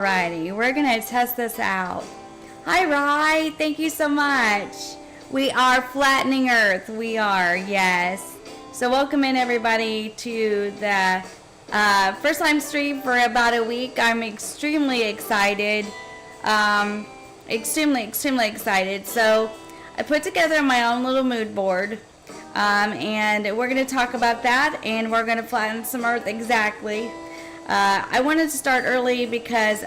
Alrighty, we're gonna test this out. Hi, Rye. Thank you so much. We are flattening Earth. We are, yes. So welcome in everybody to the first time stream for about a week. I'm extremely excited. Extremely excited. So I put together my own little mood board. And we're gonna talk about that, and we're gonna flatten some Earth exactly. I wanted to start early because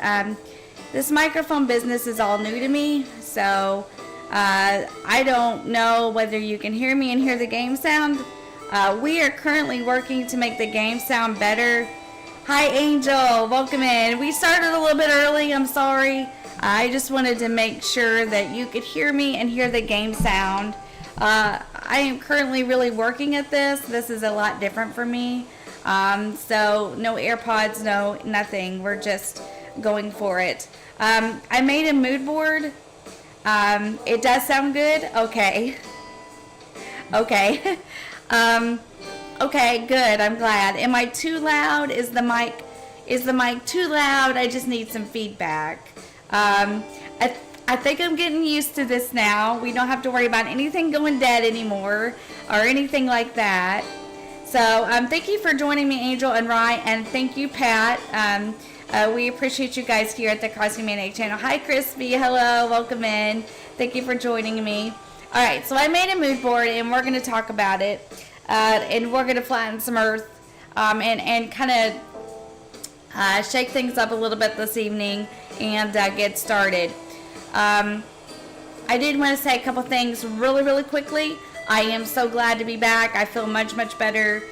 this microphone business is all new to me, so I don't know whether you can hear me and hear the game sound. We are currently working to make the game sound better. Hi Angel, welcome in. We started a little bit early, I'm sorry. I just wanted to make sure that you could hear me and hear the game sound. I am currently really working at this. This is a lot different for me. So no AirPods, no nothing. We're just going for it. I made a mood board. It does sound good. Okay. Okay. Okay, good. I'm glad. Am I too loud? Is the mic too loud? I just need some feedback. I think I'm getting used to this now. We don't have to worry about anything going dead anymore or anything like that. So thank you for joining me, Angel and Rye, and thank you, Pat. We appreciate you guys here at the CrossingManiac channel. Hi, Crispy. Hello. Welcome in. Thank you for joining me. All right, so I made a mood board, and we're going to talk about it. And we're going to flatten some Earth and kind of shake things up a little bit this evening and get started. I did want to say a couple things really quickly. I am so glad to be back. I feel much better.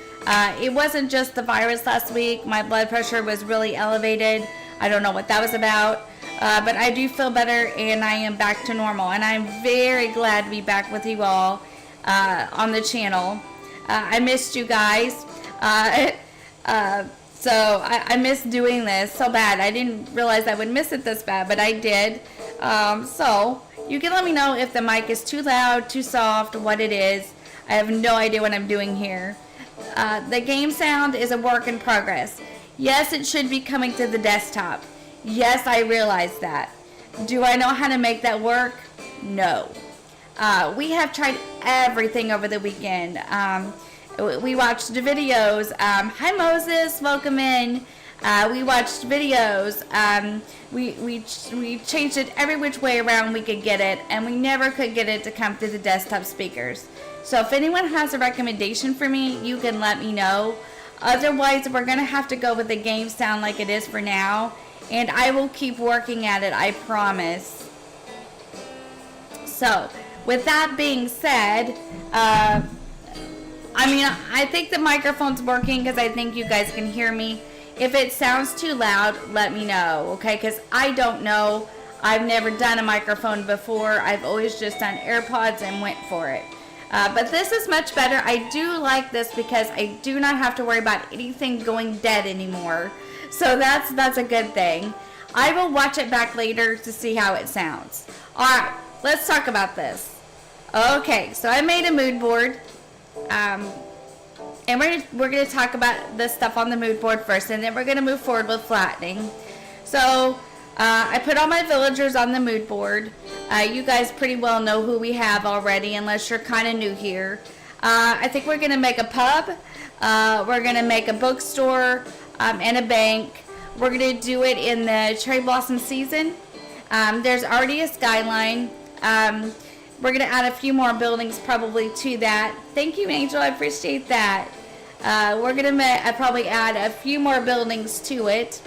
It wasn't just the virus last week. My blood pressure was really elevated. I don't know what that was about. But I do feel better, and I am back to normal. And I'm very glad to be back with you all on the channel. I missed you guys. So I missed doing this so bad. I didn't realize I would miss it this bad, but I did. So you can let me know if the mic is too loud, too soft, what it is. I have no idea what I'm doing here. The game sound is a work in progress. Yes, it should be coming to the desktop. Yes, I realize that. Do I know how to make that work? No. We have tried everything over the weekend. We watched videos. Hi Moses, welcome in. We watched videos. We changed it every which way around we could get it, and we never could get it to come through the desktop speakers. So if anyone has a recommendation for me, you can let me know. Otherwise, we're going to have to go with the game sound like it is for now, and I will keep working at it, I promise. So with that being said, I think the microphone's working because I think you guys can hear me. If it sounds too loud, let me know, okay? Because I don't know. I've never done a microphone before. I've always just done AirPods and went for it. But this is much better. I do like this because I do not have to worry about anything going dead anymore. So that's a good thing. I will watch it back later to see how it sounds. All right, let's talk about this. Okay, so I made a mood board. And we're going to talk about the stuff on the mood board first, and then we're going to move forward with flattening. So I put all my villagers on the mood board. You guys pretty well know who we have already, unless you're kind of new here. I think we're going to make a pub. We're going to make a bookstore and a bank. We're going to do it in the cherry blossom season. There's already a skyline. We're going to add a few more buildings probably to that. Thank you, Angel. I appreciate that. We're going to probably add a few more buildings to it.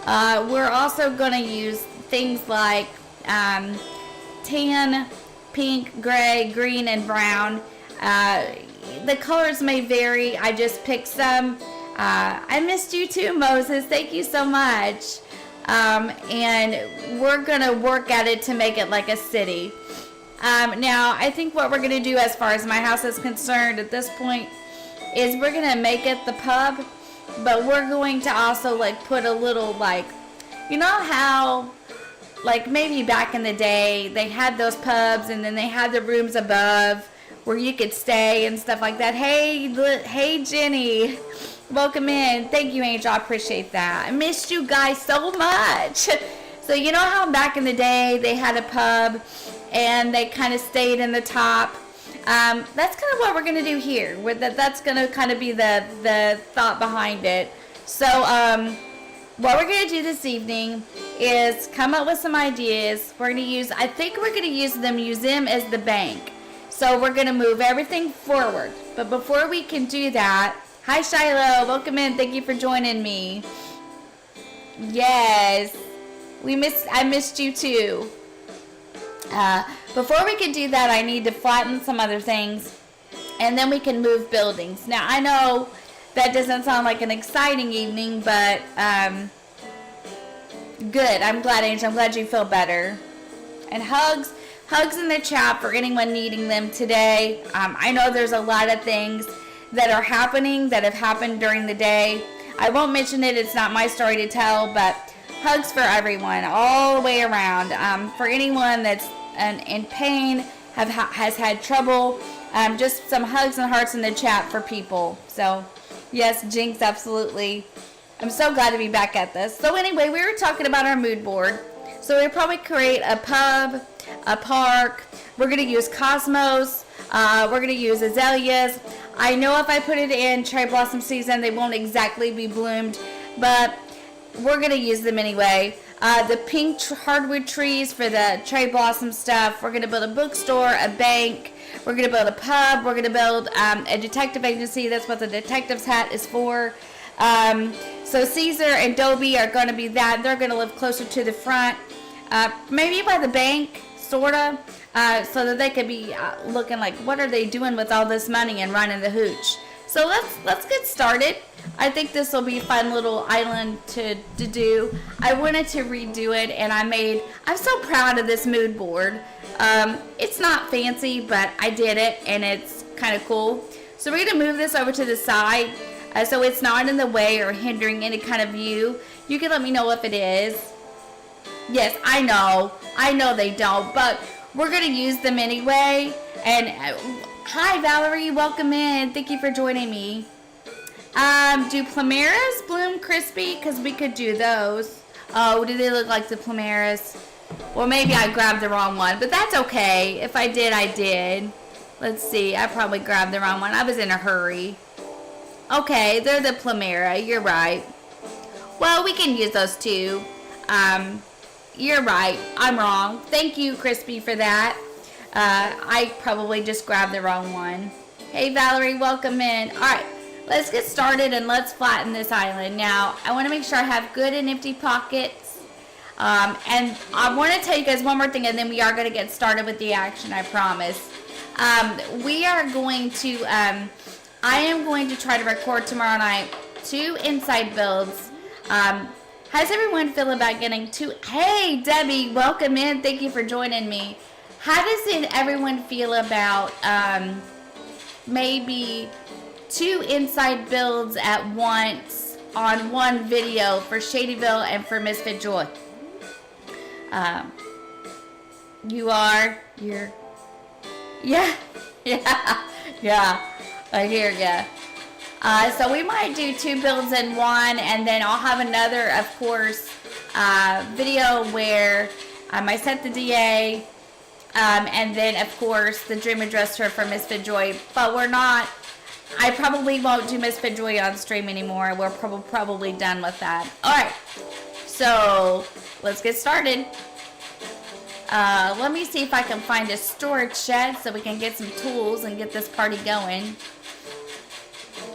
We're also going to use things like tan, pink, gray, green, and brown. The colors may vary. I just picked some. I missed you too, Moses. Thank you so much. And we're going to work at it to make it like a city. Now, I think what we're going to do as far as my house is concerned at this point is we're going to make it the pub, but we're going to also like put a little like, you know how like maybe back in the day they had those pubs and then they had the rooms above where you could stay and stuff like that. Hey Jenny, welcome in. Thank you, Angel. I appreciate that. I missed you guys so much. So you know how back in the day they had a pub and they kind of stayed in the top? That's kind of what we're going to do here. That's going to kind of be the thought behind it. So what we're going to do this evening is come up with some ideas. I think we're going to use the museum as the bank. So we're going to move everything forward. But before we can do that, hi Shiloh, welcome in. Thank you for joining me. Yes, I missed you too. Before we can do that, I need to flatten some other things, and then we can move buildings. Now, I know that doesn't sound like an exciting evening, but good. I'm glad, Angel. I'm glad you feel better. And hugs in the chat for anyone needing them today. I know there's a lot of things that are happening that have happened during the day. I won't mention it. It's not my story to tell, but hugs for everyone all the way around. For anyone that's in pain, has had trouble, just some hugs and hearts in the chat for people. So, yes, Jinx, absolutely. I'm so glad to be back at this. So anyway, we were talking about our mood board. So we'll probably create a pub, a park. We're going to use cosmos. We're going to use azaleas. I know if I put it in cherry blossom season, they won't exactly be bloomed, but we're going to use them anyway. The pink hardwood trees for the cherry blossom stuff. We're going to build a bookstore, a bank. We're going to build a pub. We're going to build a detective agency. That's what the detective's hat is for. So Caesar and Dobie are going to be that. They're going to live closer to the front. Maybe by the bank, sort of. So that they could be looking like, what are they doing with all this money and running the hooch? So let's get started. I think this will be a fun little island to do. I wanted to redo it, and I'm so proud of this mood board. It's not fancy, but I did it, and it's kind of cool. So we're going to move this over to the side, so it's not in the way or hindering any kind of view. You can let me know if it is. Yes, I know they don't, but we're going to use them anyway. And hi Valerie, welcome in. Thank you for joining me. Do plumeras bloom crispy? Because we could do those. Oh, do they look like the plumeras? Well, maybe I grabbed the wrong one, but that's okay. If I did, I did. Let's see, I probably grabbed the wrong one. I was in a hurry. Okay, they're the plumera, you're right. Well, we can use those too. You're right, I'm wrong. Thank you, Crispy, for that. I probably just grabbed the wrong one. Hey, Valerie, welcome in. All right, let's get started and let's flatten this island. Now, I want to make sure I have good and empty pockets. And I want to tell you guys one more thing, and then we are going to get started with the action, I promise. We are going to, I am going to try to record tomorrow night 2 inside builds. How's everyone feel about getting 2? Hey, Debbie, welcome in. Thank you for joining me. How does everyone feel about maybe 2 inside builds at once on one video for Shadyville and for Misfit Joy? You're, yeah, I hear ya. So we might do 2 builds in one, and then I'll have another, of course, video where I set the DA, and then, of course, the Dream Address Tour for Misfit Joy. But I probably won't do Misfit Joy on stream anymore. We're probably done with that. Alright, so let's get started. Let me see if I can find a storage shed so we can get some tools and get this party going.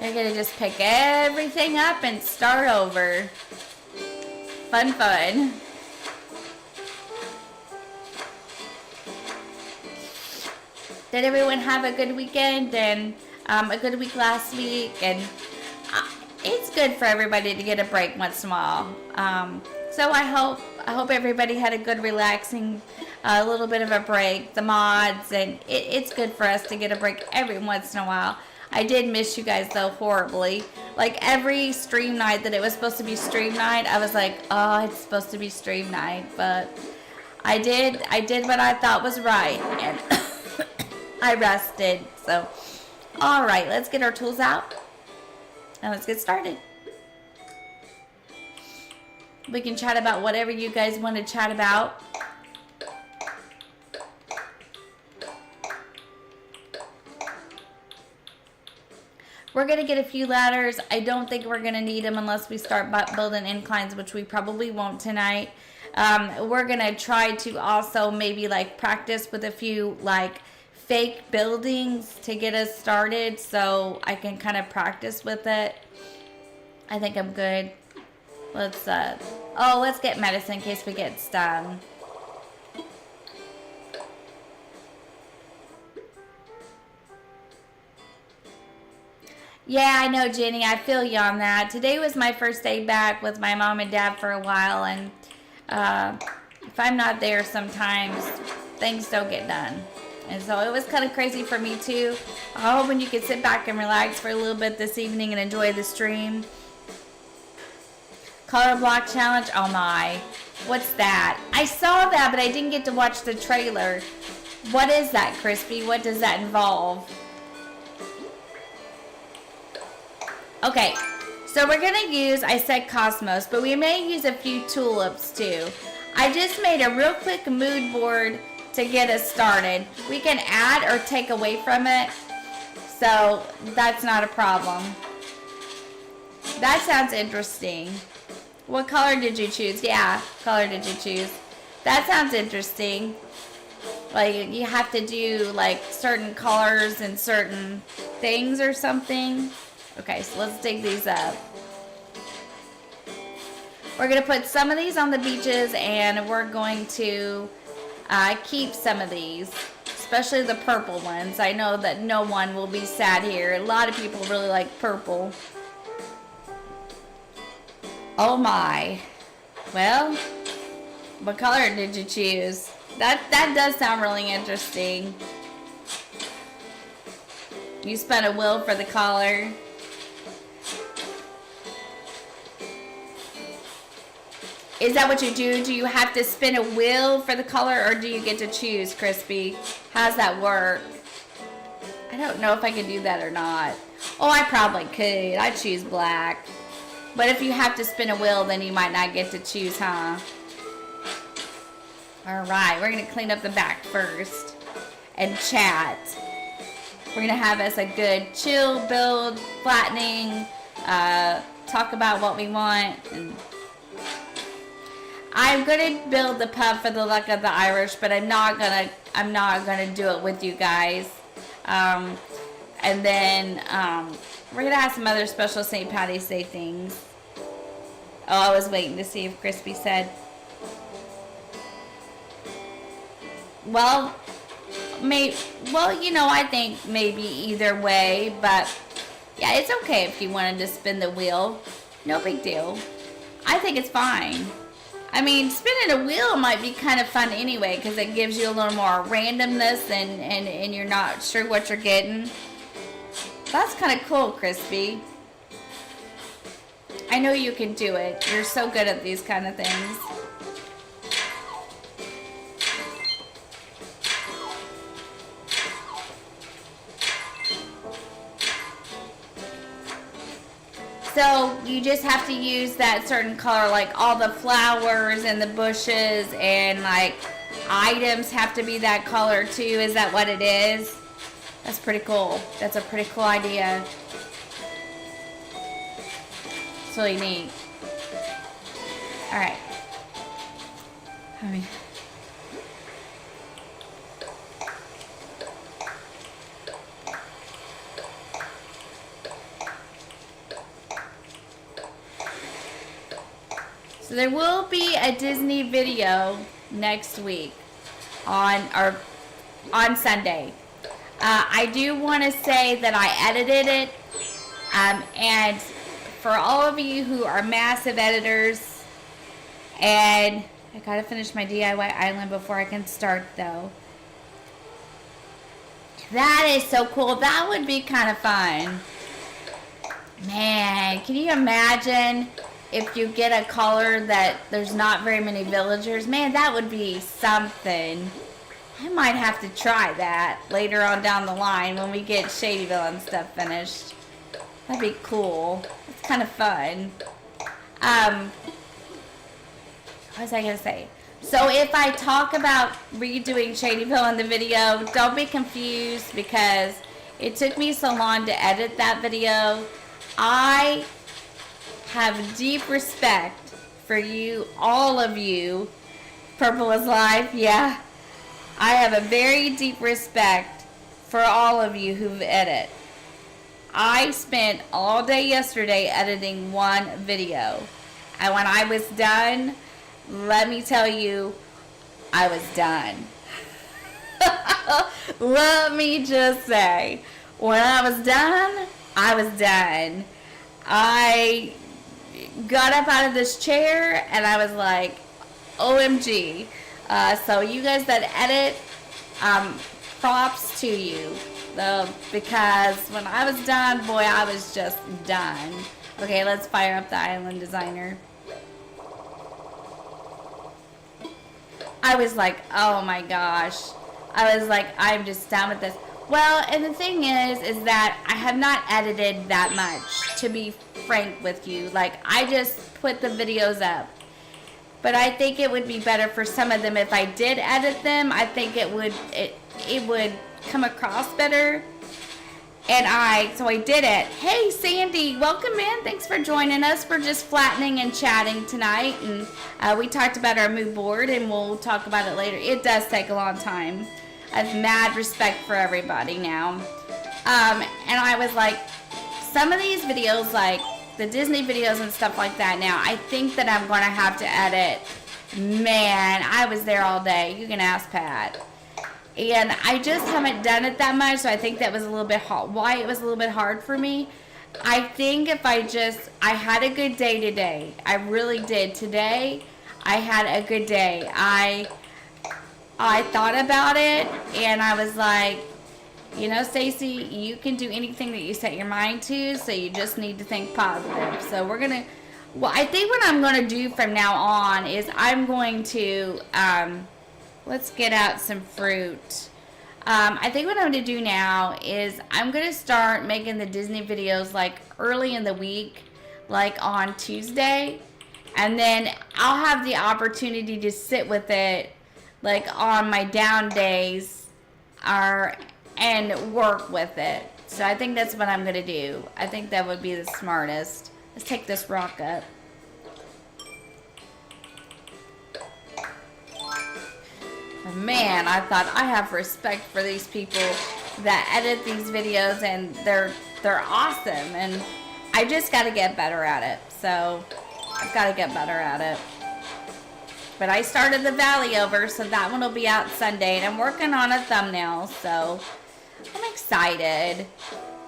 We're going to just pick everything up and start over. Fun. Did everyone have a good weekend and a good week last week? And it's good for everybody to get a break once in a while. So I hope everybody had a good, relaxing, little bit of a break. The mods, and it's good for us to get a break every once in a while. I did miss you guys though horribly. Like every stream night that it was supposed to be stream night, I was like, oh, it's supposed to be stream night, but I did what I thought was right, and I rested. So, all right, let's get our tools out and let's get started. We can chat about whatever you guys want to chat about. We're going to get a few ladders. I don't think we're going to need them unless we start building inclines, which we probably won't tonight. We're going to try to also maybe like practice with a few like fake buildings to get us started so I can kind of practice with it. I think I'm good. Let's get medicine in case we get stung. Yeah, I know, Jenny. I feel you on that. Today was my first day back with my mom and dad for a while, and if I'm not there sometimes, things don't get done. And so it was kind of crazy for me, too. I'm hoping you could sit back and relax for a little bit this evening and enjoy the stream. Color block challenge? Oh, my. What's that? I saw that, but I didn't get to watch the trailer. What is that, Crispy? What does that involve? Okay, so we're going to use, I said Cosmos, but we may use a few tulips too. I just made a real quick mood board to get us started. We can add or take away from it, so that's not a problem. That sounds interesting. What color did you choose? Yeah, color did you choose? That sounds interesting. Like, you have to do, like, certain colors and certain things or something. Okay, so let's dig these up. We're going to put some of these on the beaches, and we're going to keep some of these, especially the purple ones. I know that no one will be sad here. A lot of people really like purple. Oh my. Well, what color did you choose? That does sound really interesting. You spent a wheel for the collar. Is that what you do? Do you have to spin a wheel for the color, or do you get to choose, Crispy? How's that work? I don't know if I can do that or not. Oh, I probably could. I'd choose black. But if you have to spin a wheel, then you might not get to choose, huh? Alright, we're going to clean up the back first and chat. We're going to have us a good chill build, flattening, talk about what we want, and I'm gonna build the pub for the luck of the Irish, but I'm not gonna do it with you guys. And then we're gonna have some other special St. Patty's Day things. Oh, I was waiting to see if Crispy said. Well, I think maybe either way, but yeah, it's okay if you wanted to spin the wheel. No big deal. I think it's fine. I mean, spinning a wheel might be kind of fun anyway, because it gives you a little more randomness and you're not sure what you're getting. That's kind of cool, Crispy. I know you can do it. You're so good at these kind of things. So you just have to use that certain color, like all the flowers and the bushes and like items have to be that color too. Is that what it is? That's pretty cool. That's a pretty cool idea. It's really neat. All right. So there will be a Disney video next week on Sunday. I do want to say that I edited it, and for all of you who are massive editors, and I gotta finish my DIY island before I can start though. That is so cool. That would be kind of fun. Man, can you imagine if you get a color that there's not very many villagers? Man, that would be something. I might have to try that later on down the line when we get Shadyville and stuff finished. That'd be cool. It's kind of fun. what was I going to say? So if I talk about redoing Shadyville in the video, don't be confused because it took me so long to edit that video. I have deep respect for you, all of you. Purple is live, yeah. I have a very deep respect for all of you who've edited. I spent all day yesterday editing one video. And when I was done, let me tell you, I was done. Let me just say, when I was done, I was done. I got up out of this chair and I was like, OMG. So you guys that edit, props to you. Because when I was done, boy, I was just done. Okay, let's fire up the island designer. I was like, oh my gosh. I was like, I'm just done with this. Well, and the thing is that I have not edited that much, to be frank with you. Like, I just put the videos up. But I think it would be better for some of them if I did edit them. I think it would come across better. And so I did it. Hey, Sandy, welcome in. Thanks for joining us. We're just flattening and chatting tonight. And we talked about our mood board, and we'll talk about it later. It does take a long time. I have mad respect for everybody now. And I was like, some of these videos, like the Disney videos and stuff like that now, I think that I'm going to have to edit. Man, I was there all day. You can ask Pat. And I just haven't done it that much, so I think that was a little bit hard. Why it was a little bit hard for me. I think if I had a good day today. I really did. Today, I had a good day. I thought about it, and I was like, you know, Stacy, you can do anything that you set your mind to, so you just need to think positive. So I think what I'm going to do from now on is I'm going to, let's get out some fruit. I think what I'm going to do now is I'm going to start making the Disney videos like early in the week, like on Tuesday. And then I'll have the opportunity to sit with it like on my down days and work with it. So I think that's what I'm going to do. I think that would be the smartest. Let's take this rock up. Man, I thought I have respect for these people that edit these videos, and they're awesome, and I just got to get better at it. So I've got to get better at it. But I started the Valley Over, so that one will be out Sunday, and I'm working on a thumbnail, so I'm excited.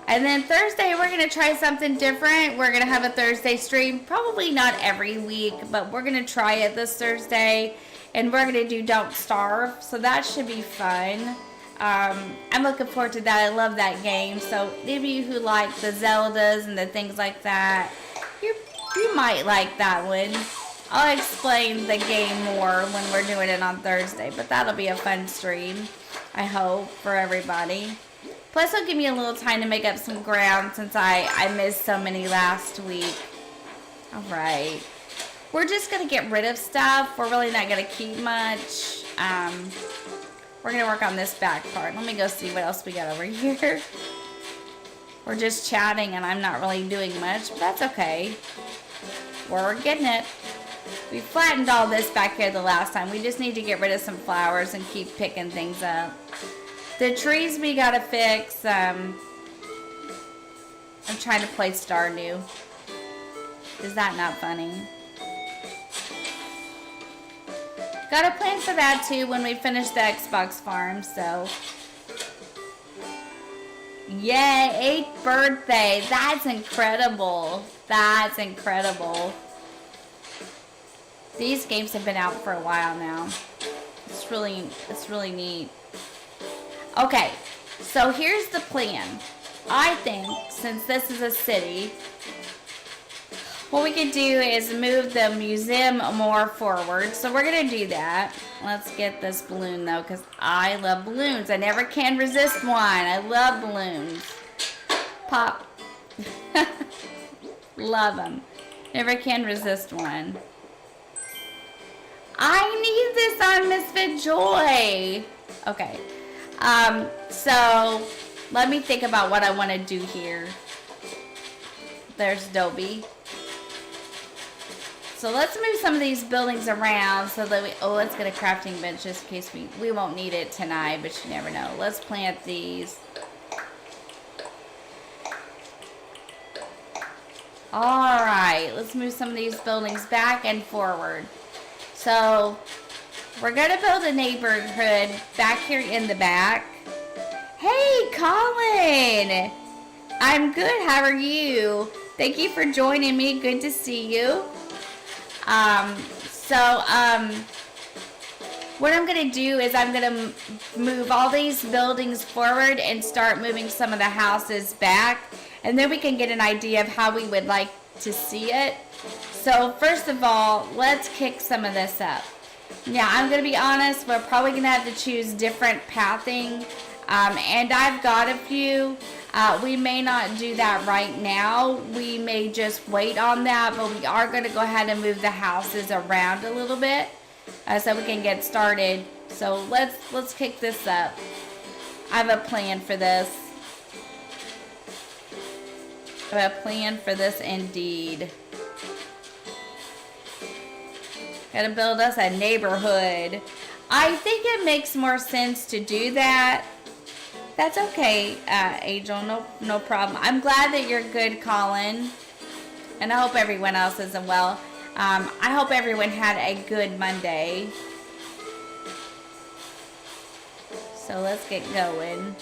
And then Thursday, we're going to try something different. We're going to have a Thursday stream, probably not every week, but we're going to try it this Thursday. And we're going to do Don't Starve, so that should be fun. I'm looking forward to that. I love that game. So any of you who like the Zeldas and the things like that, you might like that one. I'll explain the game more when we're doing it on Thursday, but that'll be a fun stream, I hope, for everybody. Plus, it'll give me a little time to make up some ground since I missed so many last week. All right. We're just going to get rid of stuff. We're really not going to keep much. We're going to work on this back part. Let me go see what else we got over here. We're just chatting, and I'm not really doing much, but that's okay. We're getting it. We flattened all this back here the last time. We just need to get rid of some flowers and keep picking things up. The trees we got to fix. I'm trying to play Stardew. Is that not funny? Got a plan for that too when we finish the Xbox farm, so. Yay, 8th birthday. That's incredible. That's incredible. These games have been out for a while now. It's really neat. Okay, so here's the plan. I think since this is a city, what we could do is move the museum more forward. So we're going to do that. Let's get this balloon, though, because I love balloons. I never can resist one. I love balloons. Pop. Love them. Never can resist one. I need this on Misfit Joy. Okay. So let me think about what I want to do here. There's Dobie. So let's move some of these buildings around so that let's get a crafting bench just in case we won't need it tonight, but you never know. Let's plant these. Alright, let's move some of these buildings back and forward. So, we're going to build a neighborhood back here in the back. Hey, Colin! I'm good, how are you? Thank you for joining me, good to see you. What I'm going to do is I'm going to move all these buildings forward and start moving some of the houses back. And then we can get an idea of how we would like to see it. So first of all, let's kick some of this up. Now, I'm going to be honest, we're probably going to have to choose different pathing. And I've got a few. We may not do that right now. We may just wait on that, but we are going to go ahead and move the houses around a little bit so we can get started. So let's kick this up. I have a plan for this. I have a plan for this indeed. Gotta build us a neighborhood. I think it makes more sense to do that. That's okay, Angel. No problem. I'm glad that you're good, Colin. And I hope everyone else is well. I hope everyone had a good Monday. So let's get going.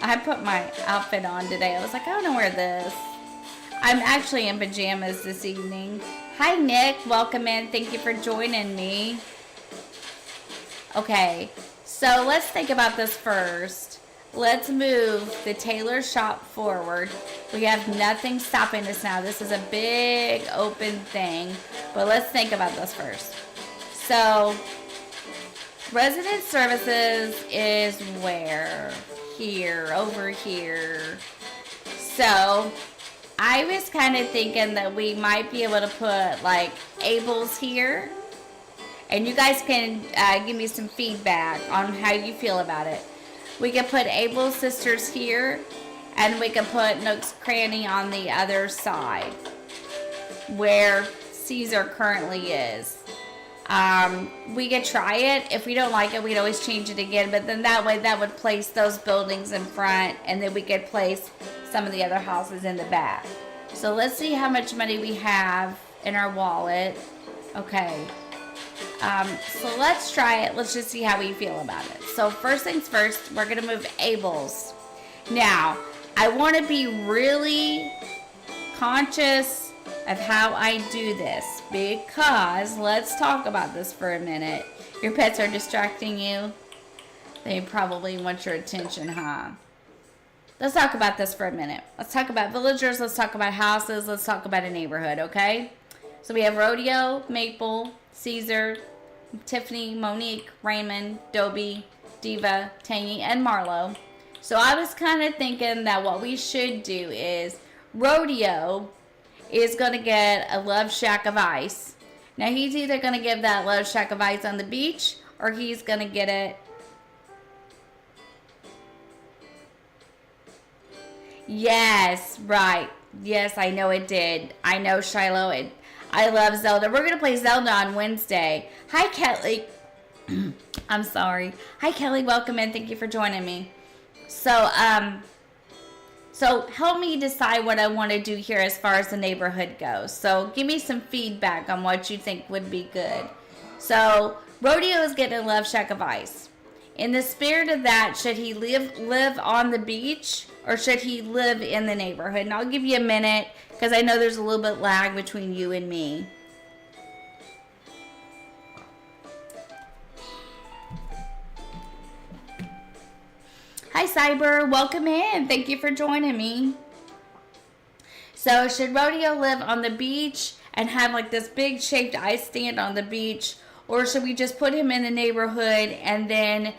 I put my outfit on today. I was like, I don't know where this. I'm actually in pajamas this evening. Hi, Nick. Welcome in. Thank you for joining me. Okay, so let's think about this first. Let's move the tailor shop forward. We have nothing stopping us now. This is a big open thing, but let's think about this first. So, resident services is where? Here, over here. So, I was kind of thinking that we might be able to put like Abel's here. And you guys can give me some feedback on how you feel about it. We could put Abel's sisters here, and we could put Nook's Cranny on the other side, where Caesar currently is. We could try it. If we don't like it, we'd always change it again. But then that way, that would place those buildings in front, and then we could place some of the other houses in the back. So let's see how much money we have in our wallet. Okay. So let's try it. Let's just see how we feel about it. So first things first, we're going to move Abel's. Now, I want to be really conscious of how I do this, because let's talk about this for a minute. Your pets are distracting you. They probably want your attention, huh? Let's talk about this for a minute. Let's talk about villagers. Let's talk about houses. Let's talk about a neighborhood, okay? So we have Rodeo, Maple, Caesar, Tiffany, Monique, Raymond, Dobie, Diva, Tangy, and Marlo. So I was kind of thinking that what we should do is Rodeo is going to get a Love Shack of Ice. Now he's either going to give that Love Shack of Ice on the beach, or he's going to get it. Yes, right. Yes, I know it did. I know, Shiloh. I love Zelda. We're going to play Zelda on Wednesday. Hi, Kelly. I'm sorry. Hi, Kelly. Welcome in. Thank you for joining me. So help me decide what I want to do here as far as the neighborhood goes. So give me some feedback on what you think would be good. So Rodeo is getting a Love Shack of Ice. In the spirit of that, should he live on the beach, or should he live in the neighborhood? And I'll give you a minute, because I know there's a little bit lag between you and me. Hi, Cyber. Welcome in. Thank you for joining me. So, should Rodeo live on the beach and have like this big shaped ice stand on the beach? Or should we just put him in the neighborhood and then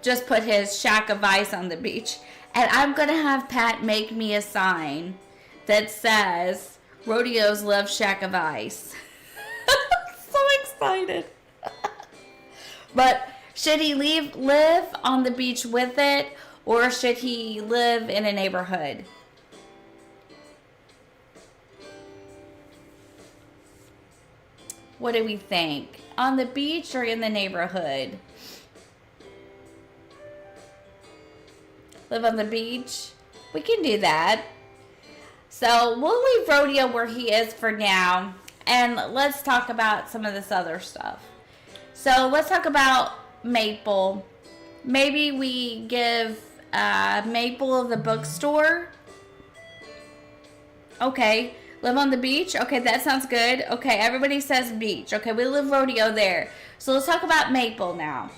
just put his shack of ice on the beach? And I'm going to have Pat make me a sign that says Rodeo's Love Shack of Ice. So excited. But should he live on the beach with it, or should he live in a neighborhood? What do we think? On the beach or in the neighborhood? Live on the beach? We can do that. So we'll leave Rodeo where he is for now. And let's talk about some of this other stuff. So let's talk about Maple. Maybe we give Maple the bookstore. Okay. Live on the beach? Okay, that sounds good. Okay, everybody says beach. Okay, we live Rodeo there. So let's talk about Maple now.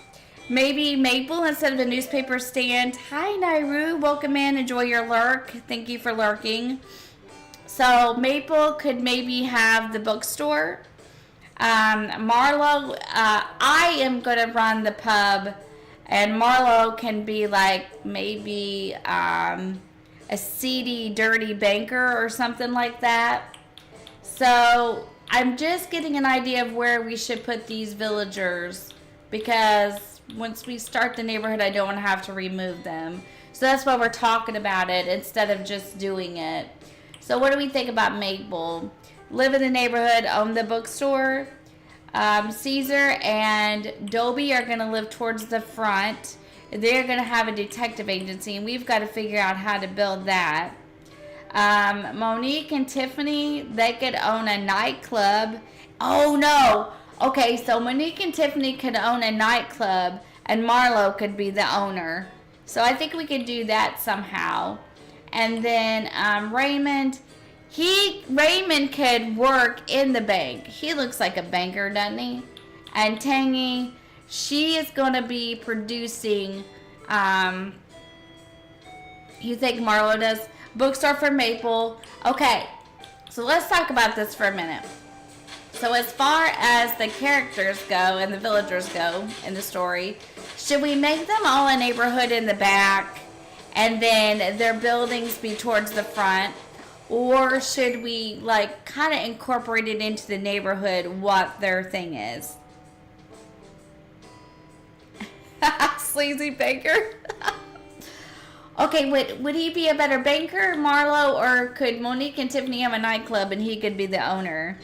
Maybe Maple instead of a newspaper stand. Hi, Nairu. Welcome in. Enjoy your lurk. Thank you for lurking. So Maple could maybe have the bookstore. Marlo, I am going to run the pub. And Marlo can be like maybe... a seedy, dirty banker or something like that. So I'm just getting an idea of where we should put these villagers, because once we start the neighborhood, I don't want to have to remove them. So that's why we're talking about it instead of just doing it. So what do we think about Maple? Live in the neighborhood, own the bookstore. Caesar and Dobie are going to live towards the front. They're going to have a detective agency, and we've got to figure out how to build that. Monique and Tiffany, they could own a nightclub. Oh, no. Okay, so Monique and Tiffany could own a nightclub, and Marlo could be the owner. So I think we could do that somehow. And then Raymond could work in the bank. He looks like a banker, doesn't he? And Tangy... she is going to be producing, you think Marlo does? Bookstore for Maple. Okay, so let's talk about this for a minute. So as far as the characters go and the villagers go in the story, should we make them all a neighborhood in the back and then their buildings be towards the front? Or should we like kind of incorporate it into the neighborhood what their thing is? Sleazy banker. Okay, would he be a better banker, Marlo, or could Monique and Tiffany have a nightclub and he could be the owner?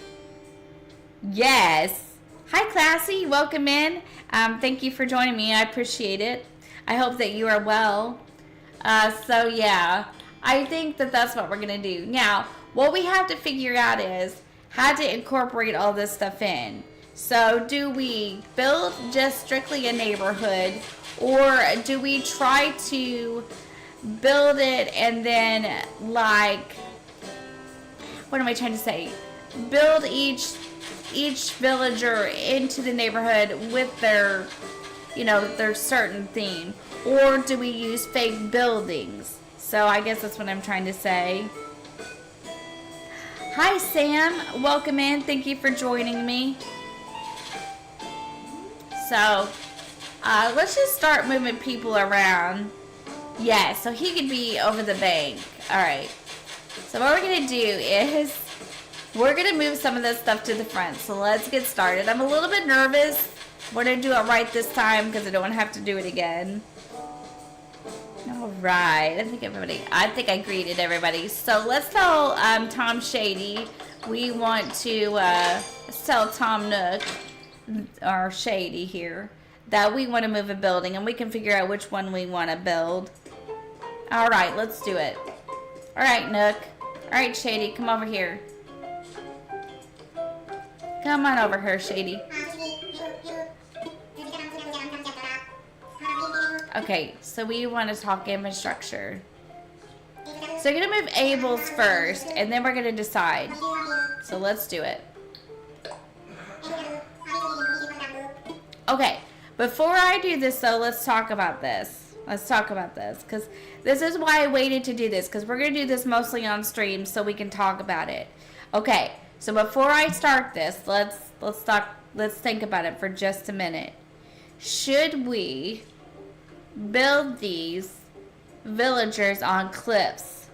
Yes. Hi, Classy. Welcome in. Thank you for joining me. I appreciate it. I hope that you are well. So, yeah, I think that that's what we're going to do. Now, what we have to figure out is how to incorporate all this stuff in. So do we build just strictly a neighborhood, or do we try to build it and then like, what am I trying to say? Build each villager into the neighborhood with their, their certain theme, or do we use fake buildings? So I guess that's what I'm trying to say. Hi Sam, welcome in. Thank you for joining me. So, let's just start moving people around. Yeah, so he could be over the bank. Alright. So what we're going to do is, we're going to move some of this stuff to the front. So let's get started. I'm a little bit nervous. We're going to do it right this time because I don't want to have to do it again. Alright. I think I greeted everybody. So let's tell Tom Shady. We want to tell Tom Nook, or Shady here, that we want to move a building, and we can figure out which one we want to build. Alright, let's do it. Alright, Nook. Alright, Shady, come over here. Come on over here, Shady. Okay, so we want to talk infrastructure. So we're going to move Abel's first, and then we're going to decide. So let's do it. Okay, before I do this, though, let's talk about this. Because this is why I waited to do this, because we're going to do this mostly on stream so we can talk about it. Okay, so before I start this, let's think about it for just a minute. Should we build these villagers on cliffs?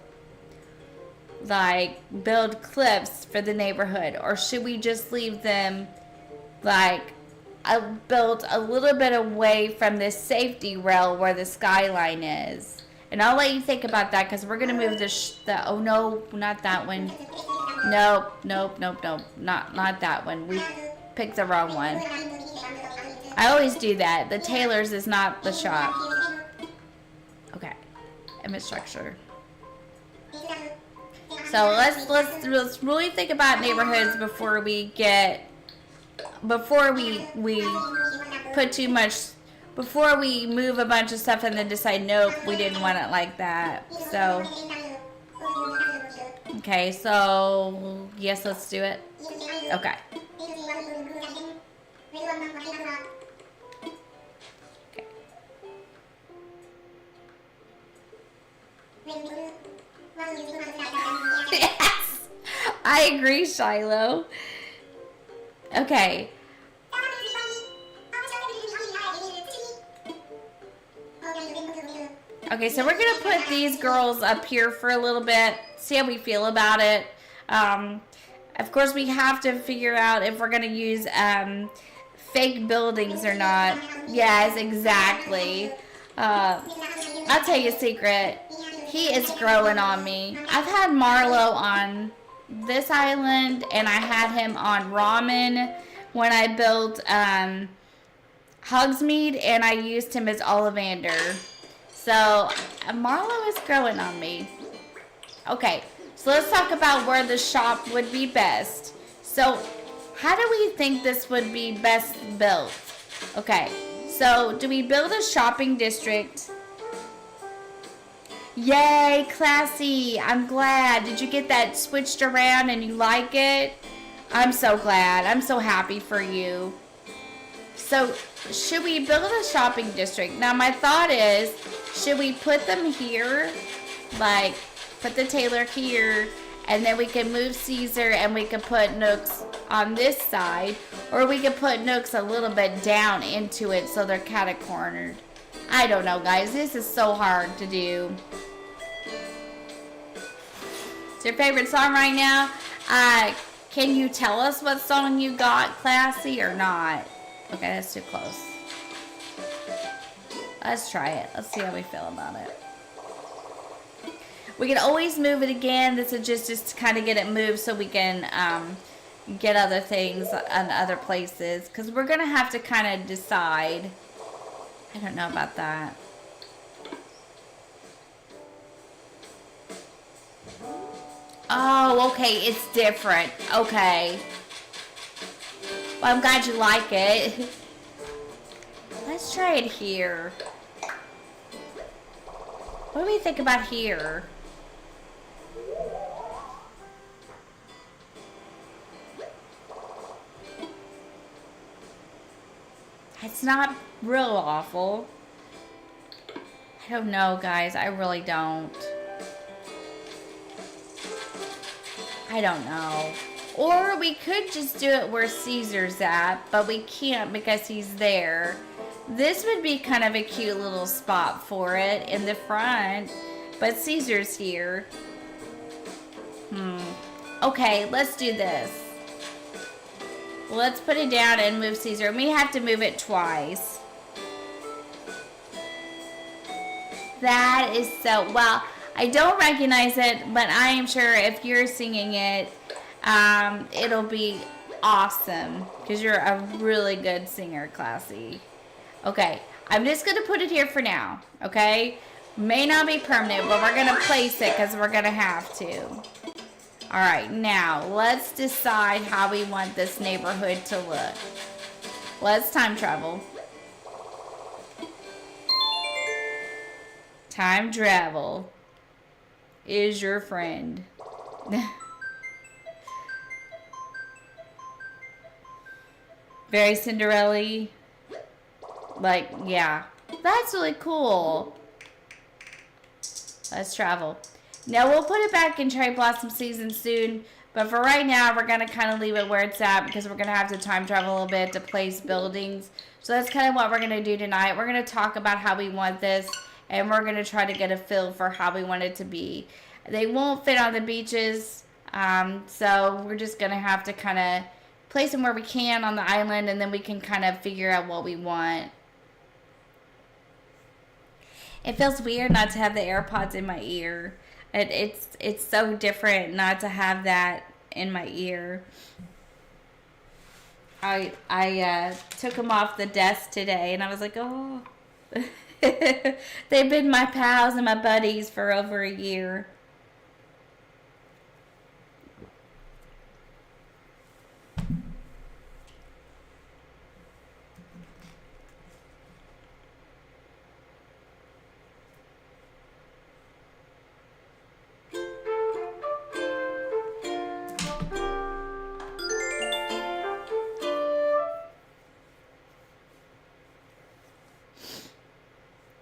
like build cliffs for the neighborhood, or should we just leave them like built a little bit away from this safety rail where the skyline is? And I'll let you think about that, because we're gonna move the oh no, not that one. Nope, not that one. We picked the wrong one. I always do that. The Taylor's is not the shop. Okay, image structure. So let's really think about neighborhoods before we put too much, before we move a bunch of stuff and then decide nope, we didn't want it like that. So okay, so yes, let's do it. Okay. Yes, I agree, Shiloh. Okay. Okay, so we're gonna put these girls up here for a little bit, see how we feel about it. Of course, we have to figure out if we're gonna use fake buildings or not. Yes, exactly. I'll tell you a secret. He is growing on me. I've had Marlo on this island, and I had him on Ramen when I built Hogsmeade, and I used him as Ollivander. So Marlo is growing on me. Okay, so let's talk about where the shop would be best. So how do we think this would be best built? Okay, so do we build a shopping district? Yay, classy. I'm glad. Did you get that switched around and you like it? I'm so glad. I'm so happy for you. So, should we build a shopping district? Now, my thought is, should we put them here? Like, put the Taylor here, and then we can move Caesar and we can put Nooks on this side. Or we could put Nooks a little bit down into it so they're kind of cornered. I don't know, guys. This is so hard to do. It's your favorite song right now? Can you tell us what song you got, classy, or not? Okay, that's too close. Let's try it. Let's see how we feel about it. We can always move it again. This is just to kind of get it moved so we can get other things on other places. Because we're going to have to kind of decide. I don't know about that. Oh, okay. It's different. Okay. Well, I'm glad you like it. Let's try it here. What do we think about here? It's not real awful. I don't know, guys. I really don't. I don't know. Or we could just do it where Caesar's at, but we can't because he's there. This would be kind of a cute little spot for it in the front, but Caesar's here. Okay, let's do this. Let's put it down and move Caesar. We have to move it twice. That is so, well, I don't recognize it, but I am sure if you're singing it, it'll be awesome because you're a really good singer, Classy. Okay, I'm just going to put it here for now, okay? May not be permanent, but we're going to place it because we're going to have to. All right, now let's decide how we want this neighborhood to look. Let's time travel. Time travel is your friend. Very Cinderella-y. Like, yeah. That's really cool. Let's travel. Now, we'll put it back in Cherry Blossom season soon. But for right now, we're going to kind of leave it where it's at because we're going to have to time travel a little bit to place buildings. So that's kind of what we're going to do tonight. We're going to talk about how we want this. And we're going to try to get a feel for how we want it to be. They won't fit on the beaches, so we're just going to have to kind of place them where we can on the island, and then we can kind of figure out what we want. It feels weird not to have the AirPods in my ear. It's so different not to have that in my ear. I took them off the desk today, and I was like, oh. They've been my pals and my buddies for over a year.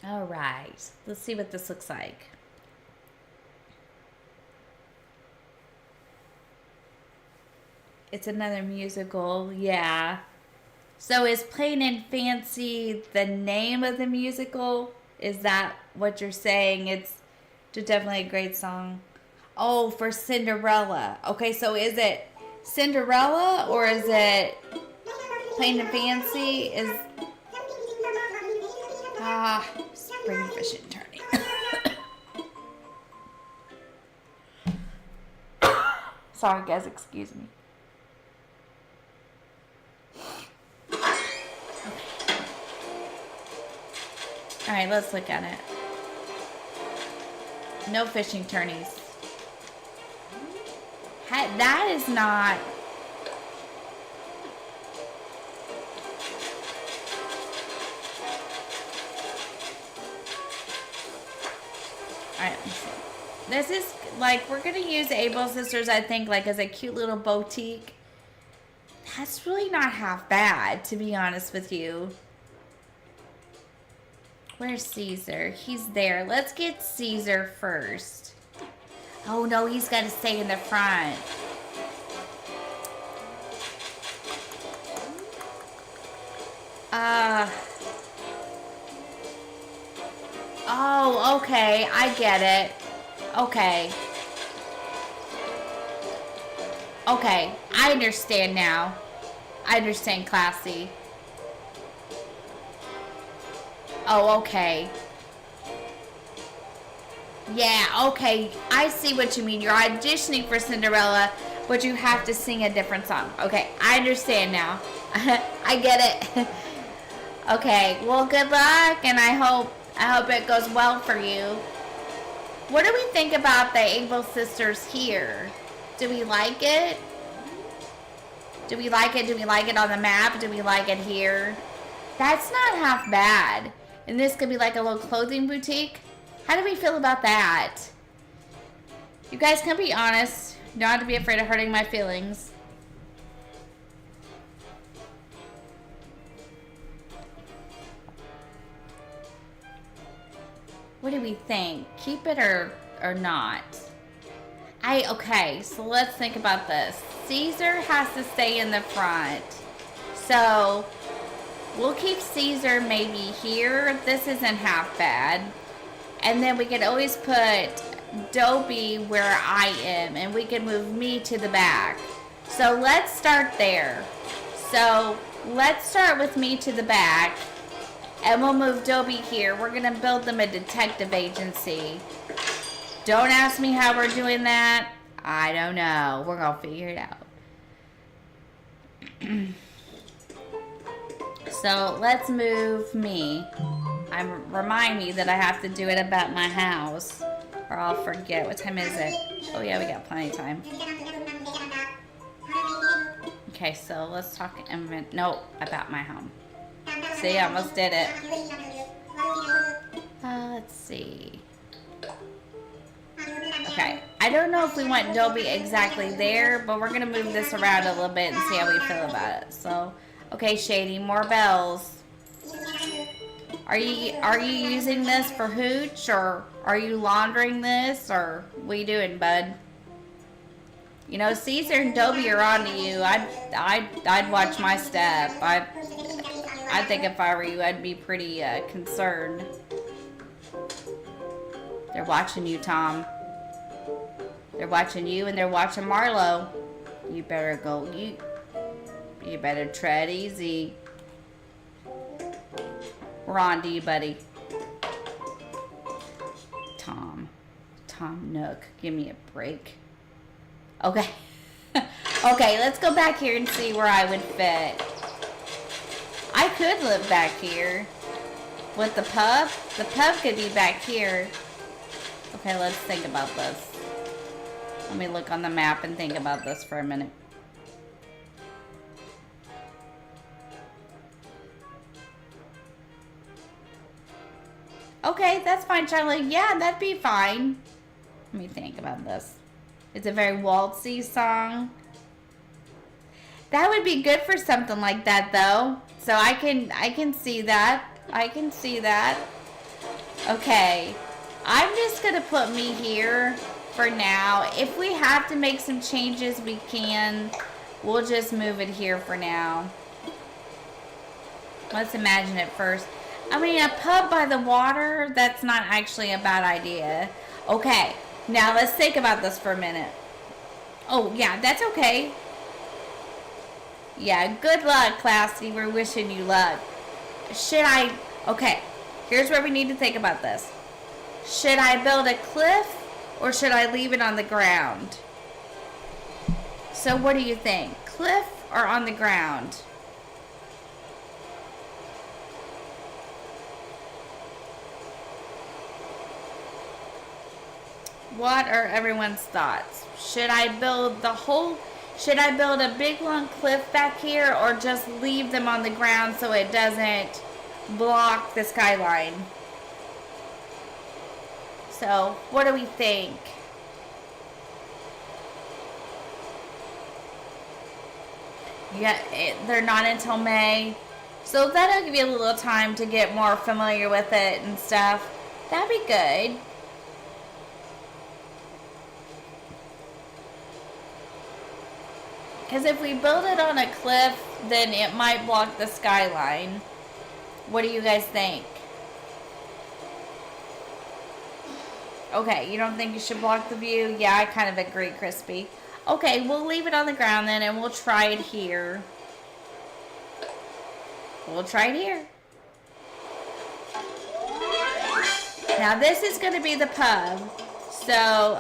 All right, let's see what this looks like. It's another musical, yeah. So is Plain and Fancy the name of the musical? Is that what you're saying? It's definitely a great song. Oh, for Cinderella. Okay, so is it Cinderella or is it Plain and Fancy? Spring fishing turning. Sorry guys, excuse me. Alright, let's look at it. No fishing tourneys. That is not... Alright, let's see. This is, like, we're going to use Able Sisters, I think, like, as a cute little boutique. That's really not half bad, to be honest with you. Where's Caesar? He's there. Let's get Caesar first. Oh, no, he's got to stay in the front. Oh, okay. I get it. Okay. Okay. I understand now. I understand, Classy. Oh, okay. Yeah, okay. I see what you mean. You're auditioning for Cinderella, but you have to sing a different song. Okay, I understand now. I get it. Okay, well, good luck, and I hope it goes well for you. What do we think about the Able Sisters here? Do we like it? Do we like it? Do we like it on the map? Do we like it here? That's not half bad. And this could be like a little clothing boutique. How do we feel about that? You guys can be honest. You don't have to be afraid of hurting my feelings. What do we think? Keep it or not? Okay, so let's think about this. Caesar has to stay in the front. So we'll keep Caesar maybe here. This isn't half bad. And then we could always put Dopey where I am. And we can move me to the back. So let's start there. So let's start with me to the back. And we'll move Dopey here. We're going to build them a detective agency. Don't ask me how we're doing that. I don't know. We're going to figure it out. So let's move me. Remind me that I have to do it about my house, or I'll forget. What time is it? Oh yeah, we got plenty of time. Okay, so let's talk about my home. See, I almost did it. Let's see. Okay, I don't know if we want Dobie exactly there, but we're gonna move this around a little bit and see how we feel about it. So, okay, Shady, more bells. Are you using this for hooch, or are you laundering this, or what are you doing, bud? You know, Caesar and Dobie are on to you. I'd watch my step. I think if I were you, I'd be pretty concerned. They're watching you, Tom. They're watching you and they're watching Marlo. You better go. You better tread easy. We're on to you, buddy. Tom Nook, give me a break. Okay. Okay, let's go back here and see where I would fit. I could live back here. With the pub? The pub could be back here. Okay, let's think about this. Let me look on the map and think about this for a minute. Okay, that's fine, Charlie. Yeah, that'd be fine. Let me think about this. It's a very waltzy song. That would be good for something like that, though. So I can see that. I can see that. Okay. I'm just gonna put me here for now. If we have to make some changes, we can. We'll just move it here for now. Let's imagine it first. I mean, a pub by the water, that's not actually a bad idea. Okay, now let's think about this for a minute. Oh, yeah, that's okay. Yeah, good luck, Classy. We're wishing you luck. Okay, here's where we need to think about this. Should I build a cliff or should I leave it on the ground? So what do you think? Cliff or on the ground? What are everyone's thoughts? Should I build a big long cliff back here or just leave them on the ground so it doesn't block the skyline? So, what do we think? Yeah, they're not until May. So that'll give you a little time to get more familiar with it and stuff. That'd be good. Because if we build it on a cliff, then it might block the skyline. What do you guys think? Okay, you don't think you should block the view? Yeah, I kind of agree, Crispy. Okay, we'll leave it on the ground then, and we'll try it here. We'll try it here. Now, this is going to be the pub. So,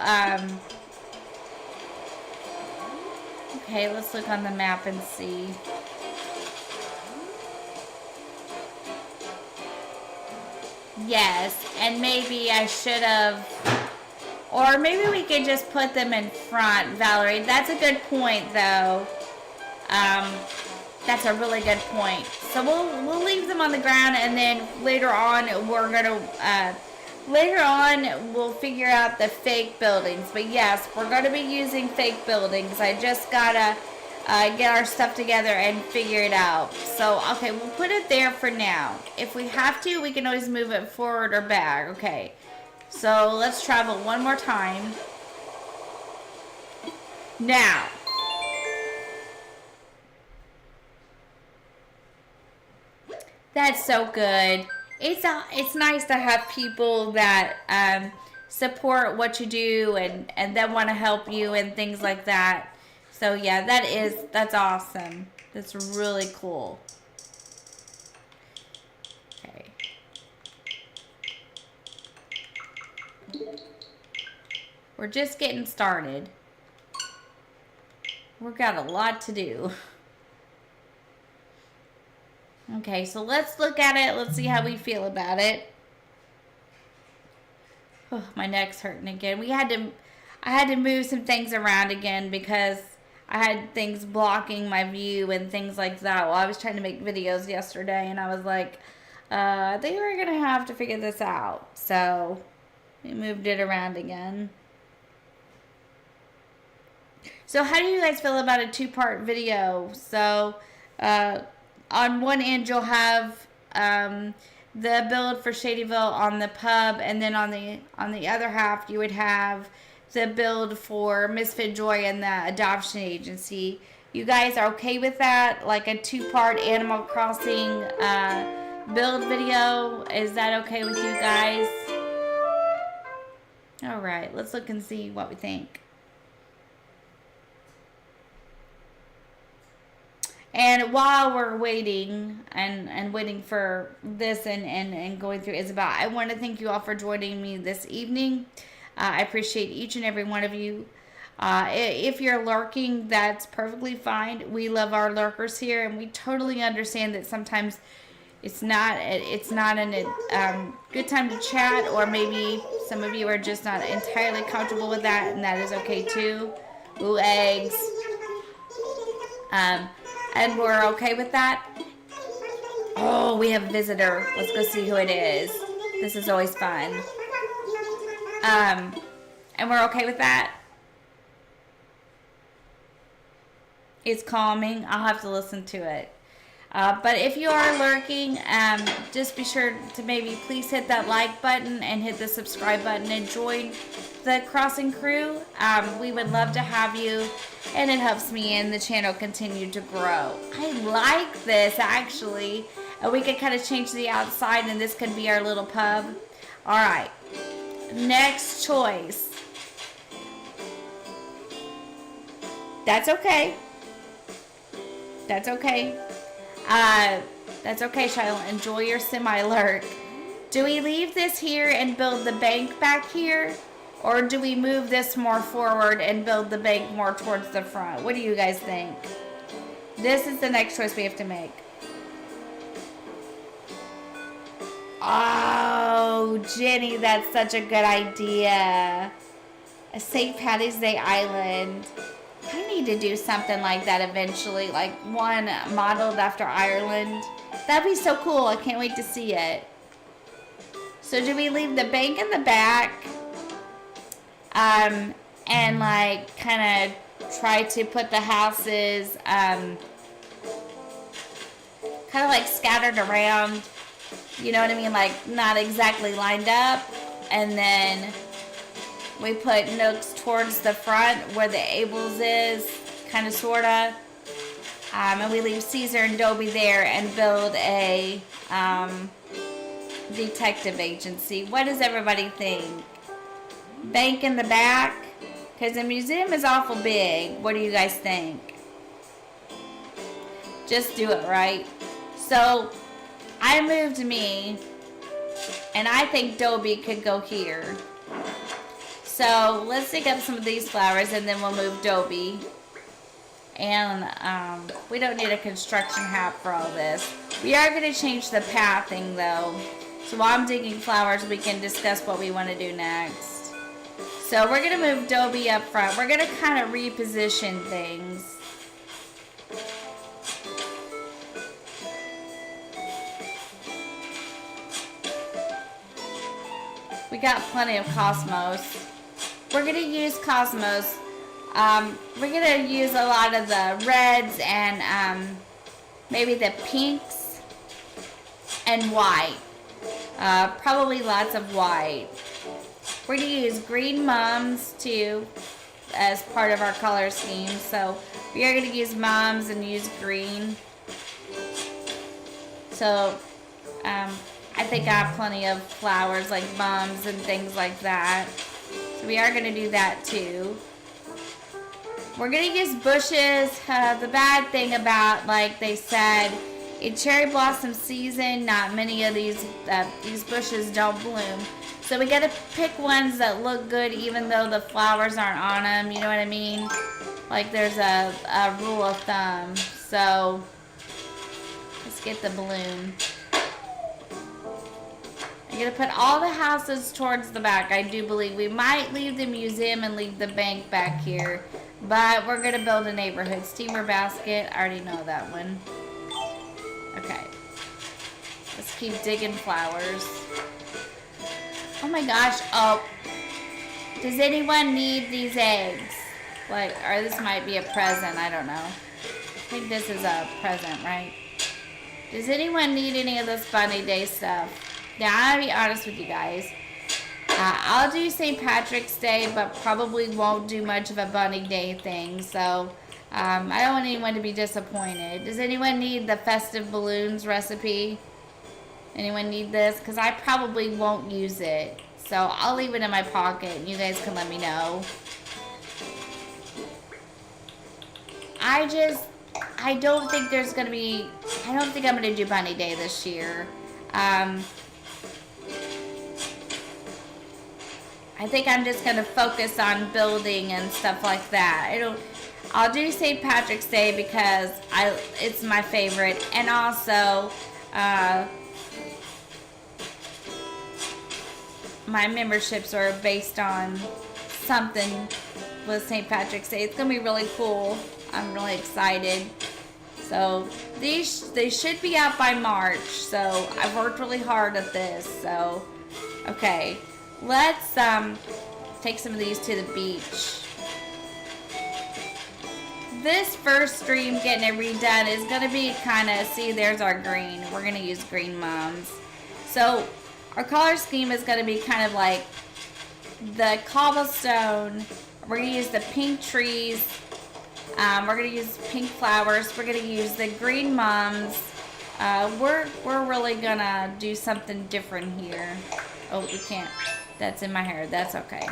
okay, let's look on the map and see. Yes, and maybe I should have, or maybe we could just put them in front, Valerie. That's a good point, though. That's a really good point. So we'll leave them on the ground, and then later on we'll figure out the fake buildings. But yes, we're gonna be using fake buildings. I just gotta get our stuff together and figure it out. So, okay, we'll put it there for now. If we have to, we can always move it forward or back. Okay, so let's travel one more time. Now, that's so good. It's nice to have people that support what you do and that want to help you and things like that. So yeah, that's awesome. That's really cool. Okay. We're just getting started. We've got a lot to do. Okay, so let's look at it. Let's see how we feel about it. Oh, my neck's hurting again. I had to move some things around again because I had things blocking my view and things like that. Well, I was trying to make videos yesterday, and I was like, I think we're going to have to figure this out. So, we moved it around again. So, how do you guys feel about a two-part video? So, on one end, you'll have the build for Shadyville on the pub, and then on the other half, you would have the build for Misfit Joy and the adoption agency. You guys are okay with that? Like a two-part Animal Crossing build video? Is that okay with you guys? Alright, let's look and see what we think. And while we're waiting and waiting for this and going through Isabel, I want to thank you all for joining me this evening. I appreciate each and every one of you. If you're lurking, that's perfectly fine. We love our lurkers here, and we totally understand that sometimes it's not a good time to chat, or maybe some of you are just not entirely comfortable with that, and that is okay too. Ooh, eggs. And we're okay with that. Oh, we have a visitor. Let's go see who it is. This is always fun. And we're okay with that. It's calming. I'll have to listen to it. But if you are lurking, just be sure to maybe please hit that like button and hit the subscribe button and join the Crossing crew. We would love to have you, and it helps me and the channel continue to grow. I like this, actually. We could kind of change the outside, and this could be our little pub. All right. Next choice. That's okay. That's okay. That's okay, Shiloh. Enjoy your semi-lurk. Do we leave this here and build the bank back here? Or do we move this more forward and build the bank more towards the front? What do you guys think? This is the next choice we have to make. Oh, Jenny, that's such a good idea. A St. Patty's Day island. I need to do something like that eventually, like one modeled after Ireland. That'd be so cool. I can't wait to see it. So do we leave the bank in the back? And like kind of try to put the houses kind of like scattered around, you know what I mean, like not exactly lined up, and then we put nooks towards the front where the Abels is, kind of sorta, and we leave Caesar and Dobie there and build a detective agency. What does everybody think? Bank in the back, because the museum is awful big. What do you guys think? Just do it, right? So I moved me, and I think Dobie could go here. So let's dig up some of these flowers, and then we'll move Dobie. And we don't need a construction hat for all this. We are going to change the pathing though. So while I'm digging flowers, we can discuss what we want to do next. So we're going to move Dobie up front. We're going to kind of reposition things. We got plenty of Cosmos. We're going to use Cosmos. We're going to use a lot of the reds and maybe the pinks and white. Probably lots of white. We're going to use green mums too as part of our color scheme. So we are going to use mums and use green. So I think I have plenty of flowers like mums and things like that. So we are going to do that too. We're going to use bushes. The bad thing about, like they said, in cherry blossom season, not many of these bushes don't bloom. So we got to pick ones that look good even though the flowers aren't on them. You know what I mean? Like there's a rule of thumb. So let's get the bloom. I'm going to put all the houses towards the back. I do believe we might leave the museum and leave the bank back here. But we're going to build a neighborhood. Steamer basket. I already know that one. Okay. Let's keep digging flowers. Oh my gosh. Oh. Does anyone need these eggs? Like, or this might be a present. I don't know. I think this is a present, right? Does anyone need any of this Bunny Day stuff? Now, I'll be honest with you guys. I'll do St. Patrick's Day, but probably won't do much of a Bunny Day thing. So, I don't want anyone to be disappointed. Does anyone need the festive balloons recipe? Anyone need this? Because I probably won't use it. So, I'll leave it in my pocket, and you guys can let me know. I I don't think there's going to be, I don't think I'm going to do Bunny Day this year. I think I'm just going to focus on building and stuff like that. I'll do St. Patrick's Day because it's my favorite. And also, my memberships are based on something with St. Patrick's Day. It's going to be really cool. I'm really excited. So they should be out by March. So I've worked really hard at this. So, okay. Let's take some of these to the beach. This first stream, getting it redone, is going to be kind of, see, there's our green. We're going to use green mums. So our color scheme is going to be kind of like the cobblestone. We're going to use the pink trees. We're going to use pink flowers. We're going to use the green mums. We're really going to do something different here. Oh, we can't. That's in my hair. That's okay.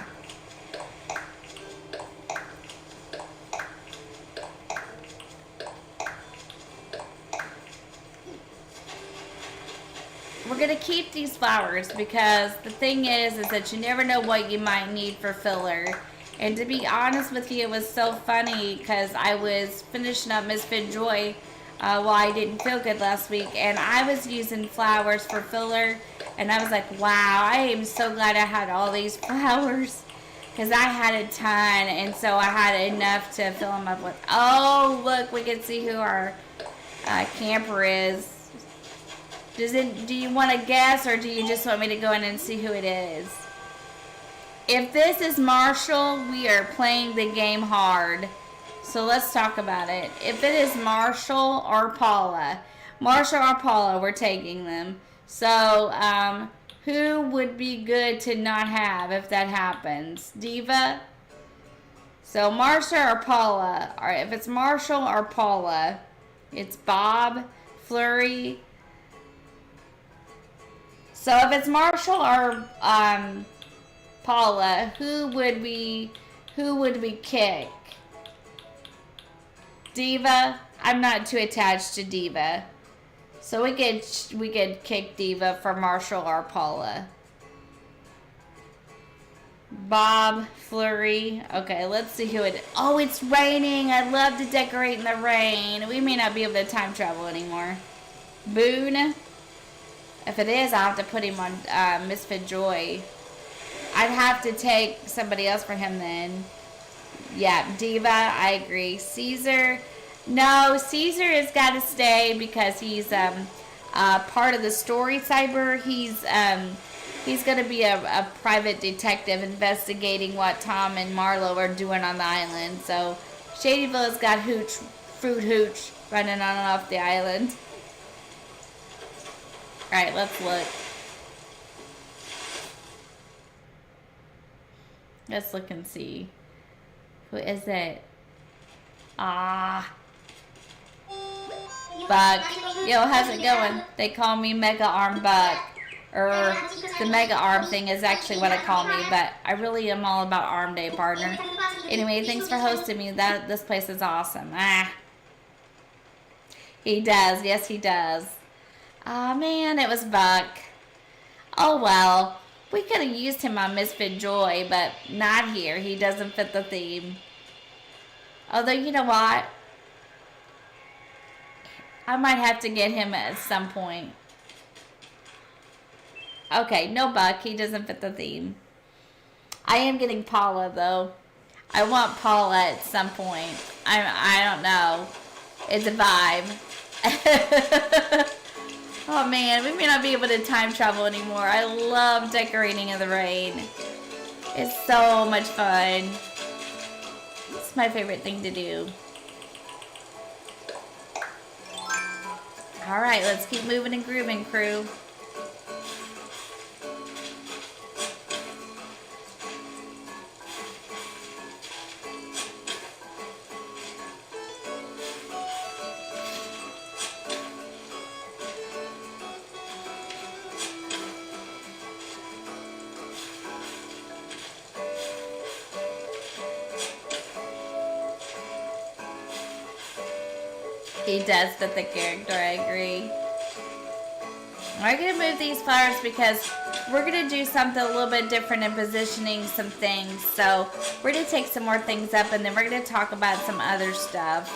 We're going to keep these flowers because the thing is that you never know what you might need for filler. And to be honest with you, it was so funny because I was finishing up Misfit Joy while I didn't feel good last week. And I was using flowers for filler. And I was like, wow, I am so glad I had all these flowers. Because I had a ton. And so I had enough to fill them up with. Oh, look, we can see who our camper is. Do you want to guess, or do you just want me to go in and see who it is? If this is Marshall, we are playing the game hard. So let's talk about it. If it is Marshall or Paula, we're taking them. So, who would be good to not have if that happens? Diva? So, Marshall or Paula? Or if it's Marshall or Paula, it's Bob, Flurry. So, if it's Marshall or Paula, who would we kick? Diva? I'm not too attached to Diva. So we could kick Diva for Marshall or Paula. Bob, Flurry. Okay, let's see who it. Oh, it's raining. I love to decorate in the rain. We may not be able to time travel anymore. Boone. If it is, I'll have to put him on Misfit Joy. I'd have to take somebody else for him then. Yeah, Diva. I agree. Caesar. No, Caesar has got to stay because he's part of the story cyber. He's going to be a private detective investigating what Tom and Marlo are doing on the island. So Shadyville has got Fruit Hooch running on and off the island. All right, let's look. Let's look and see. Who is it? Buck. Yo, how's it going? They call me Mega Arm Buck. Or the Mega Arm thing is actually what I call me, but I really am all about Arm Day, partner. Anyway, thanks for hosting me. This place is awesome. He does. Yes, he does. Aw, man, it was Buck. Oh, well. We could have used him on Misfit Joy, but not here. He doesn't fit the theme. Although, you know what? I might have to get him at some point. Okay, no Buck. He doesn't fit the theme. I am getting Paula, though. I want Paula at some point. I don't know. It's a vibe. Oh, man. We may not be able to time travel anymore. I love decorating in the rain. It's so much fun. It's my favorite thing to do. All right, let's keep moving and grooving, crew. He does fit the character, I agree. We're going to move these flowers because we're going to do something a little bit different in positioning some things. So we're going to take some more things up and then we're going to talk about some other stuff.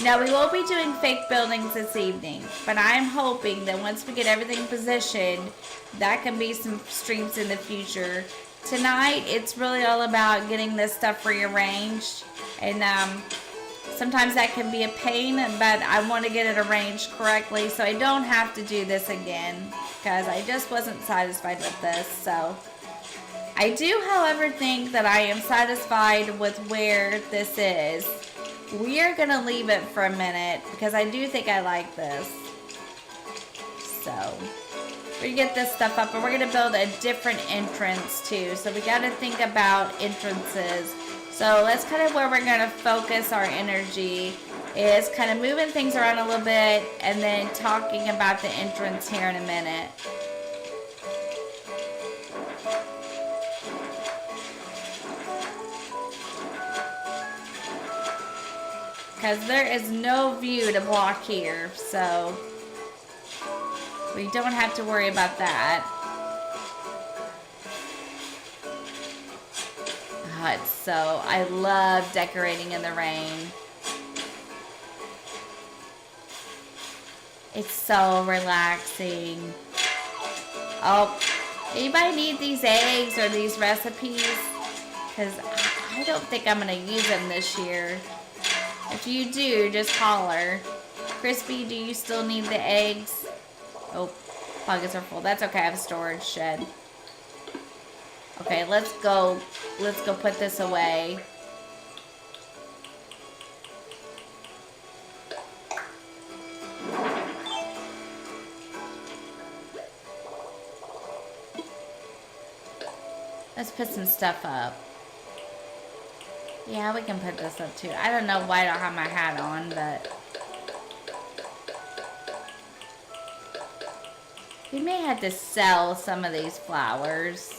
Now we will be doing fake buildings this evening, but I'm hoping that once we get everything positioned, that can be some streams in the future. Tonight, it's really all about getting this stuff rearranged, and sometimes that can be a pain, but I want to get it arranged correctly so I don't have to do this again, because I just wasn't satisfied with this. So I do, however, think that I am satisfied with where this is. We are going to leave it for a minute because I do think I like this. So we get this stuff up and we're going to build a different entrance too. So we got to think about entrances. So that's kind of where we're going to focus our energy, is kind of moving things around a little bit and then talking about the entrance here in a minute. Because there is no view to block here, so we don't have to worry about that. Oh, I love decorating in the rain. It's so relaxing. Oh, anybody need these eggs or these recipes? Because I don't think I'm going to use them this year. If you do, just holler. Crispy, do you still need the eggs? Oh, pockets are full. That's okay, I have a storage shed. Okay, let's go put this away. Let's put some stuff up. Yeah, we can put this up too. I don't know why I don't have my hat on, but we may have to sell some of these flowers.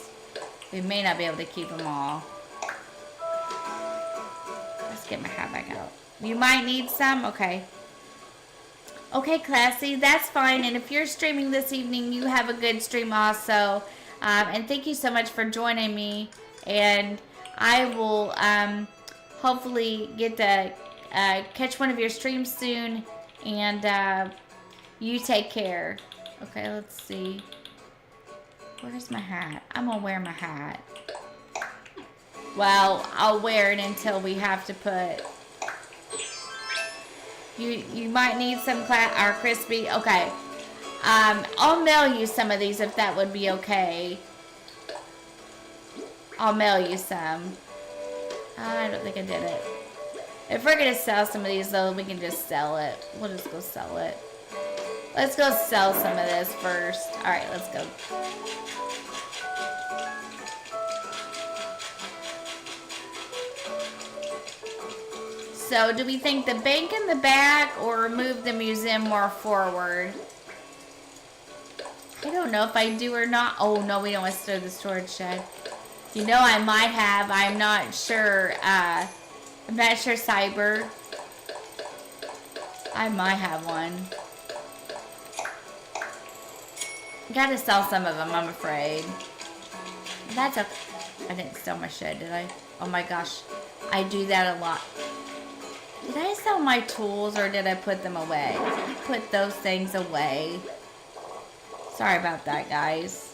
We may not be able to keep them all. Let's get my hat back out. You might need some? Okay. Okay, Classy, that's fine. And if you're streaming this evening, you have a good stream also. And thank you so much for joining me. And I will hopefully get to catch one of your streams soon. And you take care. Okay, let's see. Where's my hat? I'm gonna wear my hat. Well, I'll wear it until we have to put... You might need some crispy. Okay. I'll mail you some of these if that would be okay. I'll mail you some. I don't think I did it. If we're gonna sell some of these though, we can just sell it. We'll just go sell it. Let's go sell some of this first. Alright, let's go. So, do we think the bank in the back or move the museum more forward? I don't know if I do or not. Oh, no, we don't want to store the storage shed. You know, I might have. I'm not sure. I'm not sure, Cyber. I might have one. Gotta sell some of them, I'm afraid. That's okay. I didn't sell my shed, did I? Oh my gosh. I do that a lot. Did I sell my tools or did I put them away? I put those things away. Sorry about that, guys.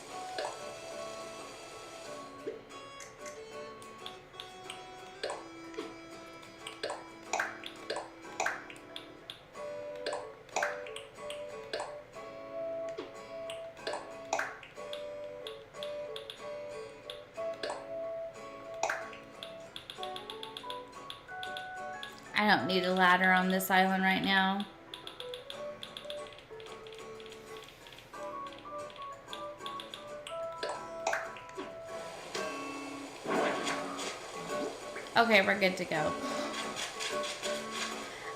I don't need a ladder on this island right now. Okay, we're good to go.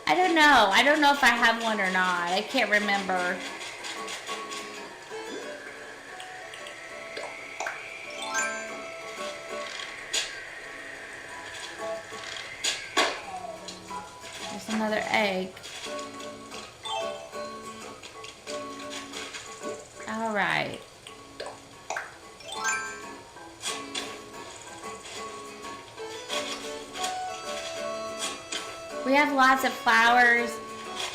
I don't know. I don't know if I have one or not. I can't remember. There's another egg. We have lots of flowers.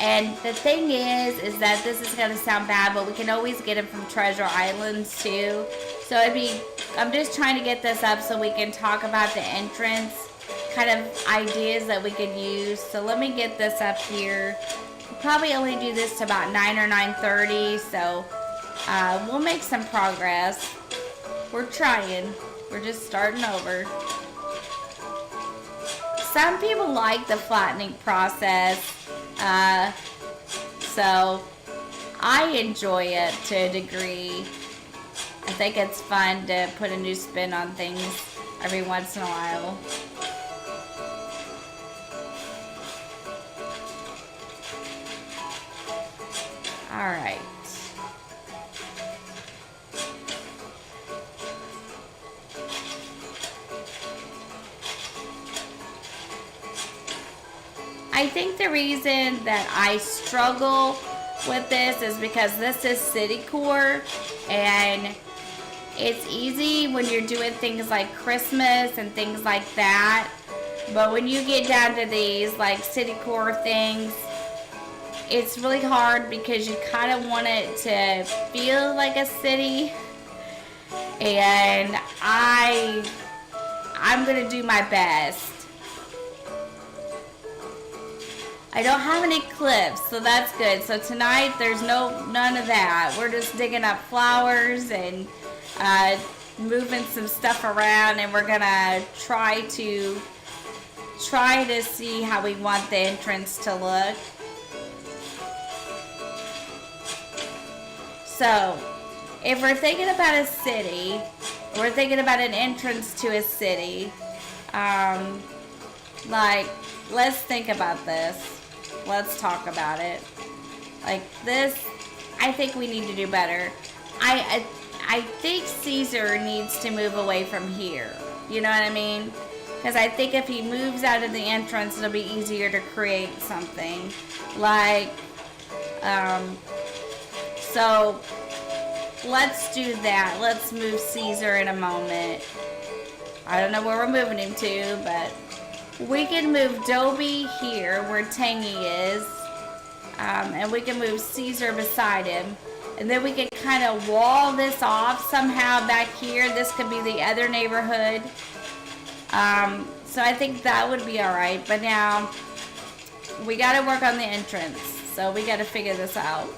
And the thing is that this is going to sound bad, but we can always get them from Treasure Islands too. So I'm just trying to get this up so we can talk about the entrance, kind of ideas that we could use. So let me get this up here. We'll probably only do this to about 9 or 9:30, so we'll make some progress. We're trying. We're just starting over. Some people like the flattening process, so I enjoy it to a degree. I think it's fun to put a new spin on things every once in a while. All right. I think the reason that I struggle with this is because this is city core, and it's easy when you're doing things like Christmas and things like that, but when you get down to these like city core things, it's really hard because you kind of want it to feel like a city, and I'm gonna do my best. I don't have any clips, so that's good. So tonight there's none of that. We're just digging up flowers and moving some stuff around, and we're gonna try to see how we want the entrance to look. So if we're thinking about a city, we're thinking about an entrance to a city, like, let's think about this. Let's talk about it. Like this, I think we need to do better. I think Caesar needs to move away from here. You know what I mean? Because I think if he moves out of the entrance, it'll be easier to create something. Like, so let's do that. Let's move Caesar in a moment. I don't know where we're moving him to, but we can move Dobie here where Tangy is, and we can move Caesar beside him, and then we can kind of wall this off somehow back here. This could be the other neighborhood, so I think that would be alright. But now we got to work on the entrance, so we got to figure this out,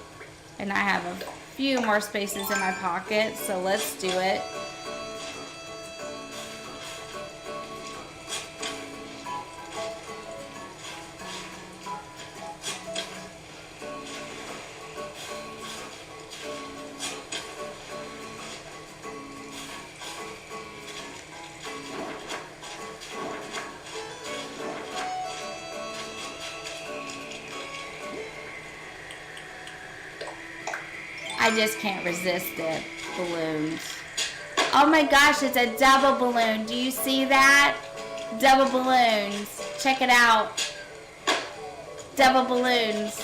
and I have a few more spaces in my pocket, so let's do it. I just can't resist it. Balloons. Oh my gosh, it's a double balloon. Do you see that? Double balloons. Check it out. Double balloons.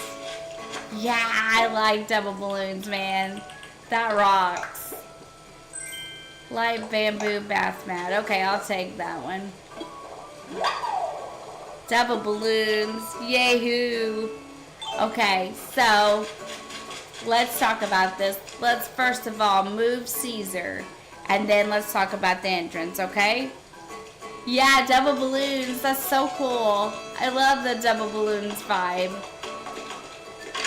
Yeah, I like double balloons, man. That rocks. Light bamboo bath mat. Okay, I'll take that one. Double balloons. Yay-hoo. Okay, so let's talk about this. Let's first of all move Caesar, and then let's talk about the entrance, okay? Yeah, double balloons. That's so cool. I love the double balloons vibe.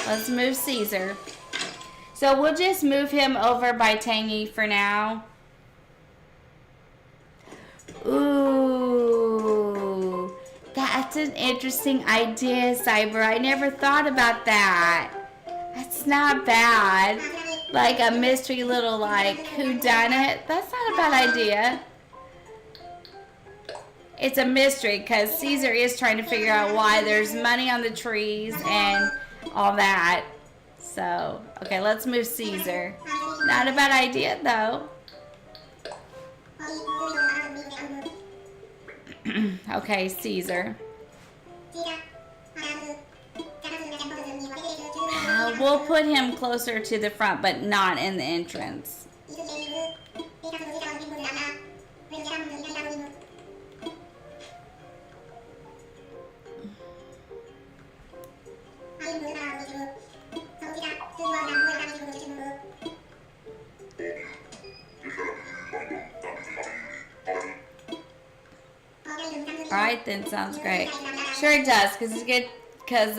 Let's move Caesar. So we'll just move him over by Tangy for now. Ooh, that's an interesting idea, Cyber. I never thought about that. That's not bad. Like a mystery little like whodunit. That's not a bad idea. It's a mystery because Caesar is trying to figure out why there's money on the trees and all that. So, okay, let's move Caesar. Not a bad idea though. Okay, Caesar. We'll put him closer to the front, but not in the entrance. Alright then, sounds great. Sure it does, because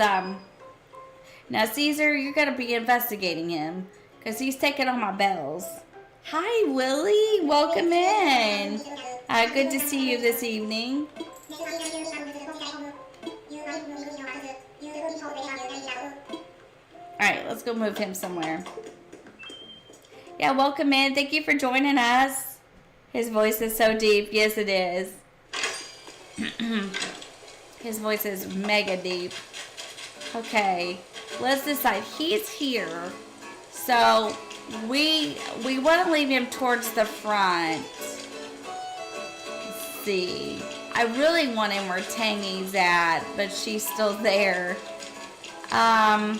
now Caesar, you're gonna be investigating him, because he's taking all my bells. Hi Willie, welcome in. Good to see you this evening. Alright, let's go move him somewhere. Yeah, welcome in. Thank you for joining us. His voice is so deep. Yes, it is. His voice is mega deep. Okay, let's decide. He's here. So, we want to leave him towards the front. Let's see. I really want him where Tangy's at, but she's still there. Are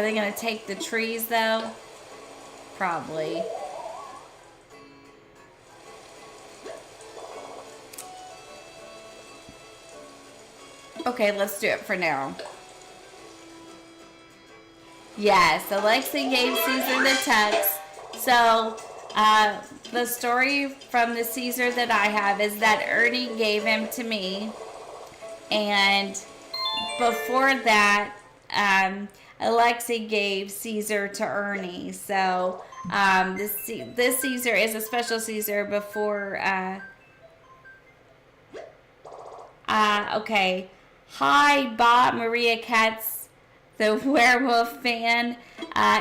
they going to take the trees, though? Probably. Okay, let's do it for now. Yes, Alexi gave Caesar the text. So, the story from the Caesar that I have is that Ernie gave him to me. And before that, Alexi gave Caesar to Ernie. So, this Caesar is a special Caesar before, okay. Hi, Bob, Maria Katz, the werewolf fan.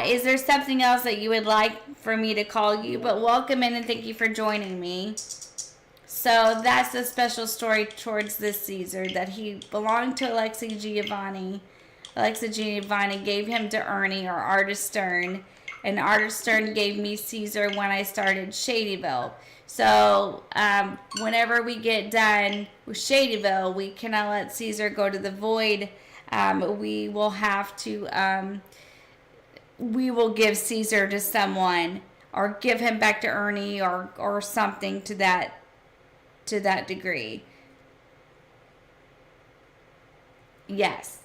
Is there something else that you would like for me to call you? But welcome in and thank you for joining me. So that's a special story towards this Caesar, that he belonged to Alexi Giovanni. Alexi Giovanni gave him to Ernie or Artist Stern. And Artist Stern gave me Caesar when I started Shadyville. So, whenever we get done with Shadyville, we cannot let Caesar go to the void. We will have to, we will give Caesar to someone, or give him back to Ernie, or something to that degree. Yes.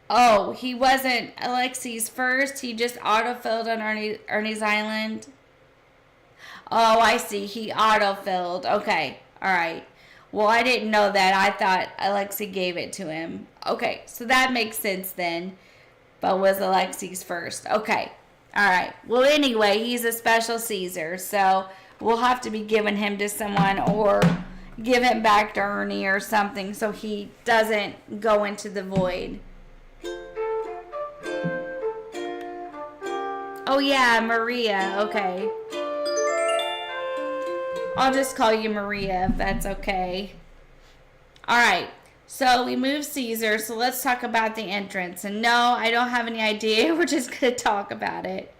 Oh, he wasn't Alexi's first. He just autofilled on Ernie's Island. Oh, I see. He autofilled. Okay. All right. Well, I didn't know that. I thought Alexi gave it to him. Okay. So that makes sense then. But was Alexi's first. Okay. All right. Well, anyway, he's a special Caesar. So we'll have to be giving him to someone, or give him back to Ernie or something, so he doesn't go into the void. Oh, yeah. Maria. Okay. I'll just call you Maria if that's okay. Alright, so we moved Caesar, so let's talk about the entrance. And no, I don't have any idea. We're just going to talk about it.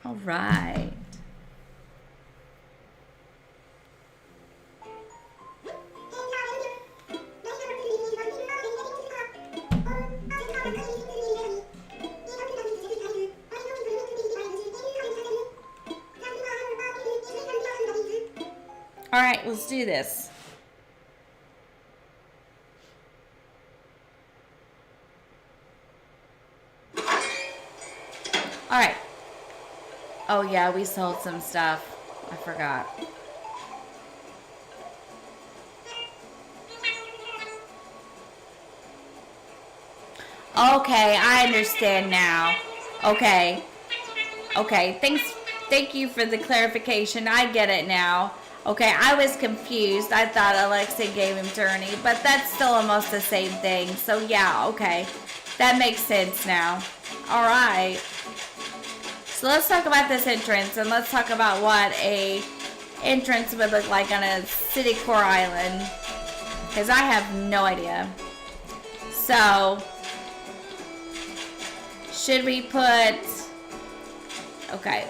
Alright. Alright, let's do this. Alright. Oh yeah, we sold some stuff. I forgot. Okay, I understand now. Okay. Okay, thank you for the clarification. I get it now. Okay, I was confused. I thought Alexei gave him to Ernie, but that's still almost the same thing. So yeah, okay. That makes sense now. Alright. So let's talk about this entrance, and let's talk about what a entrance would look like on a city core island. Because I have no idea. So, should we put... Okay,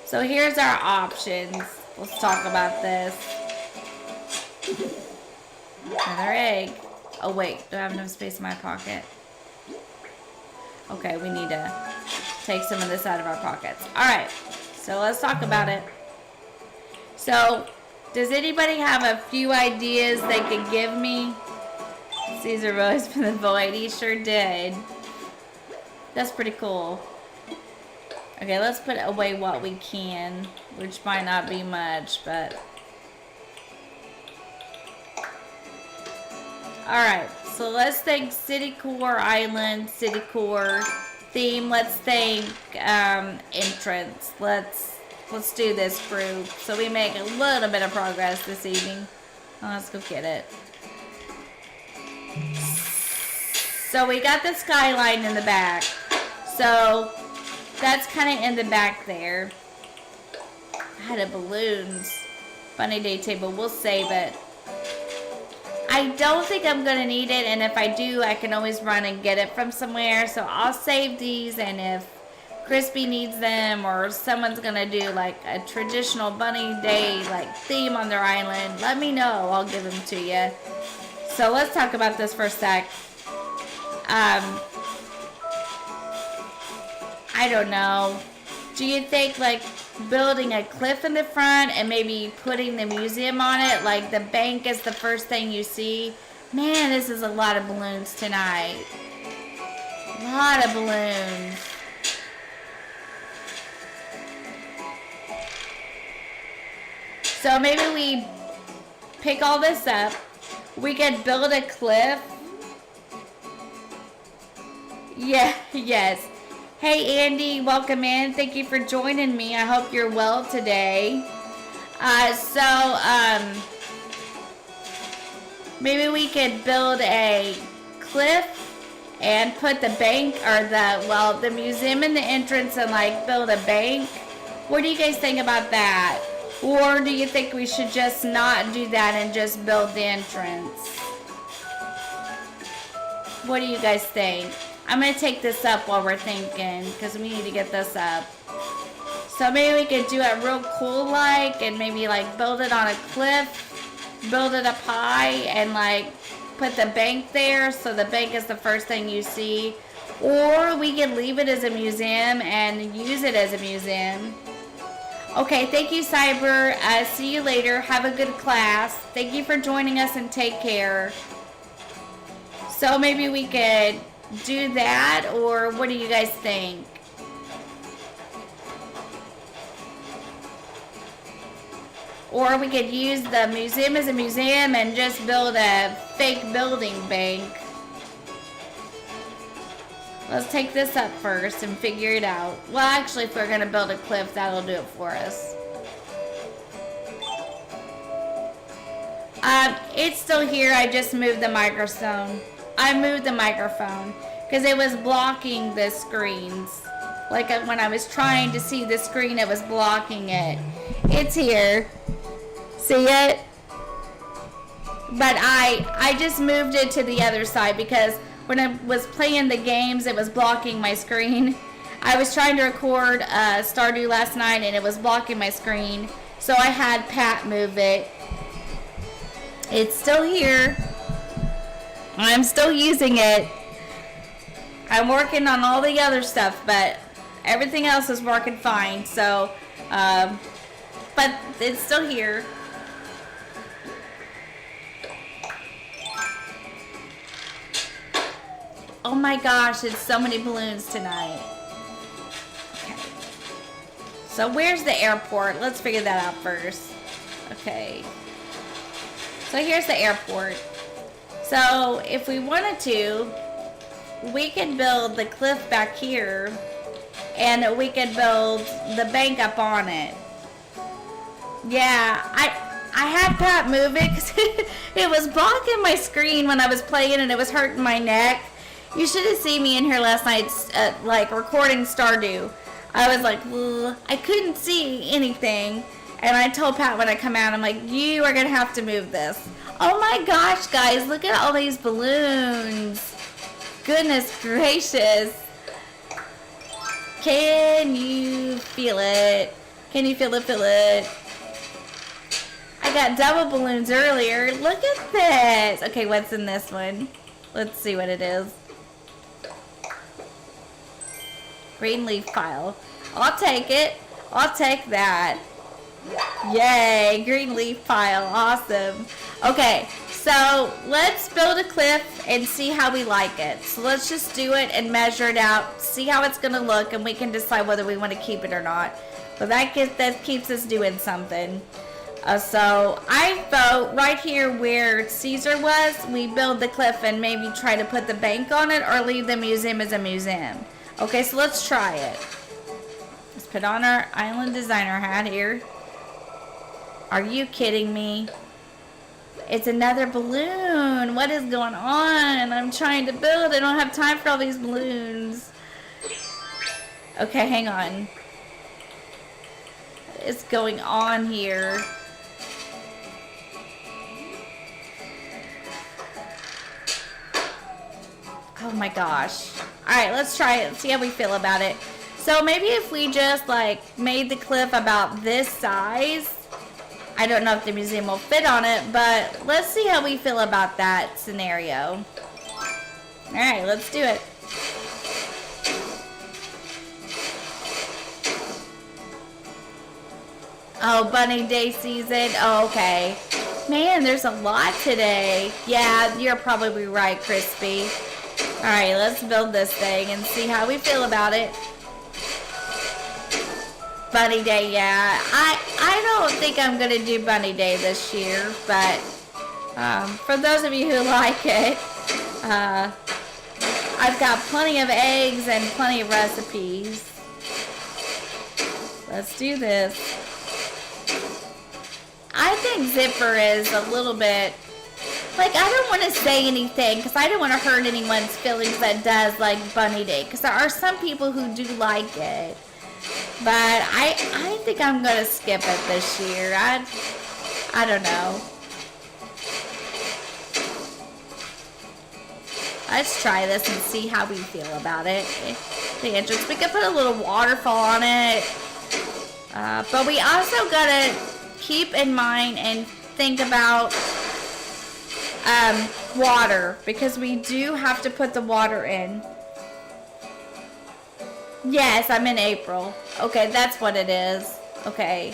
so here's our options. Let's talk about this. Another egg. Oh wait, do I have enough space in my pocket? Okay, we need to take some of this out of our pockets. Alright, so let's talk about it. So, does anybody have a few ideas they could give me? Caesar rose from the void. He sure did. That's pretty cool. Okay, let's put away what we can, which might not be much, but... Alright, so let's think city core island, city core theme. Let's think entrance. Let's do this, crew, so we make a little bit of progress this evening. Oh, let's go get it. So we got the skyline in the back. So that's kind of in the back there. I had a balloons. Funny day table. We'll save it. I don't think I'm going to need it. And if I do, I can always run and get it from somewhere. So I'll save these. And if Crispy needs them or someone's going to do like a traditional bunny day like theme on their island, let me know. I'll give them to you. So let's talk about this for a sec. I don't know. Do you think like building a cliff in the front and maybe putting the museum on it, like the bank is the first thing you see? Man, this is a lot of balloons tonight. A lot of balloons. So maybe we pick all this up. We could build a cliff. Yeah, yes. Hey Andy, welcome in. Thank you for joining me. I hope you're well today. Maybe we could build a cliff and put the bank or the museum in the entrance and like build a bank. What do you guys think about that? Or do you think we should just not do that and just build the entrance? What do you guys think? I'm going to take this up while we're thinking, because we need to get this up. So maybe we could do it real cool like, and maybe like build it on a cliff, build it up high, and like put the bank there, so the bank is the first thing you see. Or we could leave it as a museum and use it as a museum. Okay, thank you, Cyber. See you later. Have a good class. Thank you for joining us and take care. So maybe we could do that, or what do you guys think? Or we could use the museum as a museum and just build a fake building bank. Let's take this up first and figure it out. Well, actually, if we're going to build a cliff, that'll do it for us. It's still here. I just moved the microphone. I moved the microphone because it was blocking the screens. Like when I was trying to see the screen, it was blocking it. It's here. See it? But I just moved it to the other side because when I was playing the games, it was blocking my screen. I was trying to record Stardew last night and it was blocking my screen. So I had Pat move it. It's still here. I'm still using it. I'm working on all the other stuff, but everything else is working fine. So, but it's still here. Oh my gosh, it's so many balloons tonight. Okay. So where's the airport? Let's figure that out first. Okay. So here's the airport. So if we wanted to, we could build the cliff back here and we could build the bank up on it. Yeah, I had Pat move it because it was blocking my screen when I was playing and it was hurting my neck. You should have seen me in here last night, like recording Stardew. I was like, ugh, I couldn't see anything. And I told Pat when I come out, I'm like, you are going to have to move this. Oh my gosh, guys, look at all these balloons. Goodness gracious. Can you feel it? Can you feel it? I got double balloons earlier. Look at this. Okay, what's in this one? Let's see what it is. Green leaf pile. I'll take it. I'll take that. Yay, green leaf pile. Awesome. Okay, so let's build a cliff and see how we like it. So let's just do it and measure it out, see how it's going to look, and we can decide whether we want to keep it or not. But that keeps us doing something. So I vote right here where Caesar was, we build the cliff and maybe try to put the bank on it or leave the museum as a museum. Okay, so let's try it. Let's put on our island designer hat here. Are you kidding me? It's another balloon. What is going on? I'm trying to build. I don't have time for all these balloons. Okay, hang on. What is going on here? Oh my gosh. Alright, let's try it and see how we feel about it. So maybe if we just like made the cliff about this size, I don't know if the museum will fit on it, but let's see how we feel about that scenario. Alright, let's do it. Oh, bunny day season. Oh, okay. Man, there's a lot today. Yeah, you're probably right, Crispy. Alright, let's build this thing and see how we feel about it. Bunny Day, yeah. I don't think I'm going to do Bunny Day this year, but for those of you who like it, I've got plenty of eggs and plenty of recipes. Let's do this. I think Zipper is a little bit, like, I don't want to say anything because I don't want to hurt anyone's feelings that does like Bunny Day, because there are some people who do like it. But I think I'm going to skip it this year. I don't know. Let's try this and see how we feel about it. The entrance. We could put a little waterfall on it. But we also got to keep in mind and think about water, because we do have to put the water in. Yes, I'm in April. Okay, that's what it is. Okay.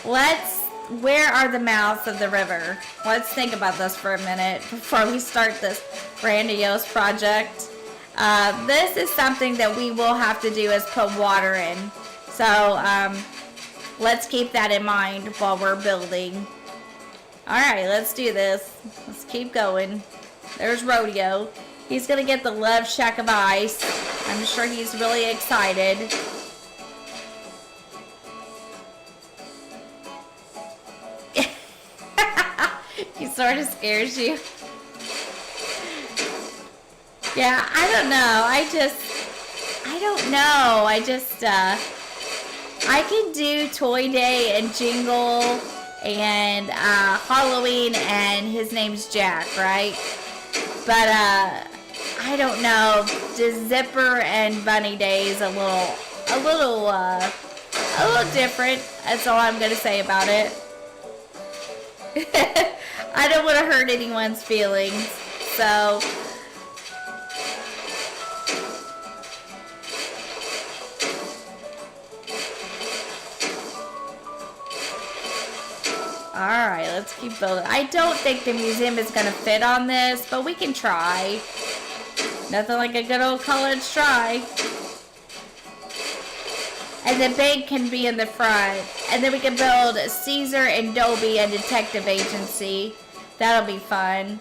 Where are the mouths of the river? Let's think about this for a minute before we start this grandiose project. This is something that we will have to do, is put water in. So, let's keep that in mind while we're building. Alright, let's do this. Let's keep going. There's Rodeo. He's gonna get the Love Shack of Ice. I'm sure he's really excited. He sort of scares you. Yeah, I don't know. I don't know. I can do Toy Day and Jingle and Halloween, and his name's Jack, right? But I don't know. Just Zipper and Bunny Days a little different. That's all I'm gonna say about it. I don't want to hurt anyone's feelings, so. Alright, let's keep building. I don't think the museum is going to fit on this, but we can try. Nothing like a good old college try. And the bank can be in the front. And then we can build Caesar and Dobie and Detective Agency. That'll be fun.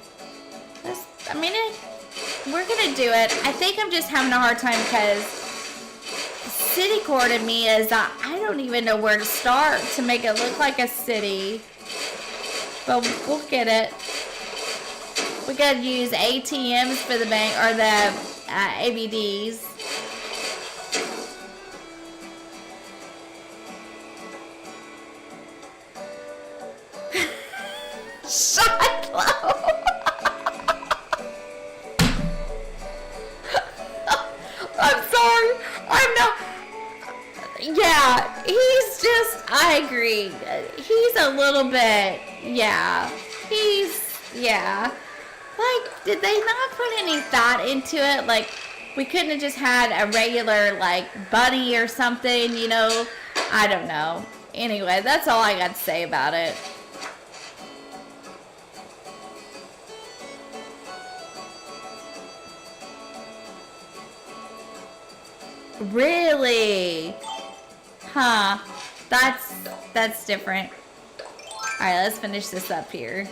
We're going to do it. I think I'm just having a hard time because city core to me is I don't even know where to start to make it look like a city. But we'll get it. We gotta use ATMs for the bank, or the ABDs. Shut up. I'm sorry. I'm not. Yeah, he's just, I agree. He's a little bit, yeah. Yeah. Like, did they not put any thought into it? Like, We couldn't have just had a regular, like, bunny or something, you know? I don't know. Anyway, that's all I got to say about it. Really? Huh. That's different. Alright, let's finish this up here.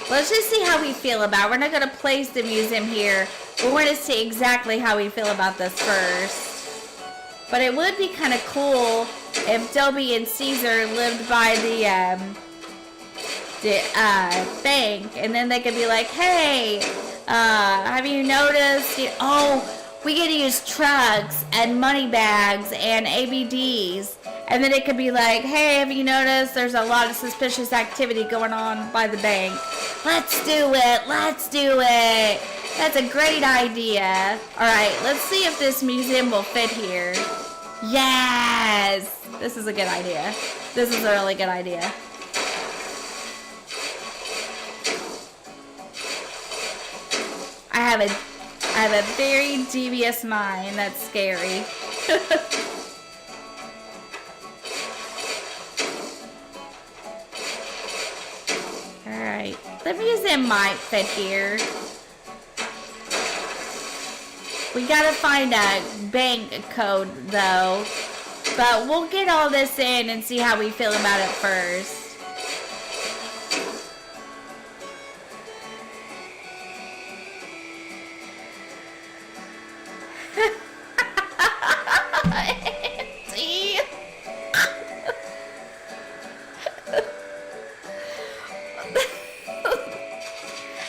Let's just see how we feel about it. We're not going to place the museum here. We're going to see exactly how we feel about this first. But it would be kind of cool if Dobie and Caesar lived by the bank. And then they could be like, hey, have you noticed? Oh, we get to use trucks and money bags and ABDs. And then it could be like, hey, have you noticed there's a lot of suspicious activity going on by the bank? Let's do it. Let's do it. That's a great idea. All right, let's see if this museum will fit here. Yes. This is a good idea. This is a really good idea. I have a very devious mind. That's scary. Alright. The museum might fit here. We gotta find a bank code though. But we'll get all this in and see how we feel about it first.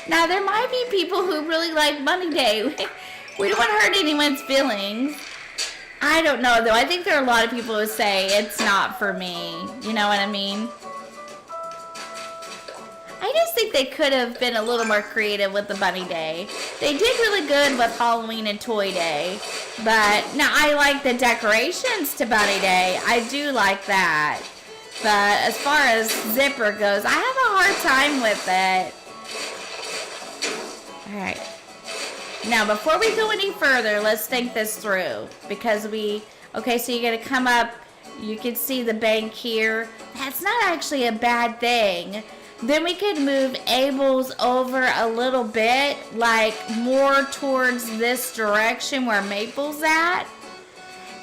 Now, there might be people who really like Money Day. We don't want to hurt anyone's feelings. I don't know, though. I think there are a lot of people who say it's not for me. You know what I mean? I just think they could have been a little more creative with the Bunny Day. They did really good with Halloween and Toy Day. But, now, I like the decorations to Bunny Day. I do like that. But as far as Zipper goes, I have a hard time with it. Alright. Now, before we go any further, let's think this through. Because okay, so you're going to come up. You can see the bank here. That's not actually a bad thing. Then we could move Abel's over a little bit. Like, more towards this direction where Maple's at.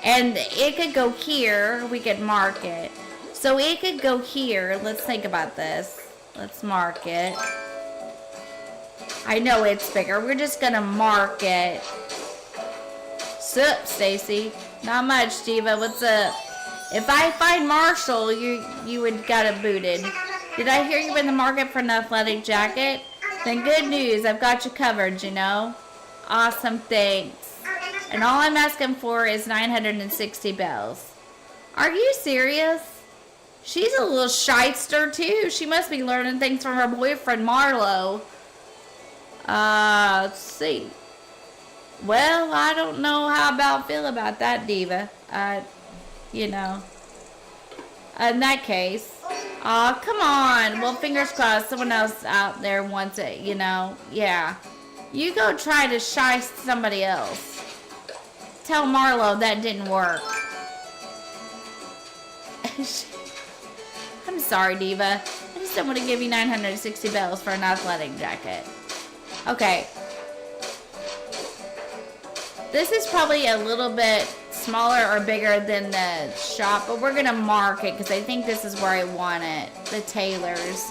And it could go here. We could mark it. So it could go here. Let's think about this. Let's mark it. I know it's bigger. We're just gonna mark it. Sup, Stacy? Not much, Diva. What's up? If I find Marshall, you would got it booted. Did I hear you in the market for an athletic jacket? Then good news. I've got you covered, you know. Awesome, thanks. And all I'm asking for is 960 bells. Are you serious? She's a little shyster, too. She must be learning things from her boyfriend, Marlo. Let's see. Well, I don't know how feel about that, Diva. You know. In that case. Aw, come on. Well, fingers crossed someone else out there wants it, you know. Yeah. You go try to shy somebody else. Tell Marlo that didn't work. I'm sorry, Diva. I just don't want to give you 960 bells for an athletic jacket. Okay. This is probably a little bit smaller or bigger than the shop, but we're going to mark it because I think this is where I want it. The tailors.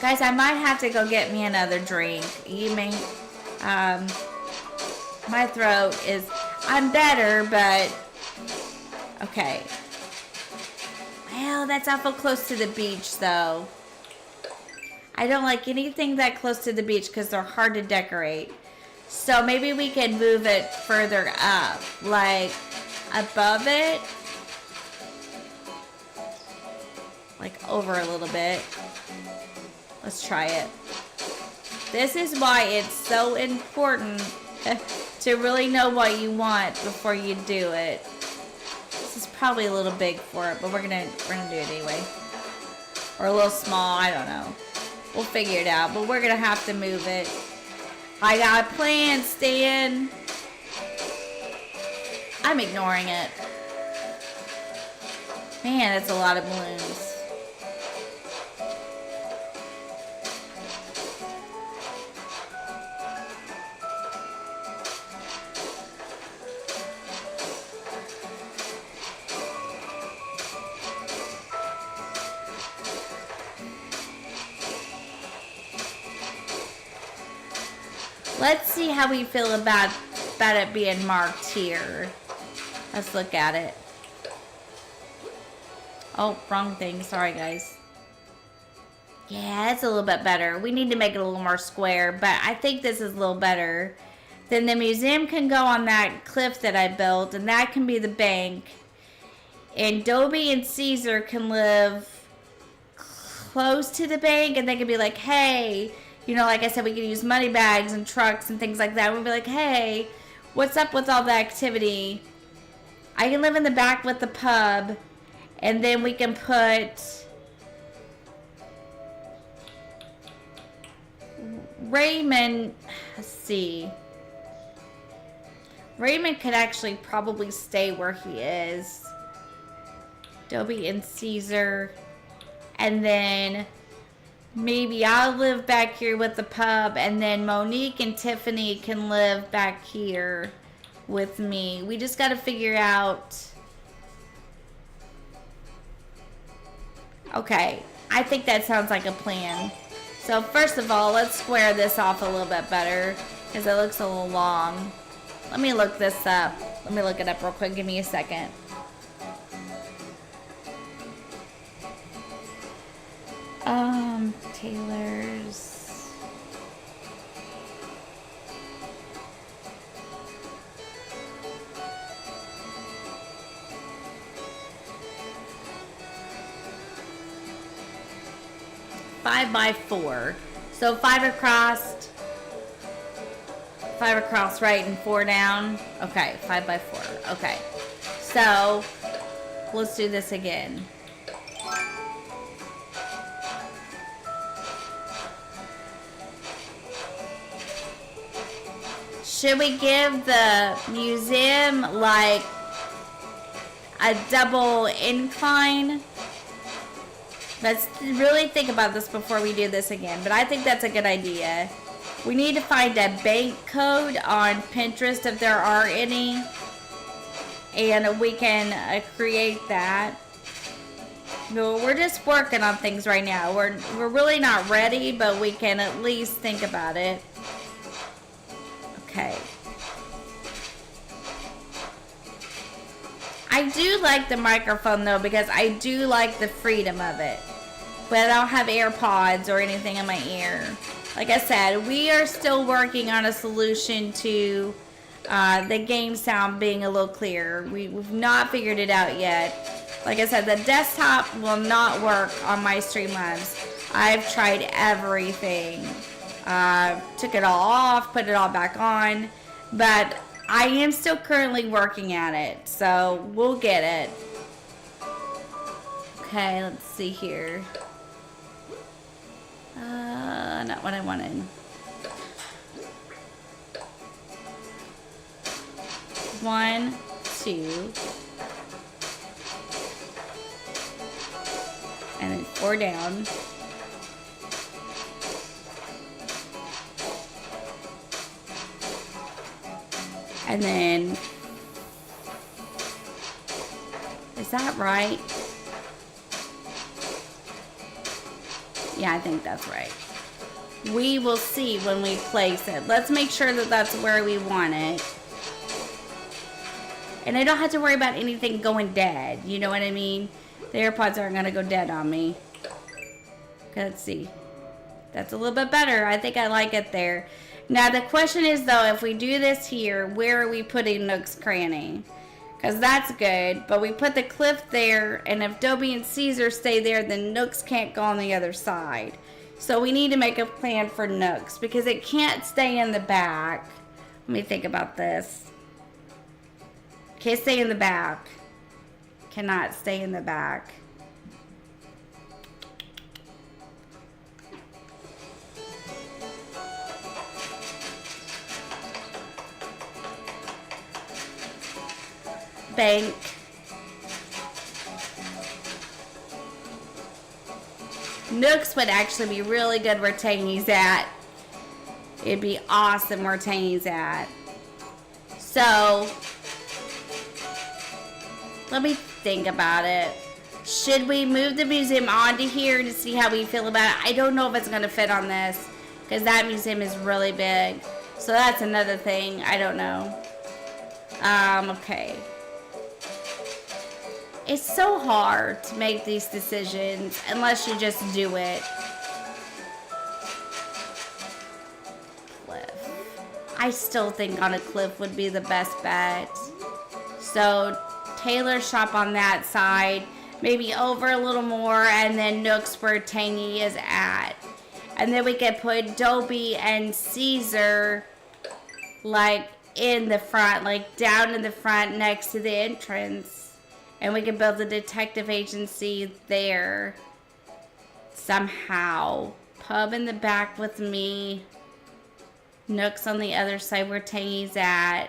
Guys, I might have to go get me another drink. You may, my throat is, I'm better, but, okay. Well, that's awful close to the beach, though. I don't like anything that close to the beach because they're hard to decorate. So maybe we can move it further up, like above it. Like over a little bit. Let's try it. This is why it's so important to really know what you want before you do it. This is probably a little big for it, but we're gonna do it anyway. Or a little small, I don't know. We'll figure it out, but we're gonna have to move it. I got a plan, Stan. I'm ignoring it. Man, that's a lot of balloons. Let's see how we feel about it being marked here. Let's look at it. Oh, wrong thing. Sorry, guys. Yeah, that's a little bit better. We need to make it a little more square, but I think this is a little better. Then the museum can go on that cliff that I built, and that can be the bank. And Dobie and Caesar can live close to the bank, and they can be like, hey, you know, like I said, we can use money bags and trucks and things like that. We'd be like, hey, what's up with all the activity? I can live in the back with the pub, and then we can put Raymond. Let's see. Raymond could actually probably stay where he is. Dobie and Caesar. And then maybe I'll live back here with the pub, and then Monique and Tiffany can live back here with me. We just got to figure out. Okay, I think that sounds like a plan. So first of all, let's square this off a little bit better because it looks a little long. Let me look this up. Let me look it up real quick. Give me a second. Taylor's. Five by 4. So 5 across, right, and 4 down. Okay, 5 by 4. Okay. So let's do this again. Should we give the museum like a double incline? Let's really think about this before we do this again, but I think that's a good idea. We need to find a bank code on Pinterest if there are any, and we can create that. No, we're just working on things right now. We're really not ready, but we can at least think about it. Okay. I do like the microphone though, because I do like the freedom of it. But I don't have AirPods or anything in my ear. Like I said, we are still working on a solution to the game sound being a little clearer. We've not figured it out yet. Like I said, the desktop will not work on my Streamlabs. I've tried everything. Took it all off, put it all back on, but I am still currently working at it, so we'll get it. Okay, let's see here. Not what I wanted. One, two, and then 4 down. And then, is that right? Yeah, I think that's right. We will see when we place it. Let's make sure that that's where we want it. And I don't have to worry about anything going dead. You know what I mean? The AirPods aren't going to go dead on me. Okay, let's see. That's a little bit better. I think I like it there. Now the question is though, if we do this here, where are we putting Nook's Cranny? Because that's good, but we put the cliff there, and if Dobie and Caesar stay there, then Nooks can't go on the other side. So we need to make a plan for Nooks, because it can't stay in the back. Let me think about this. Can't stay in the back. Cannot stay in the back. bank. Nooks would actually be really good where Tangy's at. It'd be awesome where Tangy's at. So, let me think about it. Should we move the museum onto here to see how we feel about it? I don't know if it's going to fit on this, because that museum is really big. So that's another thing. I don't know. Okay. It's so hard to make these decisions unless you just do it. Cliff. I still think on a cliff would be the best bet. So, Taylor's shop on that side. Maybe over a little more, and then Nooks where Tangy is at. And then we could put Dobie and Caesar, like, in the front, like, down in the front next to the entrance. And we could build a detective agency there. Somehow. Pub in the back with me. Nooks on the other side where Tangy's at.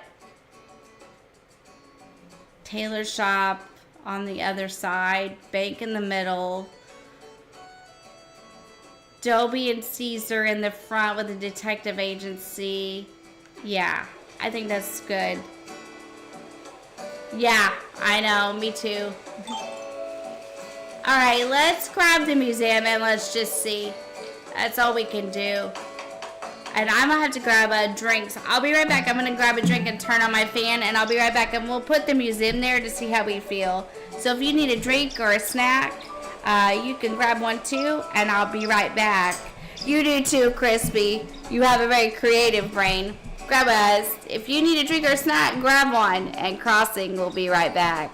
Taylor's shop on the other side. Bank in the middle. Dobie and Caesar in the front with the detective agency. Yeah, I think that's good. Yeah, I know, me too. Alright, let's grab the museum and let's just see. That's all we can do. And I'm gonna have to grab drinks. I'll be right back. I'm gonna grab a drink and turn on my fan, and I'll be right back, and we'll put the museum there to see how we feel. So if you need a drink or a snack, you can grab one too, and I'll be right back. You do too, Crispy. You have a very creative brain. Grab us. If you need a drink or a snack, grab one, and Crossing will be right back.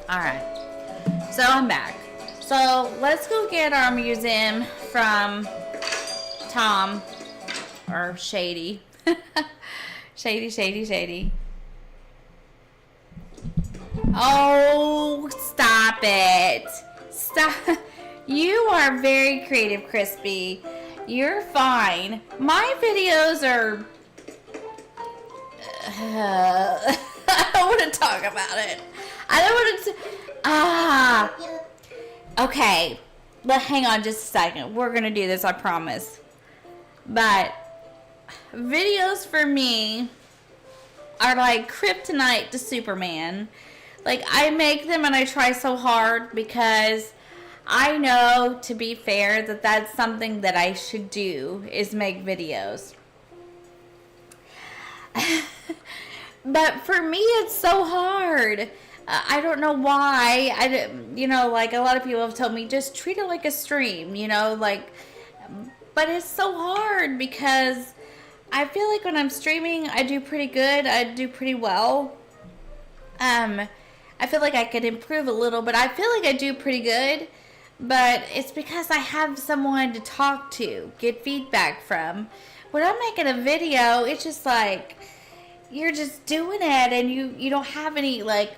Alright, so I'm back. So let's go get our museum from Tom, or Shady. Shady. Oh, stop it. Stop. You are very creative, Crispy. You're fine. My videos are... I don't want to talk about it. I don't want to... Okay. Hang on just a second. We're going to do this, I promise. But videos for me are like kryptonite to Superman. Like, I make them and I try so hard because I know, to be fair, that that's something that I should do, is make videos. But for me, it's so hard. I don't know why. You know, like, a lot of people have told me, just treat it like a stream, you know, like, but it's so hard because I feel like when I'm streaming, I do pretty good. I do pretty well. I feel like I could improve a little, but I feel like I do pretty good. But it's because I have someone to talk to, get feedback from. When I'm making a video, it's just like, you're just doing it and you don't have any, like,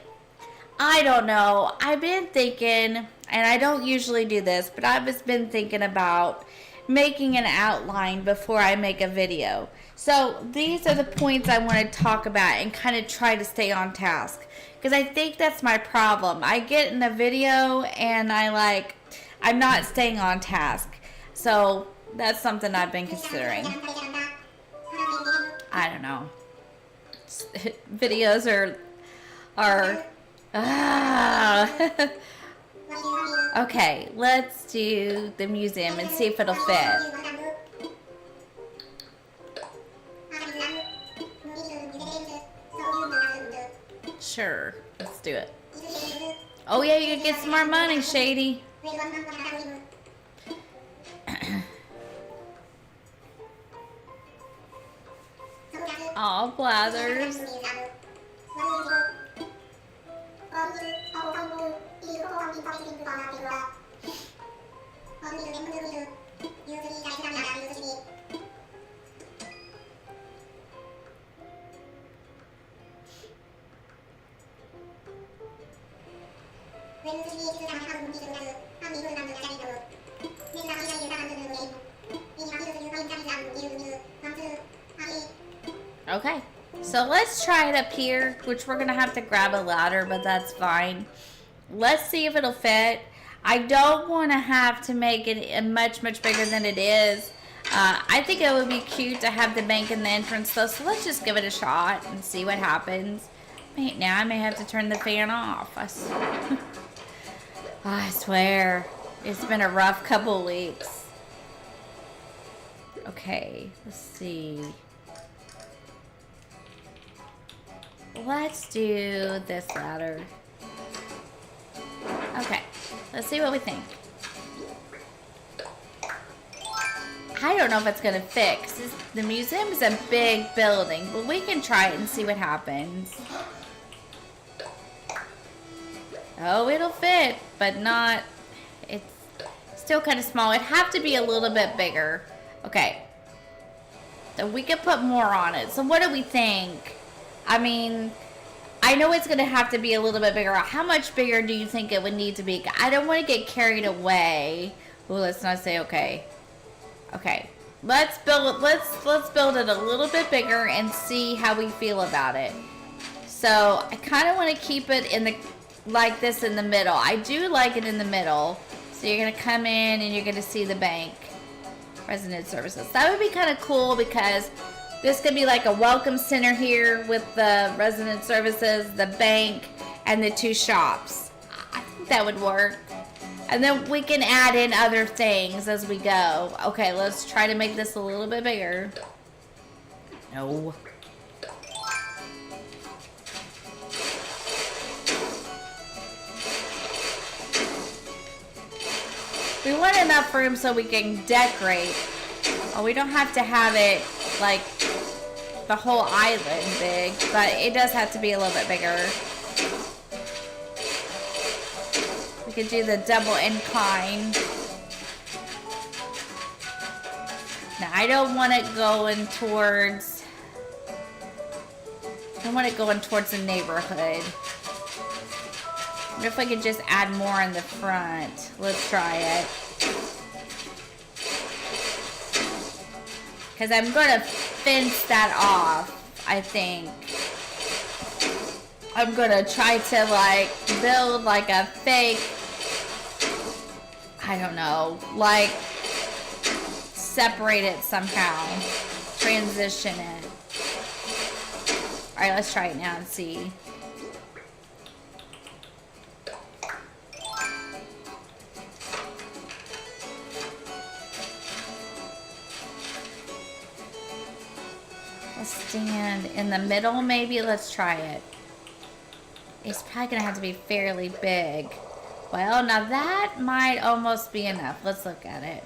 I don't know. I've been thinking, and I don't usually do this, but I've just been thinking about making an outline before I make a video. So these are the points I want to talk about and kind of try to stay on task. Because I think that's my problem. I get in a video and I'm not staying on task. So that's something I've been considering. I don't know. Videos are Okay, let's do the museum and see if it'll fit. Sure, let's do it. Oh yeah, you can get some more money, Shady. All blathers. Okay, so let's try it up here, which we're gonna have to grab a ladder, but that's fine. Let's see if it'll fit. I don't want to have to make it much bigger than it is. I think it would be cute to have the bank in the entrance though, so let's just give it a shot and see what happens. Wait, now I may have to turn the fan off. I swear, it's been a rough couple weeks. Okay, let's see. Let's do this ladder. Okay, let's see what we think. I don't know if it's gonna fit, 'cause the museum is a big building, but we can try it and see what happens. Oh, it'll fit, but not, it's still kind of small. It'd have to be a little bit bigger. Okay, so we could put more on it. So what do we think? I mean, I know it's going to have to be a little bit bigger. How much bigger do you think it would need to be? I don't want to get carried away. Ooh, let's not say okay. Okay, let's build it. Let's build it a little bit bigger and see how we feel about it. So I kind of want to keep it in the like this in the middle. I do like it in the middle. So you're going to come in and you're going to see the bank. Resident services. That would be kind of cool because this could be like a welcome center here with the resident services, the bank, and the two shops. I think that would work. And then we can add in other things as we go. Okay, let's try to make this a little bit bigger. No. We want enough room so we can decorate. Oh, we don't have to have it like the whole island big, but it does have to be a little bit bigger. We could do the double incline. Now, I don't want it going towards... I want it going towards the neighborhood. What if I could just add more in the front? Let's try it. Because I'm going to fence that off, I think. I'm going to try to, like, build, like, a fake, I don't know, like, separate it somehow. Transition it. Alright, let's try it now and see. Let's stand in the middle, maybe. Let's try it. It's probably going to have to be fairly big. Well, now that might almost be enough. Let's look at it.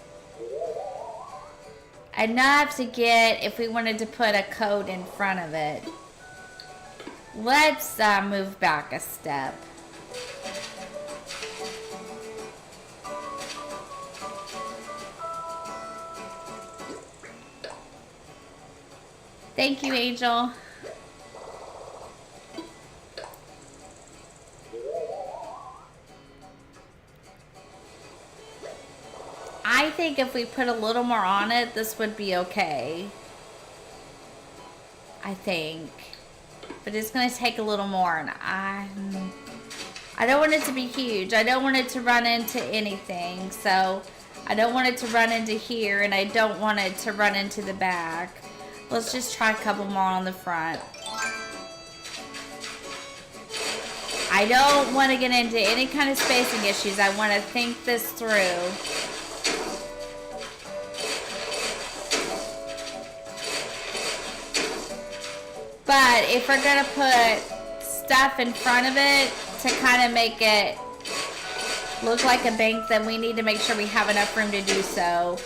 Enough to get, if we wanted to put a coat in front of it. Let's move back a step. Thank you, Angel. I think if we put a little more on it, this would be okay. I think. But it's going to take a little more. And I don't want it to be huge. I don't want it to run into anything. So I don't want it to run into here. And I don't want it to run into the back. Let's just try a couple more on the front. I don't want to get into any kind of spacing issues. I want to think this through. But if we're going to put stuff in front of it to kind of make it look like a bank, then we need to make sure we have enough room to do so.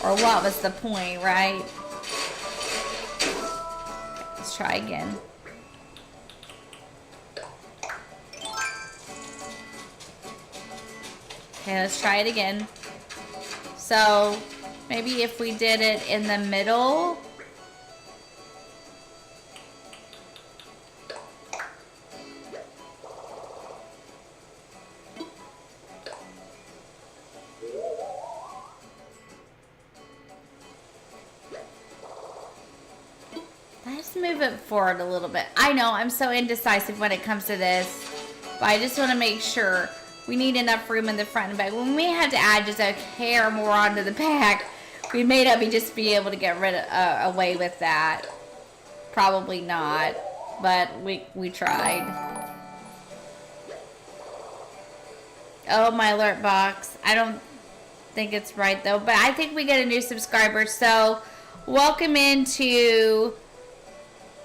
Or what was the point, right? Let's try again. Okay, let's try it again. So, maybe if we did it in the middle. Let's move it forward a little bit. I know I'm so indecisive when it comes to this, but I just want to make sure we need enough room in the front and back. When we have to add just a hair more onto the back, we may not just be able to get rid of away with that. Probably not, but we tried. Oh, my alert box. I don't think it's right though, but I think we get a new subscriber. So welcome into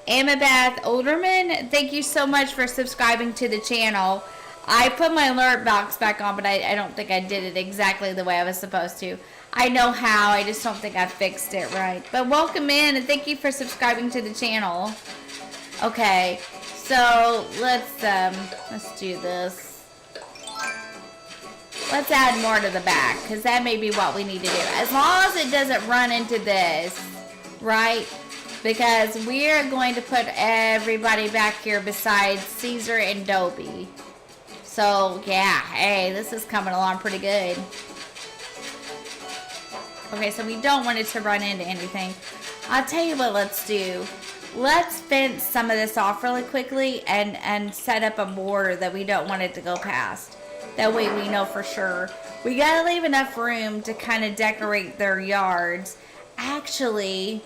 Amabeth Olderman. Thank you so much for subscribing to the channel. I put my alert box back on, but I don't think I did it exactly the way I was supposed to. I know how, I just don't think I fixed it right. But welcome in, and thank you for subscribing to the channel. Okay, so let's do this. Let's add more to the back, because that may be what we need to do. As long as it doesn't run into this, right? Because we're going to put everybody back here besides Caesar and Dobie. So, yeah, hey, this is coming along pretty good. Okay, so we don't want it to run into anything. I'll tell you what let's do. Let's fence some of this off really quickly and set up a border that we don't want it to go past. That way we know for sure. We gotta leave enough room to kind of decorate their yards. Actually,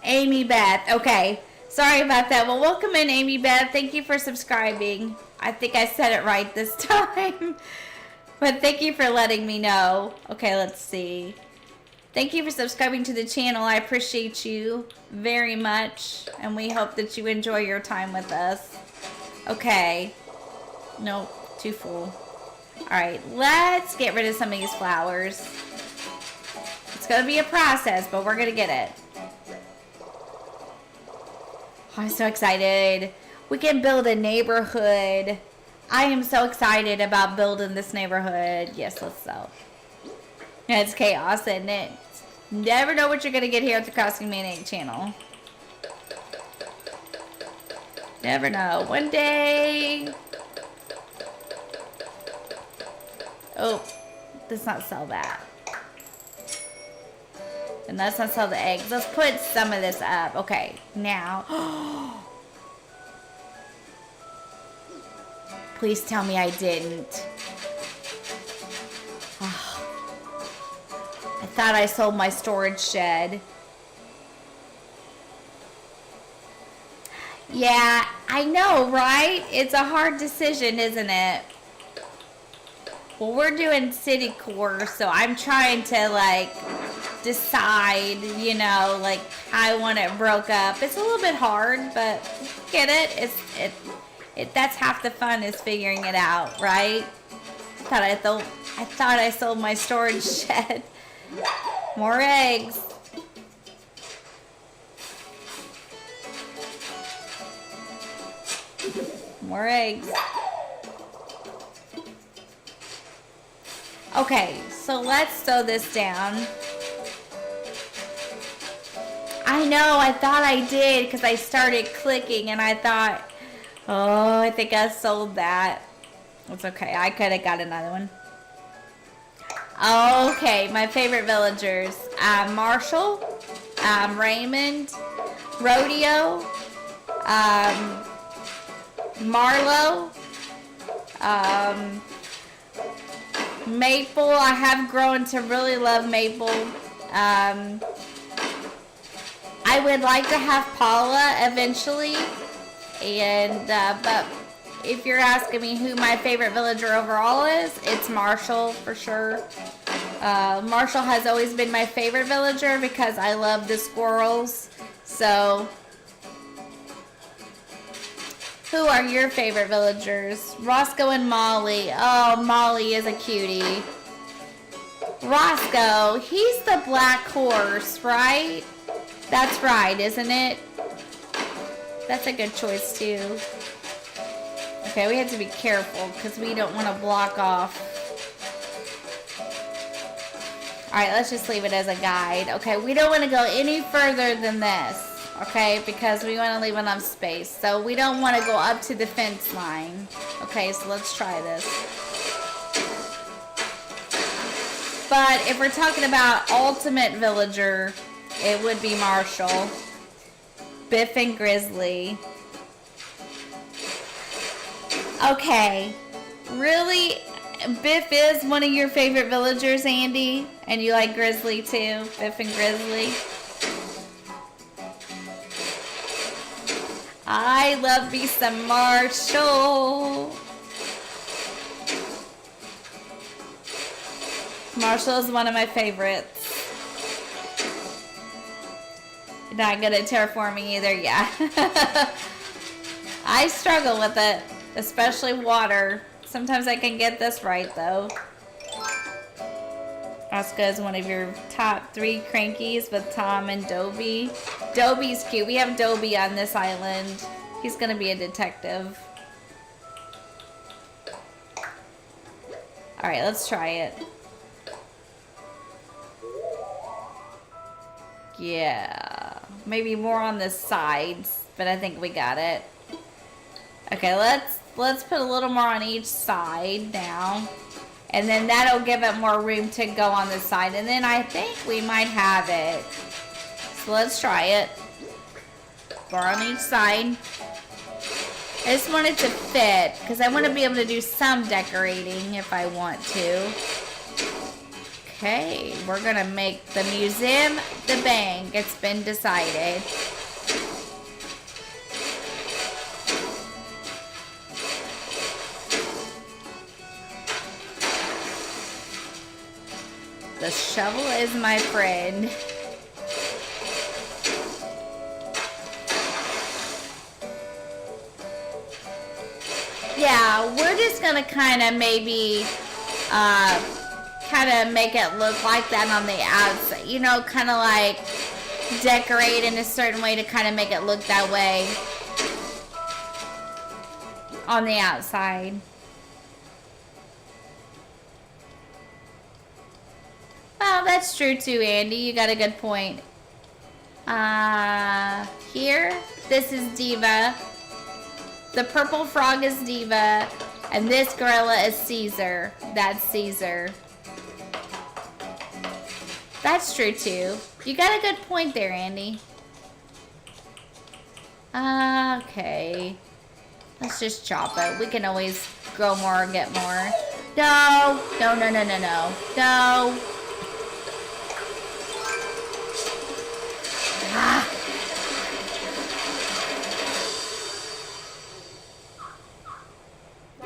Amy Beth, okay. Sorry about that. Well, welcome in, Amy Beth. Thank you for subscribing. I think I said it right this time. But thank you for letting me know. Okay, let's see. Thank you for subscribing to the channel. I appreciate you very much. And we hope that you enjoy your time with us. Okay. Nope, too full. Alright, let's get rid of some of these flowers. It's going to be a process, but we're going to get it. I'm so excited. We can build a neighborhood. I am so excited about building this neighborhood. Yes, let's go. It's chaos, isn't it? Never know what you're going to get here at the CrossingManiac channel. Never know. One day. Oh, let's not sell that. And let's not sell the eggs. Let's put some of this up. Okay, now. Please tell me I didn't. Oh. I thought I sold my storage shed. Yeah, I know, right? It's a hard decision, isn't it? Well, we're doing city core, so I'm trying to, like, decide, you know, like, how I want it broke up. It's a little bit hard, but get it? That's half the fun is figuring it out, right? I thought I sold my storage shed. More eggs. More eggs. Okay, so let's sew this down. I know, I thought I did because I started clicking and I thought, oh, I think I sold that. It's okay, I could have got another one. Okay, my favorite villagers. Marshall, Raymond, Rodeo, Marlowe, Maple. I have grown to really love Maple. I would like to have Paula eventually, and but if you're asking me who my favorite villager overall is, it's Marshall for sure. Marshall has always been my favorite villager because I love the squirrels. So, who are your favorite villagers? Roscoe and Molly. Oh, Molly is a cutie. Roscoe, he's the black horse, right? That's right, isn't it? That's a good choice too. Okay, we have to be careful because we don't want to block off. Alright, let's just leave it as a guide. Okay, we don't want to go any further than this. Okay, because we want to leave enough space. So we don't want to go up to the fence line. Okay, so let's try this. But if we're talking about ultimate villager, it would be Marshall. Biff and Grizzly. Okay, really? Biff is one of your favorite villagers, Andy? And you like Grizzly too? Biff and Grizzly? I love me some Marshall. Marshall is one of my favorites. Not good at terraforming either, yeah. I struggle with it, especially water. Sometimes I can get this right though. Oscar is one of your top 3 crankies with Tom and Dobie. Dobie's cute. We have Dobie on this island. He's gonna be a detective. Alright, let's try it. Yeah, maybe more on the sides, but I think we got it. Okay, let's put a little more on each side now. And then that'll give it more room to go on the side. And then I think we might have it. So let's try it. 4 on each side. I just want it to fit because I want to be able to do some decorating if I want to. Okay, we're gonna make the museum the bank. It's been decided. The shovel is my friend. Yeah, we're just gonna kind of maybe kind of make it look like that on the outside. You know, kind of like decorate in a certain way to kind of make it look that way on the outside. Well, that's true too, Andy. You got a good point. Here, this is Diva. The purple frog is Diva, and this gorilla is Caesar. That's Caesar. That's true too. You got a good point there, Andy. Okay. Let's just chop it. We can always grow more and get more. No. No, no, no, no, no. No. Ah.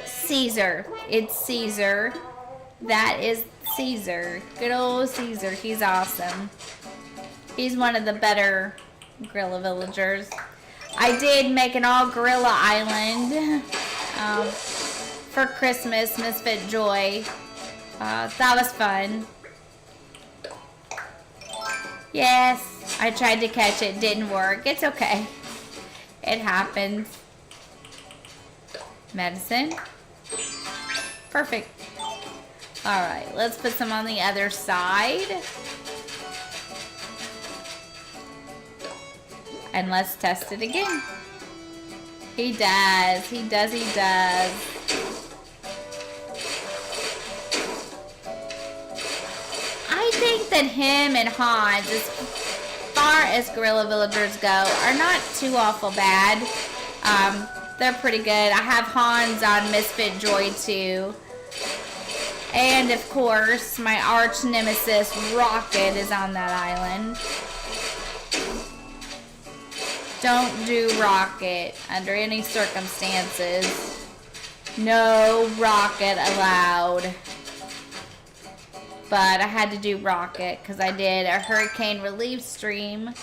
Caesar. It's Caesar. That is Caesar. Good old Caesar. He's awesome. He's one of the better gorilla villagers. I did make an all gorilla island for Christmas, Misfit Joy. That was fun. Yes, I tried to catch it. Didn't work. It's okay. It happens. Medicine. Perfect. Alright, let's put some on the other side. And let's test it again. He does. He does. He does. I think that him and Hans, as far as gorilla villagers go, are not too awful bad. They're pretty good. I have Hans on Misfit Joy too. And of course, my arch nemesis Rocket is on that island. Don't do Rocket under any circumstances. No Rocket allowed. But I had to do Rocket because I did a hurricane relief stream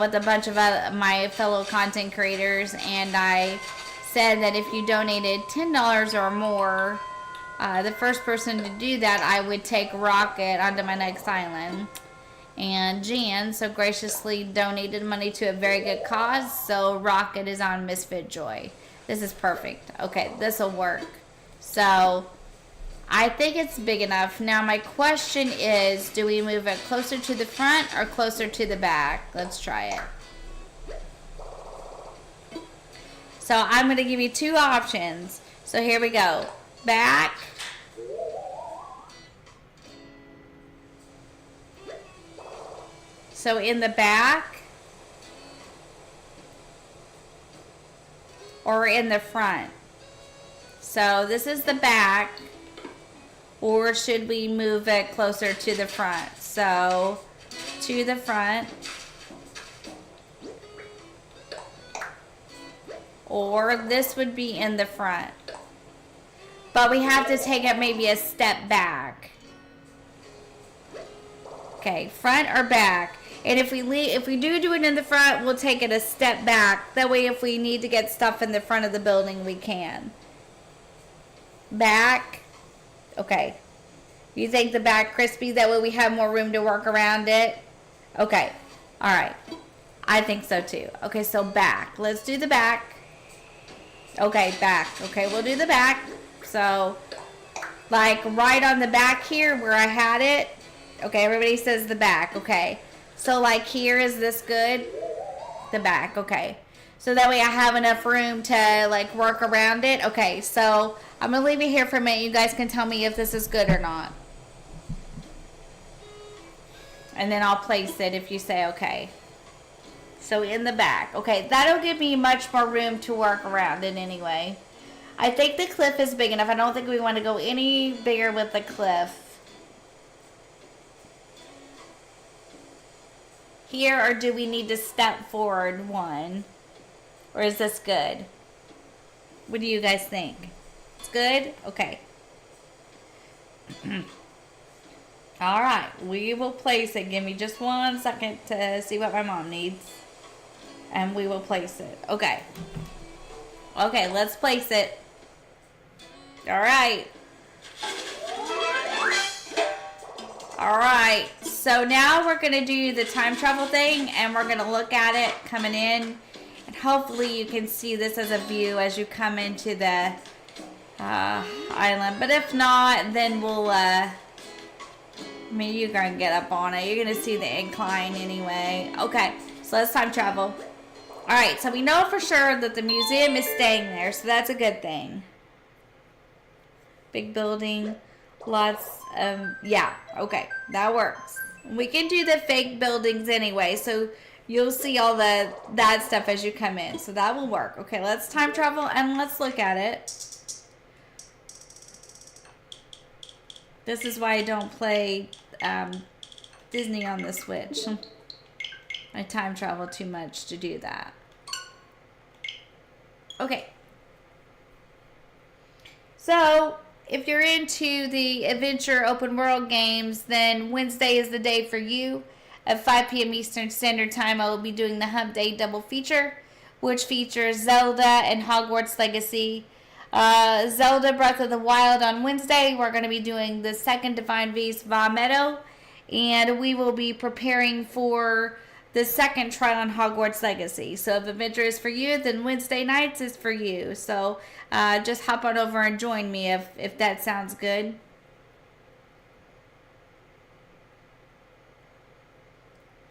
with a bunch of my fellow content creators, and I said that if you donated $10 or more, the first person to do that, I would take Rocket onto my next island. And Jan so graciously donated money to a very good cause, so Rocket is on Misfit Joy. This is perfect. Okay, this will work. So I think it's big enough. Now my question is, do we move it closer to the front or closer to the back? Let's try it. So I'm going to give you two options. So here we go. Back. So in the back or in the front. So this is the back, or should we move it closer to the front? So to the front, or this would be in the front. But we have to take it maybe a step back. Okay, front or back. And if we do it in the front, we'll take it a step back. That way if we need to get stuff in the front of the building, we can. Back. Okay. You think the back crispy? That way we have more room to work around it? Okay. Alright. I think so too. Okay, so back. Let's do the back. Okay, back. Okay, we'll do the back. So, like right on the back here where I had it. Okay, everybody says the back. Okay. So like here, is this good? The back. Okay. So that way I have enough room to like work around it. Okay, so I'm going to leave it here for a minute. You guys can tell me if this is good or not. And then I'll place it if you say okay. So in the back. Okay, that'll give me much more room to work around it anyway. I think the cliff is big enough. I don't think we want to go any bigger with the cliff. Here, or do we need to step forward one? Or is this good? What do you guys think? It's good? Okay. Alright, we will place it. Give me just 1 second to see what my mom needs. And we will place it. Okay. Okay, let's place it. Alright. Alright, so now we're going to do the time travel thing, and we're going to look at it coming in, and hopefully you can see this as a view as you come into the island. But if not, then we'll, I mean, you're going to get up on it. You're going to see the incline anyway. Okay, so let's time travel. Alright, so we know for sure that the museum is staying there, so that's a good thing. Big building, lots of, yeah, okay, that works. We can do the fake buildings anyway, so you'll see all that stuff as you come in, so that will work. Okay, let's time travel and let's look at it. This is why I don't play Disney on the Switch. I time travel too much to do that. Okay. So, if you're into the adventure open world games, then Wednesday is the day for you. At 5 p.m. Eastern Standard Time, I will be doing the Hump Day double feature, which features Zelda and Hogwarts Legacy. Zelda Breath of the Wild on Wednesday. We're going to be doing the second Divine Beast Va Meadow, and we will be preparing for the second trial on Hogwarts Legacy. So if Adventure is for you, then Wednesday nights is for you. So just hop on over and join me if that sounds good.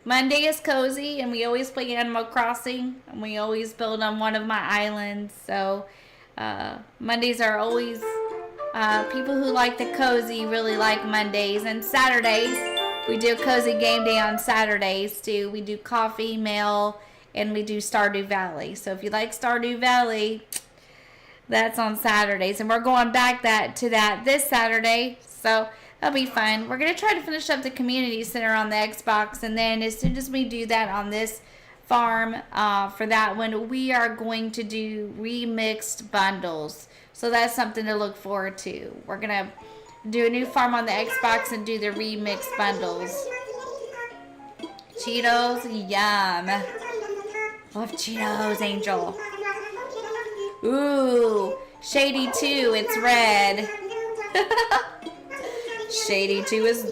Monday is cozy, and we always play Animal Crossing, and we always build on one of my islands. So Mondays are always, people who like the cozy really like Mondays. And Saturdays, we do cozy game day on Saturdays too. We do coffee, mail, and we do Stardew Valley. So if you like Stardew Valley, that's on Saturdays. And we're going back to that this Saturday. So that'll be fun. We're going to try to finish up the community center on the Xbox. And then as soon as we do that on this farm, for that one, we are going to do remixed bundles. So that's something to look forward to. We're going to do a new farm on the Xbox and do the remixed bundles. Cheetos, yum. Love Cheetos, Angel. Ooh, Shady 2, it's red. Shady 2 is...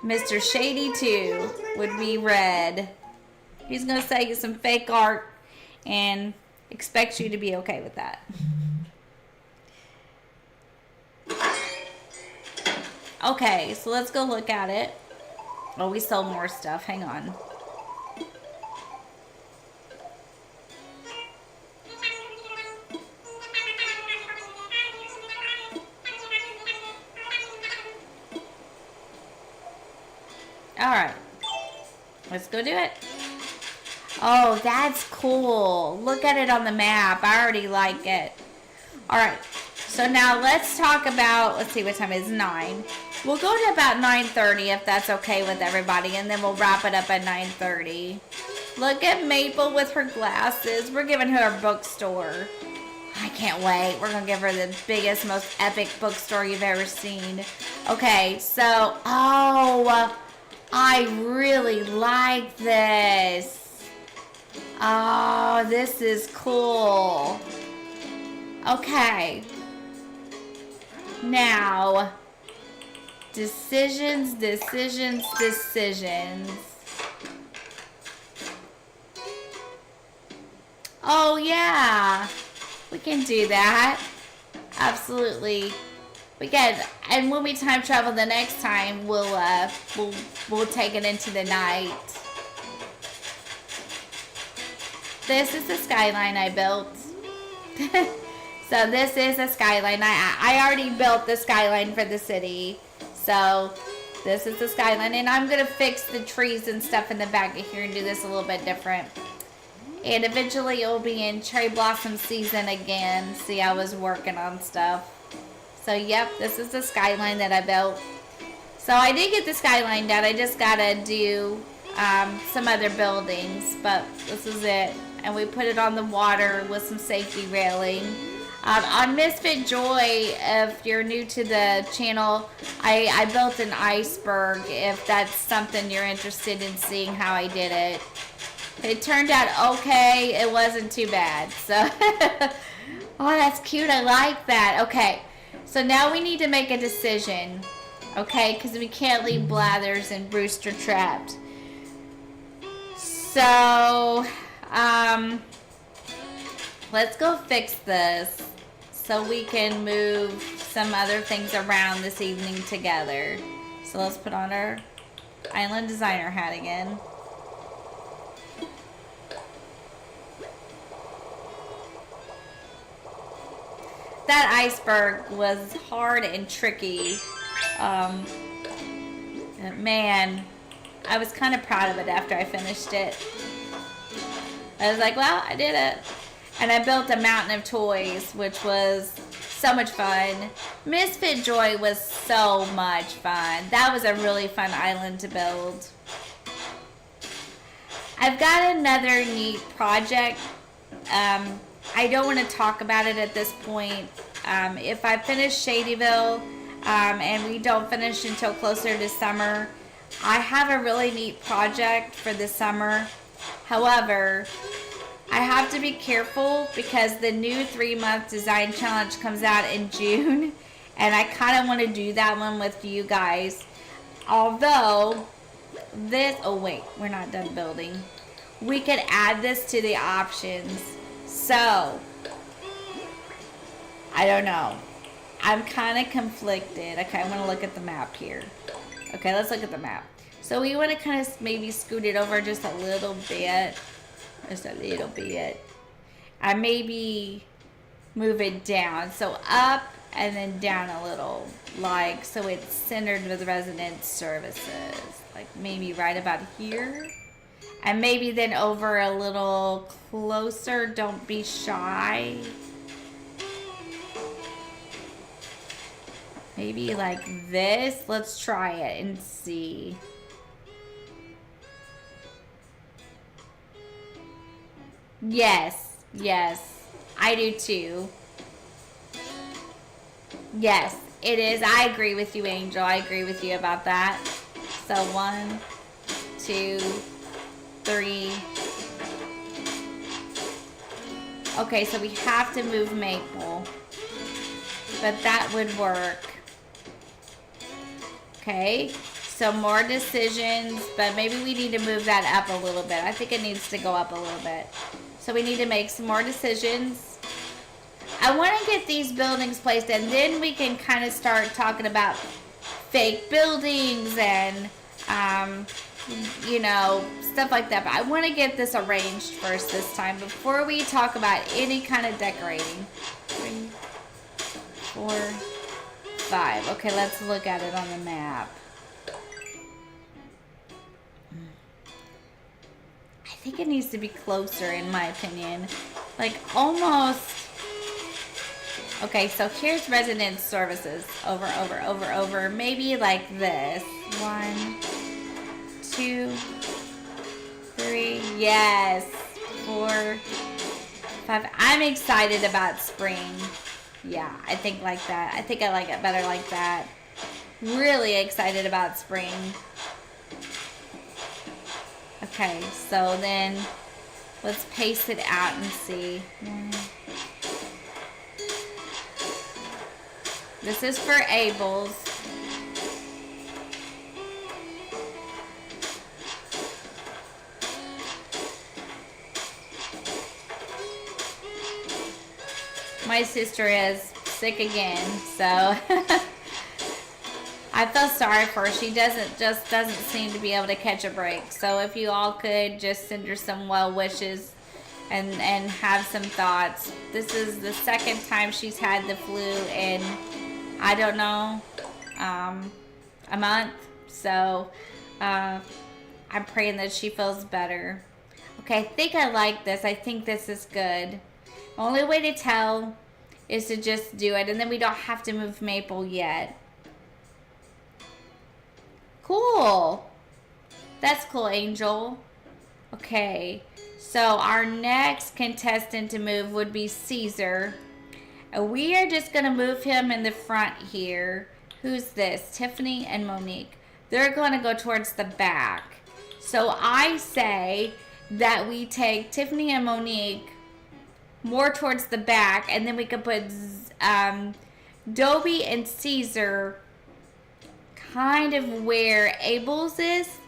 Mr. Shady 2 would be red. He's going to sell you some fake art and expects you to be okay with that. Okay, so let's go look at it. Oh, we sell more stuff. Hang on. Alright. Let's go do it. Oh, that's cool. Look at it on the map. I already like it. Alright. So now let's talk about, let's see what time it is, 9. We'll go to about 9:30 if that's okay with everybody, and then we'll wrap it up at 9:30. Look at Maple with her glasses. We're giving her a bookstore. I can't wait. We're going to give her the biggest, most epic bookstore you've ever seen. Okay, so, oh, I really like this. Oh, this is cool. Okay. Now, decisions. Oh, yeah. We can do that. Absolutely. We can, and when we time travel the next time, we'll take it into the night. This is the skyline I built. So this is a skyline. I already built the skyline for the city. So this is the skyline, and I'm gonna fix the trees and stuff in the back of here and do this a little bit different. And eventually it will be in cherry blossom season again. See, I was working on stuff. So yep, this is the skyline that I built. So I did get the skyline done. I just gotta do some other buildings, but this is it. And we put it on the water with some safety railing. On Misfit Joy, if you're new to the channel, I built an iceberg, if that's something you're interested in seeing how I did it. It turned out okay. It wasn't too bad. So, oh, that's cute. I like that. Okay, so now we need to make a decision, okay? Because we can't leave Blathers and Brewster trapped. So, let's go fix this so we can move some other things around this evening together. So let's put on our Island Designer hat again. that iceberg was hard and tricky. Man, I was kind of proud of it after I finished it. I was like, well, I did it. And I built a mountain of toys, which was so much fun. Misfit Joy was so much fun. That was a really fun island to build. I've got another neat project. I don't want to talk about it at this point. If I finish Shadyville and we don't finish until closer to summer, I have a really neat project for the summer. However, I have to be careful because the new 3-month design challenge comes out in June, and I kind of want to do that one with you guys. Although this, oh wait, we're not done building. We could add this to the options. So, I don't know. I'm kind of conflicted. Okay, I want to look at the map here. Okay, let's look at the map. So we want to kind of maybe scoot it over just a little bit. Just a little bit. And maybe move it down. So up and then down a little. Like, so it's centered with resident services. Like maybe right about here. And maybe then over a little closer. Don't be shy. Maybe like this. Let's try it and see. Yes, yes, I do too. Yes, it is. I agree with you, Angel. I agree with you about that. So 1, 2, 3. Okay, so we have to move Maple. But that would work. Okay, so more decisions, but maybe we need to move that up a little bit. I think it needs to go up a little bit. So we need to make some more decisions. I want to get these buildings placed, and then we can kind of start talking about fake buildings and, you know, stuff like that. But I want to get this arranged first this time before we talk about any kind of decorating. 3, 4, 5. Okay, let's look at it on the map. I think it needs to be closer, in my opinion. Like almost. Okay, so here's resident services. Over. Maybe like this. 1, 2, 3. Yes. 4, 5. I'm excited about spring. Yeah, I think like that. I think I like it better like that. Really excited about spring. Okay, so then let's paste it out and see. This is for Abel's. My sister is sick again, so I feel sorry for her. She doesn't seem to be able to catch a break. So if you all could just send her some well wishes and have some thoughts. This is the second time she's had the flu in, I don't know, a month. So I'm praying that she feels better. Okay, I think I like this. I think this is good. Only way to tell is to just do it, and then we don't have to move Maple yet. Cool. That's cool, Angel. Okay, so our next contestant to move would be Caesar. And we are just going to move him in the front here. Who's this? Tiffany and Monique. They're going to go towards the back. So I say that we take Tiffany and Monique more towards the back, and then we could put Dobie and Caesar kind of where Abel's is,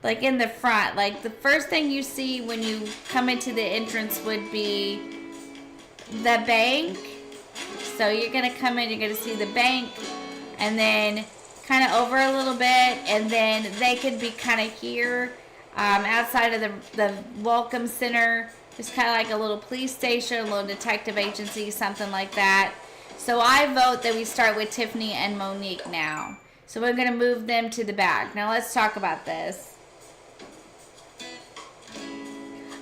like in the front. Like the first thing you see when you come into the entrance would be the bank. So you're going to come in, you're going to see the bank, and then kind of over a little bit, and then they could be kind of here outside of the welcome center. It's kind of like a little police station, a little detective agency, something like that. So I vote that we start with Tiffany and Monique now. So we're gonna move them to the back. Now let's talk about this.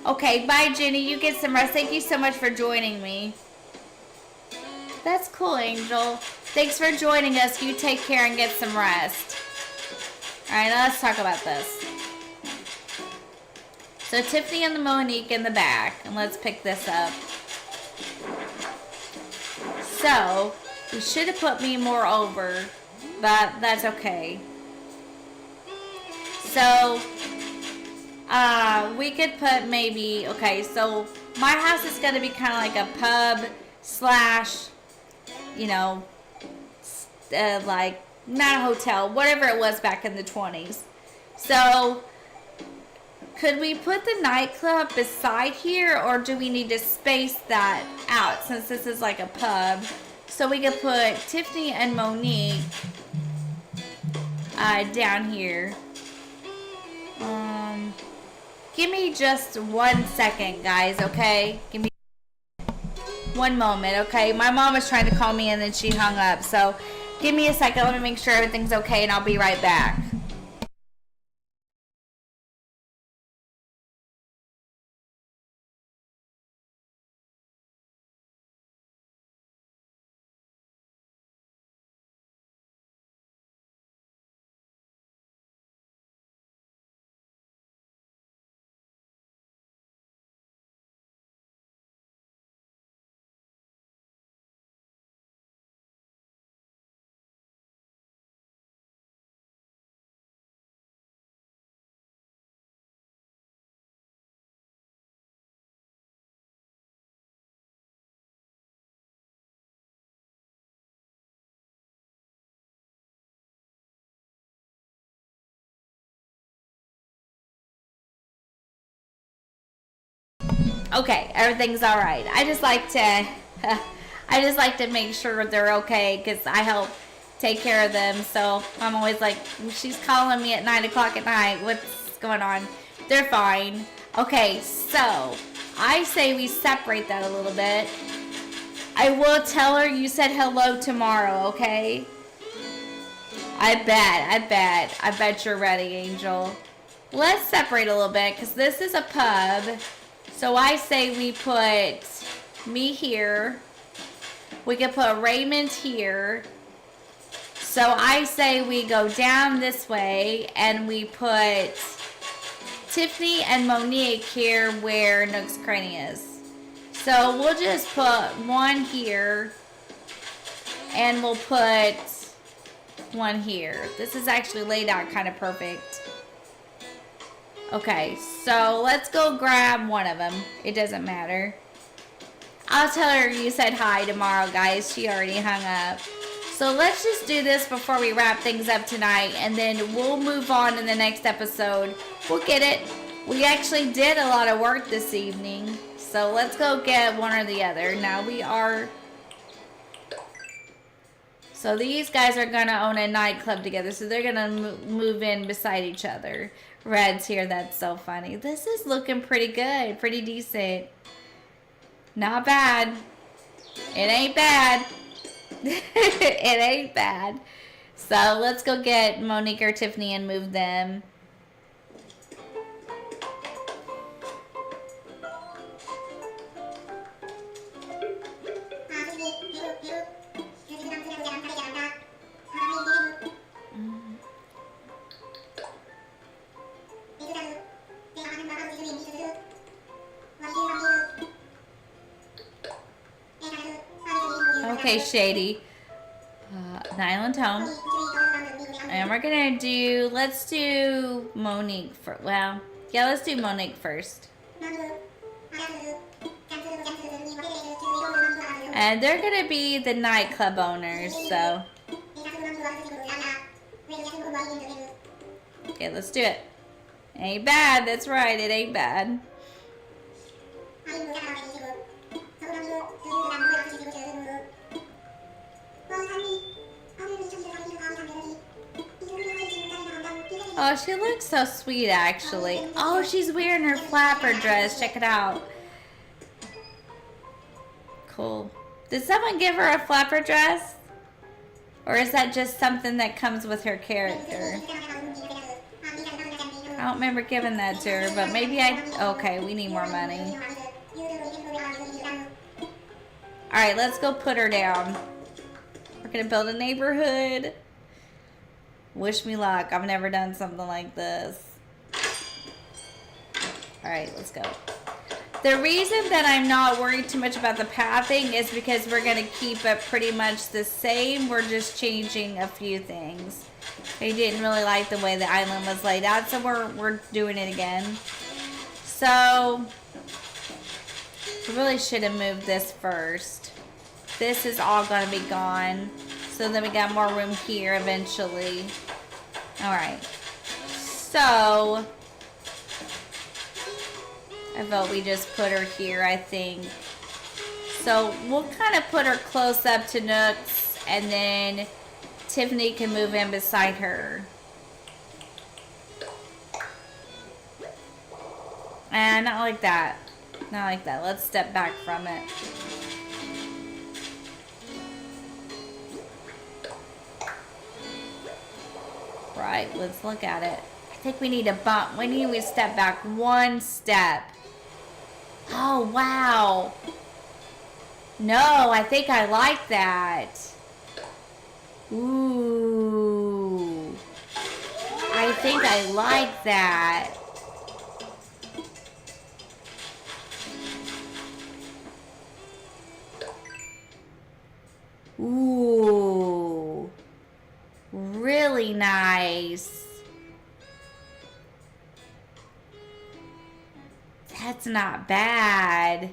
Okay, bye Jenny, you get some rest. Thank you so much for joining me. That's cool, Angel. Thanks for joining us. You take care and get some rest. Alright, now let's talk about this. So Tiffany and the Monique in the back. And let's pick this up. So, we should have put me more over. But that's okay. So, we could put maybe... Okay, so my house is going to be kind of like a pub slash... You know, like, not a hotel, whatever it was back in the 20s. So, could we put the nightclub beside here, or do we need to space that out since this is like a pub? So we could put Tiffany and Monique down here. Give me just 1 second, guys, okay? Give me one moment, okay? My mom was trying to call me and then she hung up. So give me a second. Let me make sure everything's okay and I'll be right back. Okay, everything's all right. I just like to make sure they're okay because I help take care of them. So I'm always like, she's calling me at 9 o'clock at night. What's going on? They're fine. Okay, so I say we separate that a little bit. I will tell her you said hello tomorrow, okay? I bet you're ready, Angel. Let's separate a little bit because this is a pub. So I say we put me here. We could put Raymond here. So I say we go down this way and we put Tiffany and Monique here where Nook's Cranny is. So we'll just put one here and we'll put one here. This is actually laid out kind of perfect. Okay, so let's go grab one of them. It doesn't matter. I'll tell her you said hi tomorrow, guys. She already hung up. So let's just do this before we wrap things up tonight, and then we'll move on in the next episode. We'll get it. We actually did a lot of work this evening, so let's go get one or the other. Now we are... So these guys are going to own a nightclub together, so they're going to move in beside each other. Red's here. That's so funny. This is looking pretty good. Pretty decent. Not bad. It ain't bad. It ain't bad. So let's go get Monique or Tiffany and move them. Okay, Shady. Nyland home. And we're gonna do, let's do Monique first. Well, yeah, let's do Monique first. And they're gonna be the nightclub owners, so. Okay, let's do it. Ain't bad, that's right, it ain't bad. Oh, she looks so sweet, actually. Oh, she's wearing her flapper dress. Check it out. Cool. Did someone give her a flapper dress? Or is that just something that comes with her character? I don't remember giving that to her, but maybe okay, we need more money. Alright, let's go put her down. We're gonna build a neighborhood. Wish me luck. I've never done something like this. Alright, let's go. The reason that I'm not worried too much about the pathing is because we're going to keep it pretty much the same. We're just changing a few things. I didn't really like the way the island was laid out, so we're doing it again. So, we really should have moved this first. This is all going to be gone. So then we got more room here eventually. Alright. So, I vote we just put her here, I think. So we'll kind of put her close up to Nook's, and then Tiffany can move in beside her. And not like that. Not like that. Let's step back from it. Right, let's look at it. I think we need to bump. We need to step back one step. Oh, wow. No, I think I like that. Ooh. I think I like that. Ooh. Really nice. That's not bad.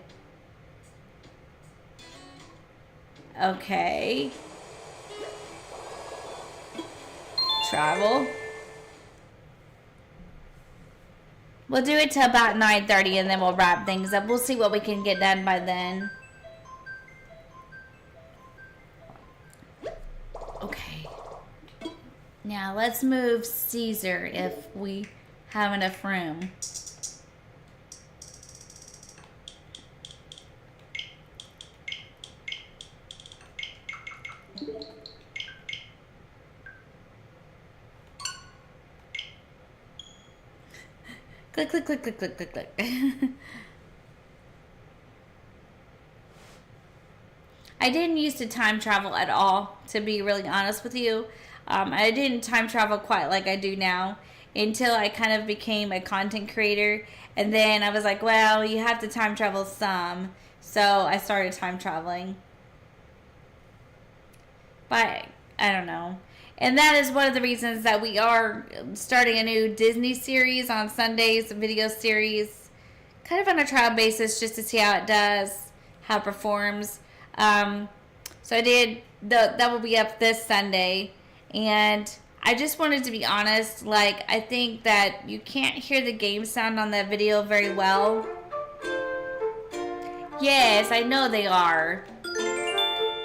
Okay. Travel. We'll do it till about 9:30 and then we'll wrap things up. We'll see what we can get done by then. Okay. Now let's move Caesar if we have enough room. Click, click, click, click, click, click, click. I didn't used to time travel at all, to be really honest with you. I didn't time travel quite like I do now until I kind of became a content creator. And then I was like, well, you have to time travel some. So I started time traveling. But I don't know. And that is one of the reasons that we are starting a new Disney series on Sundays, a video series, kind of on a trial basis just to see how it does, how it performs. So I did, that will be up this Sunday. And I just wanted to be honest, like, I think that you can't hear the game sound on that video very well. Yes, I know they are.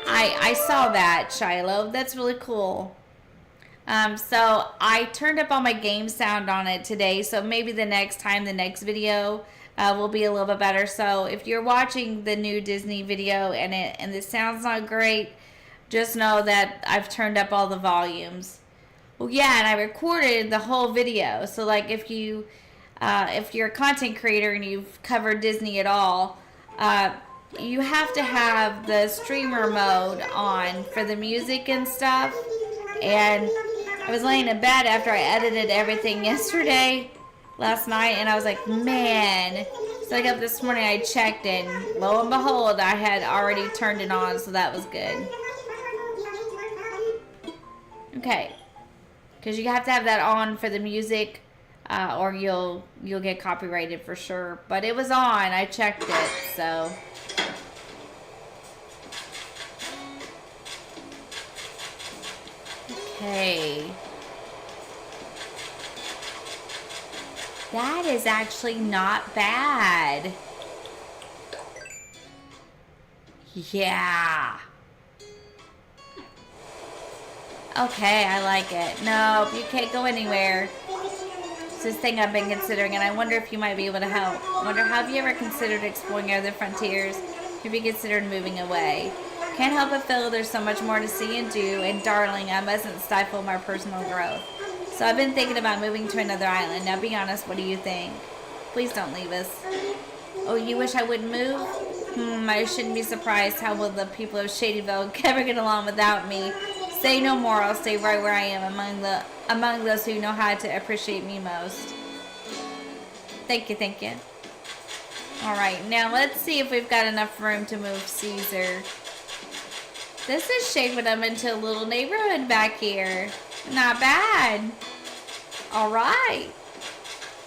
I saw that, Shiloh. That's really cool. So I turned up all my game sound on it today, so maybe the next time, the next video will be a little bit better. So if you're watching the new Disney video and the sound's not great, just know that I've turned up all the volumes. Well, yeah, and I recorded the whole video. So like if you're a content creator and you've covered Disney at all, you have to have the streamer mode on for the music and stuff. And I was laying in bed after I edited everything last night, and I was like, man. So I got up this morning, I checked, and lo and behold, I had already turned it on, so that was good. Okay. Because you have to have that on for the music, or you'll get copyrighted for sure. But it was on, I checked it, so... Okay. That is actually not bad. Yeah. Okay, I like it. No, you can't go anywhere. It's this thing I've been considering, and I wonder if you might be able to help. I wonder, have you ever considered exploring other frontiers? Have you considered moving away? Can't help but feel there's so much more to see and do, and darling, I mustn't stifle my personal growth. So I've been thinking about moving to another island. Now be honest, what do you think? Please don't leave us. Oh, you wish I wouldn't move? I shouldn't be surprised. How will the people of Shadyville ever get along without me? Say no more, I'll stay right where I am among those who know how to appreciate me most. Thank you, thank you. Alright, now let's see if we've got enough room to move Caesar. This is shaping them into a little neighborhood back here. Not bad. Alright.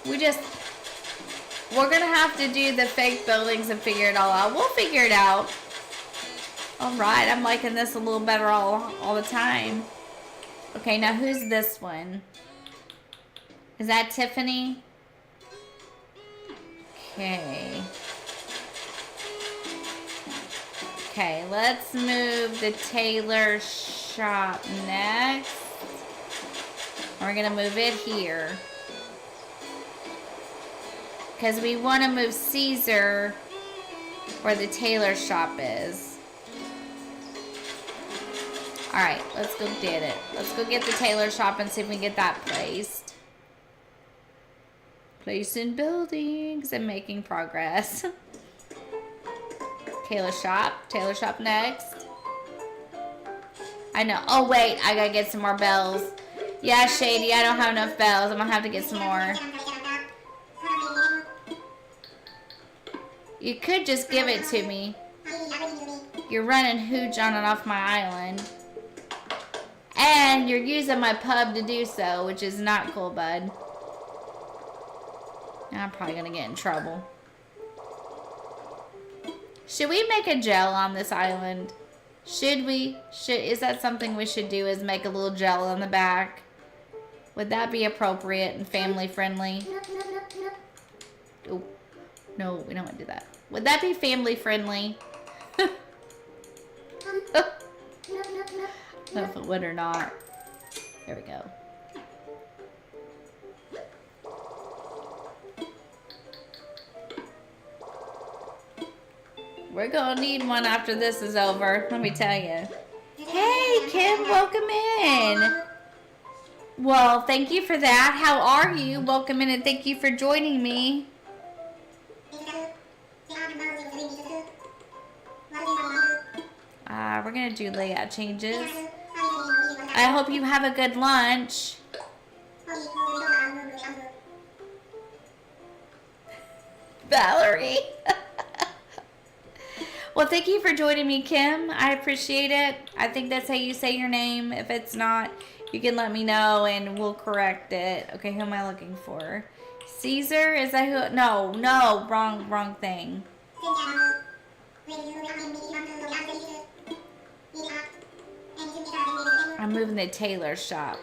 We're gonna have to do the fake buildings and figure it all out. We'll figure it out. Alright, I'm liking this a little better all the time. Okay, now who's this one? Is that Tiffany? Okay. Okay, let's move the tailor shop next. We're gonna move it here. Because we want to move Caesar where the tailor shop is. Alright, let's go get it. Let's go get the tailor shop and see if we can get that placed. Placing buildings and making progress. Tailor shop next. I know. Oh wait, I gotta get some more bells. Yeah, Shady, I don't have enough bells. I'm gonna have to get some more. You could just give it to me. You're running hooch on and off my island. And you're using my pub to do so, which is not cool, bud. I'm probably gonna get in trouble. Should we make a gel on this island? Should we? Is that something we should do, is make a little gel on the back? Would that be appropriate and family friendly? Oh, no, we don't want to do that. Would that be family friendly? I don't know if it would or not. There we go. We're gonna need one after this is over, let me tell you. Hey, Kim, welcome in. Well, thank you for that. How are you? Welcome in and thank you for joining me. We're gonna do layout changes. I hope you have a good lunch. Valerie. Well, thank you for joining me, Kim. I appreciate it. I think that's how you say your name. If it's not, you can let me know and we'll correct it. Okay, who am I looking for? Caesar? Is that who? No, wrong thing. I'm moving the tailor shop.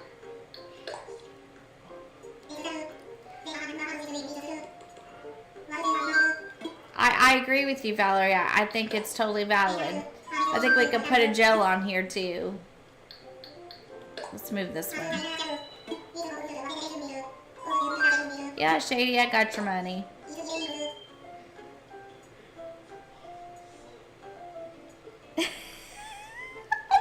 I agree with you, Valerie. I think it's totally valid. I think we could put a gel on here too. Let's move this one. Yeah, Shady, I got your money. I'm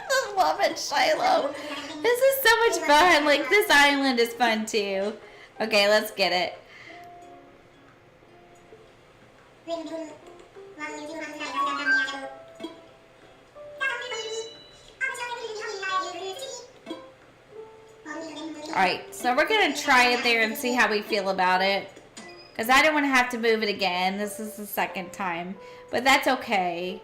just loving Shiloh. This is so much fun. Like, this island is fun too. Okay, let's get it. Alright, so we're going to try it there and see how we feel about it. Because I don't want to have to move it again. This is the second time. But that's okay.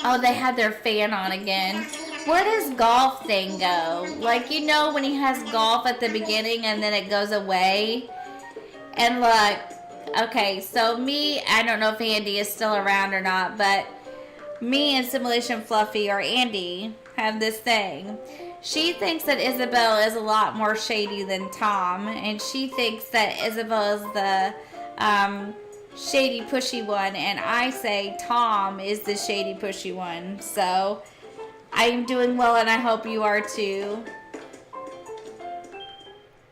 Oh, they had their fan on again. Where does golf thing go? Like, you know when he has golf at the beginning and then it goes away? And look, okay, so me, I don't know if Andy is still around or not, but me and Simulation Fluffy, or Andy, have this thing. She thinks that Isabel is a lot more shady than Tom, and she thinks that Isabel is the shady pushy one, and I say Tom is the shady pushy one. So I'm doing well, and I hope you are too.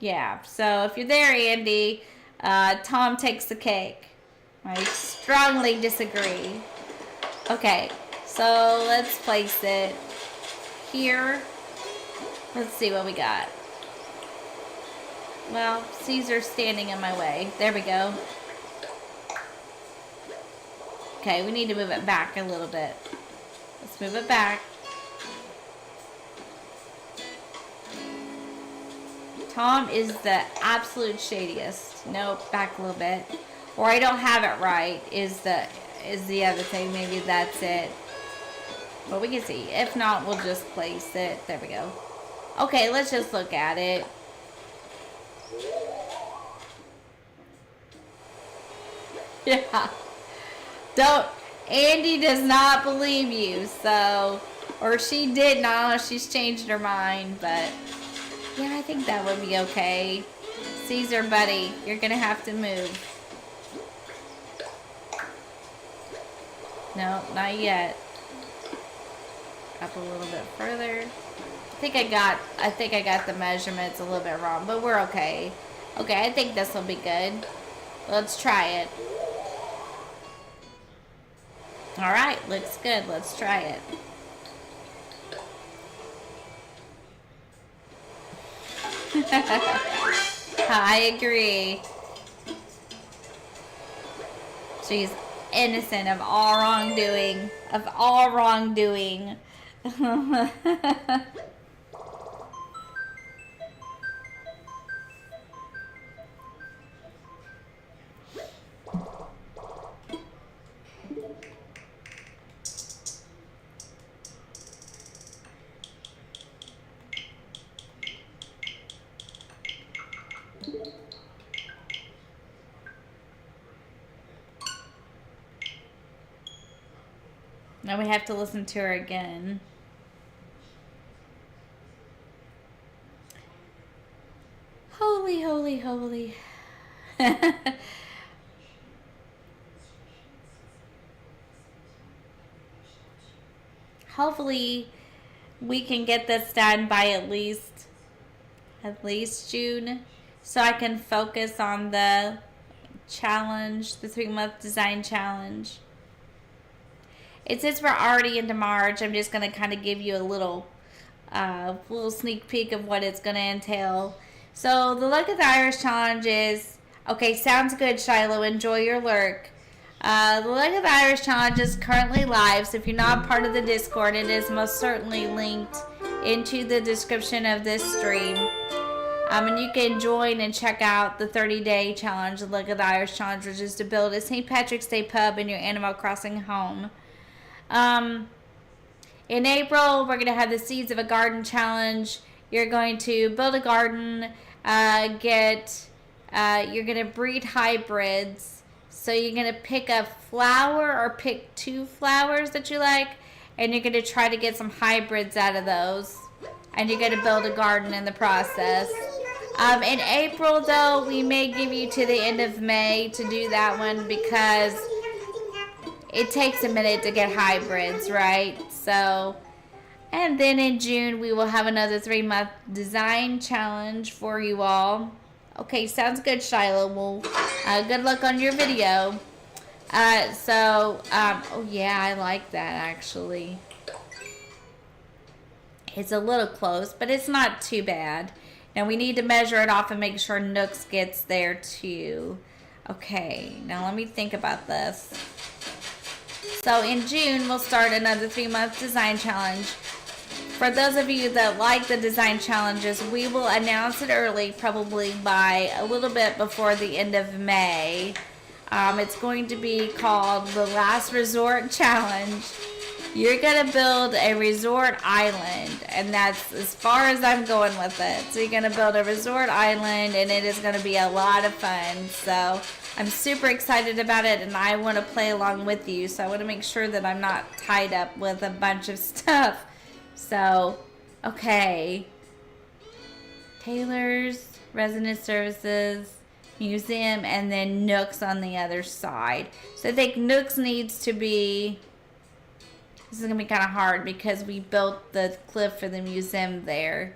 Yeah, so if you're there, Andy, Tom takes the cake. I strongly disagree. Okay, so let's place it here. Let's see what we got. Well, Caesar's standing in my way. There we go. Okay, we need to move it back a little bit. Let's move it back. Tom is the absolute shadiest. Nope, back a little bit. Or I don't have it right is the other thing. Maybe that's it. But we can see. If not, we'll just place it. There we go. Okay, let's just look at it. Yeah. Don't. Andy does not believe you, so. Or she did not. She's changed her mind, but. Yeah, I think that would be okay. Caesar, buddy, you're gonna have to move. No, not yet. Up a little bit further. I think I got the measurements a little bit wrong, but we're okay. Okay, I think this will be good. Let's try it. Alright, looks good. Let's try it. I agree. She's innocent of all wrongdoing. Of all wrongdoing. Now we have to listen to her again. Holy, holy, holy. Hopefully we can get this done by at least June, so I can focus on the challenge, the 3-month design challenge. And since we're already into March, I'm just going to kind of give you a little sneak peek of what it's going to entail. So the Look at the Irish challenge is, okay, sounds good, Shiloh, enjoy your lurk. The Look at the Irish challenge is currently live, so if you're not part of the Discord, it is most certainly linked into the description of this stream. And you can join and check out the 30-day challenge, the Look at the Irish challenge, which is to build a St. Patrick's Day pub in your Animal Crossing home. In April, we're going to have the Seeds of a Garden challenge. You're going to build a garden, you're going to breed hybrids. So you're going to pick a flower or pick 2 flowers that you like, and you're going to try to get some hybrids out of those. And you're going to build a garden in the process. In April, though, we may give you to the end of May to do that one because it takes a minute to get hybrids, right? So, and then in June, we will have another 3-month design challenge for you all. Okay, sounds good, Shiloh. Well, good luck on your video. Oh yeah, I like that, actually. It's a little close, but it's not too bad. Now, we need to measure it off and make sure Nooks gets there, too. Okay, now let me think about this. So in June, we'll start another 3-month design challenge. For those of you that like the design challenges, we will announce it early, probably by a little bit before the end of May. It's going to be called the Last Resort Challenge. You're going to build a resort island, and that's as far as I'm going with it. So you're going to build a resort island, and it is going to be a lot of fun. So I'm super excited about it, and I want to play along with you. So I want to make sure that I'm not tied up with a bunch of stuff. So, okay. Taylor's, Resident Services, Museum, and then Nooks on the other side. So I think Nooks needs to be... This is going to be kind of hard because we built the cliff for the museum there.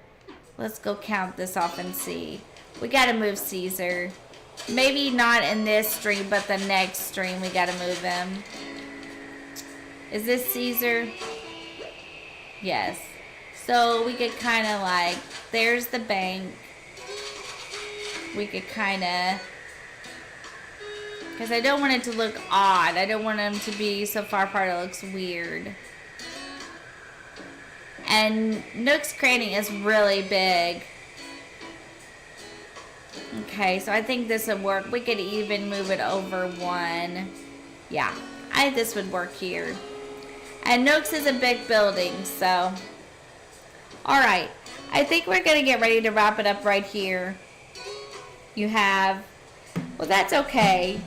Let's go count this off and see. We got to move Caesar. maybe not in this stream, but the next stream we gotta move him. Is this Caesar? Yes. So we could kind of like, there's the bank. We could kind of, because I don't want it to look odd. I don't want him to be so far apart it looks weird. And Nook's Cranny is really big. Okay, so I think this would work. We could even move it over one. Yeah, I think this would work here. And Nook's is a big building, so. Alright, I think we're going to get ready to wrap it up right here. You have, well, that's okay.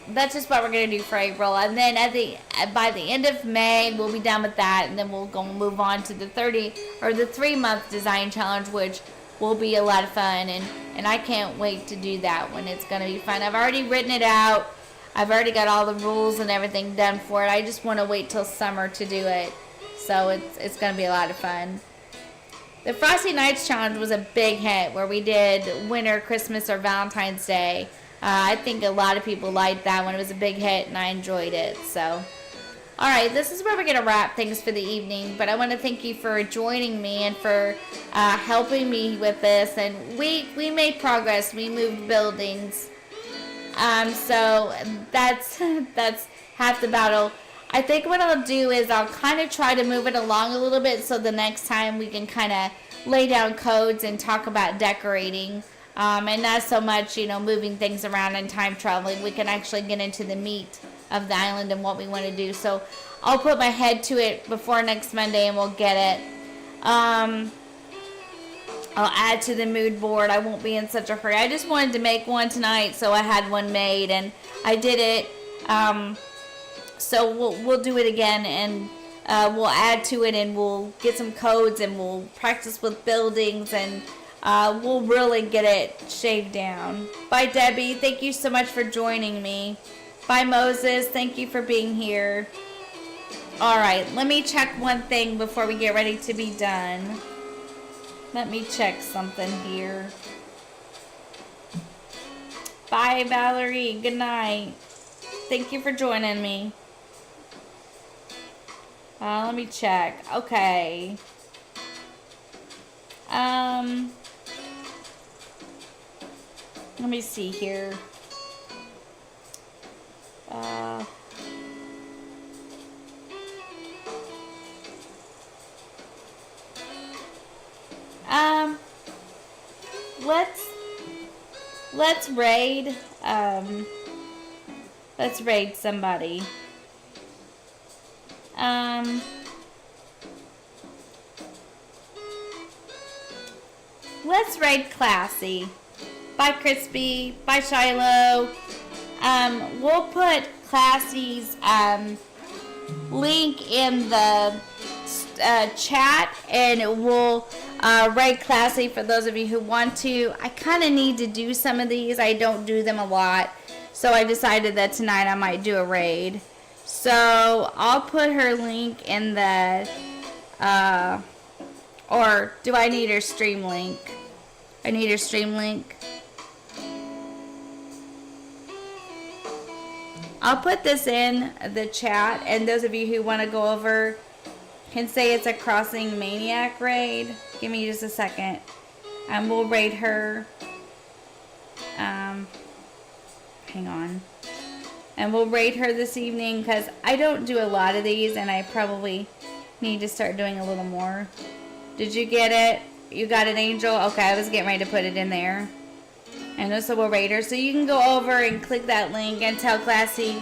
That's just what we're going to do for April. And then by the end of May, we'll be done with that. And then we'll go move on to the 3-month design challenge, which will be a lot of fun. And I can't wait to do that one. It's going to be fun. I've already written it out. I've already got all the rules and everything done for it. I just want to wait till summer to do it. So it's going to be a lot of fun. The Frosty Nights Challenge was a big hit where we did winter, Christmas, or Valentine's Day. I think a lot of people liked that one. It was a big hit, and I enjoyed it. So, all right, this is where we're going to wrap things for the evening. But I want to thank you for joining me and for helping me with this. And we made progress. We moved buildings. So that's half the battle. I think what I'll do is I'll kind of try to move it along a little bit so the next time we can kind of lay down codes and talk about decorating. And not so much, moving things around and time traveling. We can actually get into the meat of the island and what we want to do. So I'll put my head to it before next Monday and we'll get it. I'll add to the mood board. I won't be in such a hurry. I just wanted to make one tonight, so I had one made and I did it. So we'll do it again and we'll add to it and we'll get some codes and we'll practice with buildings and we'll really get it shaved down. Bye, Debbie. Thank you so much for joining me. Bye, Moses. Thank you for being here. All right, let me check one thing before we get ready to be done. Let me check something here. Bye, Valerie. Good night. Thank you for joining me. Let me check. Okay. Let me see here. Let's raid. Let's raid somebody. Let's raid Classy. Bye, Crispy. Bye, Shiloh. We'll put Classy's link in the chat, and we'll raid Classy for those of you who want to. I kind of need to do some of these. I don't do them a lot, so I decided that tonight I might do a raid. So I'll put her link in the, or do I need her stream link? I need her stream link. I'll put this in the chat, and those of you who want to go over can say it's a CrossingManiac raid. Give me just a second. We'll raid her. Hang on. And we'll raid her this evening because I don't do a lot of these, and I probably need to start doing a little more. Did you get it? You got it, Angel? Okay, I was getting ready to put it in there. And so we'll raid her. So you can go over and click that link and tell Classy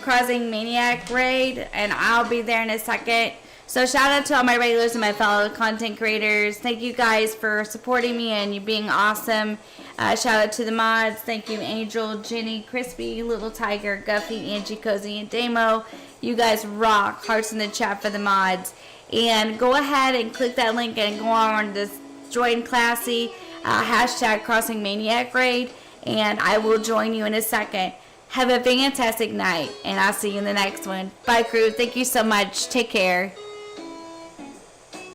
CrossingManiac raid, and I'll be there in a second. So shout out to all my regulars and my fellow content creators. Thank you guys for supporting me and you being awesome. Shout out to the mods. Thank you, Angel, Jenny, Crispy, Little Tiger, Guffy, Angie, Cozy, and Damo. You guys rock. Hearts in the chat for the mods. And go ahead and click that link and go on to join Classy. Hashtag CrossingManiac raid. And I will join you in a second. Have a fantastic night. And I'll see you in the next one. Bye, crew. Thank you so much. Take care.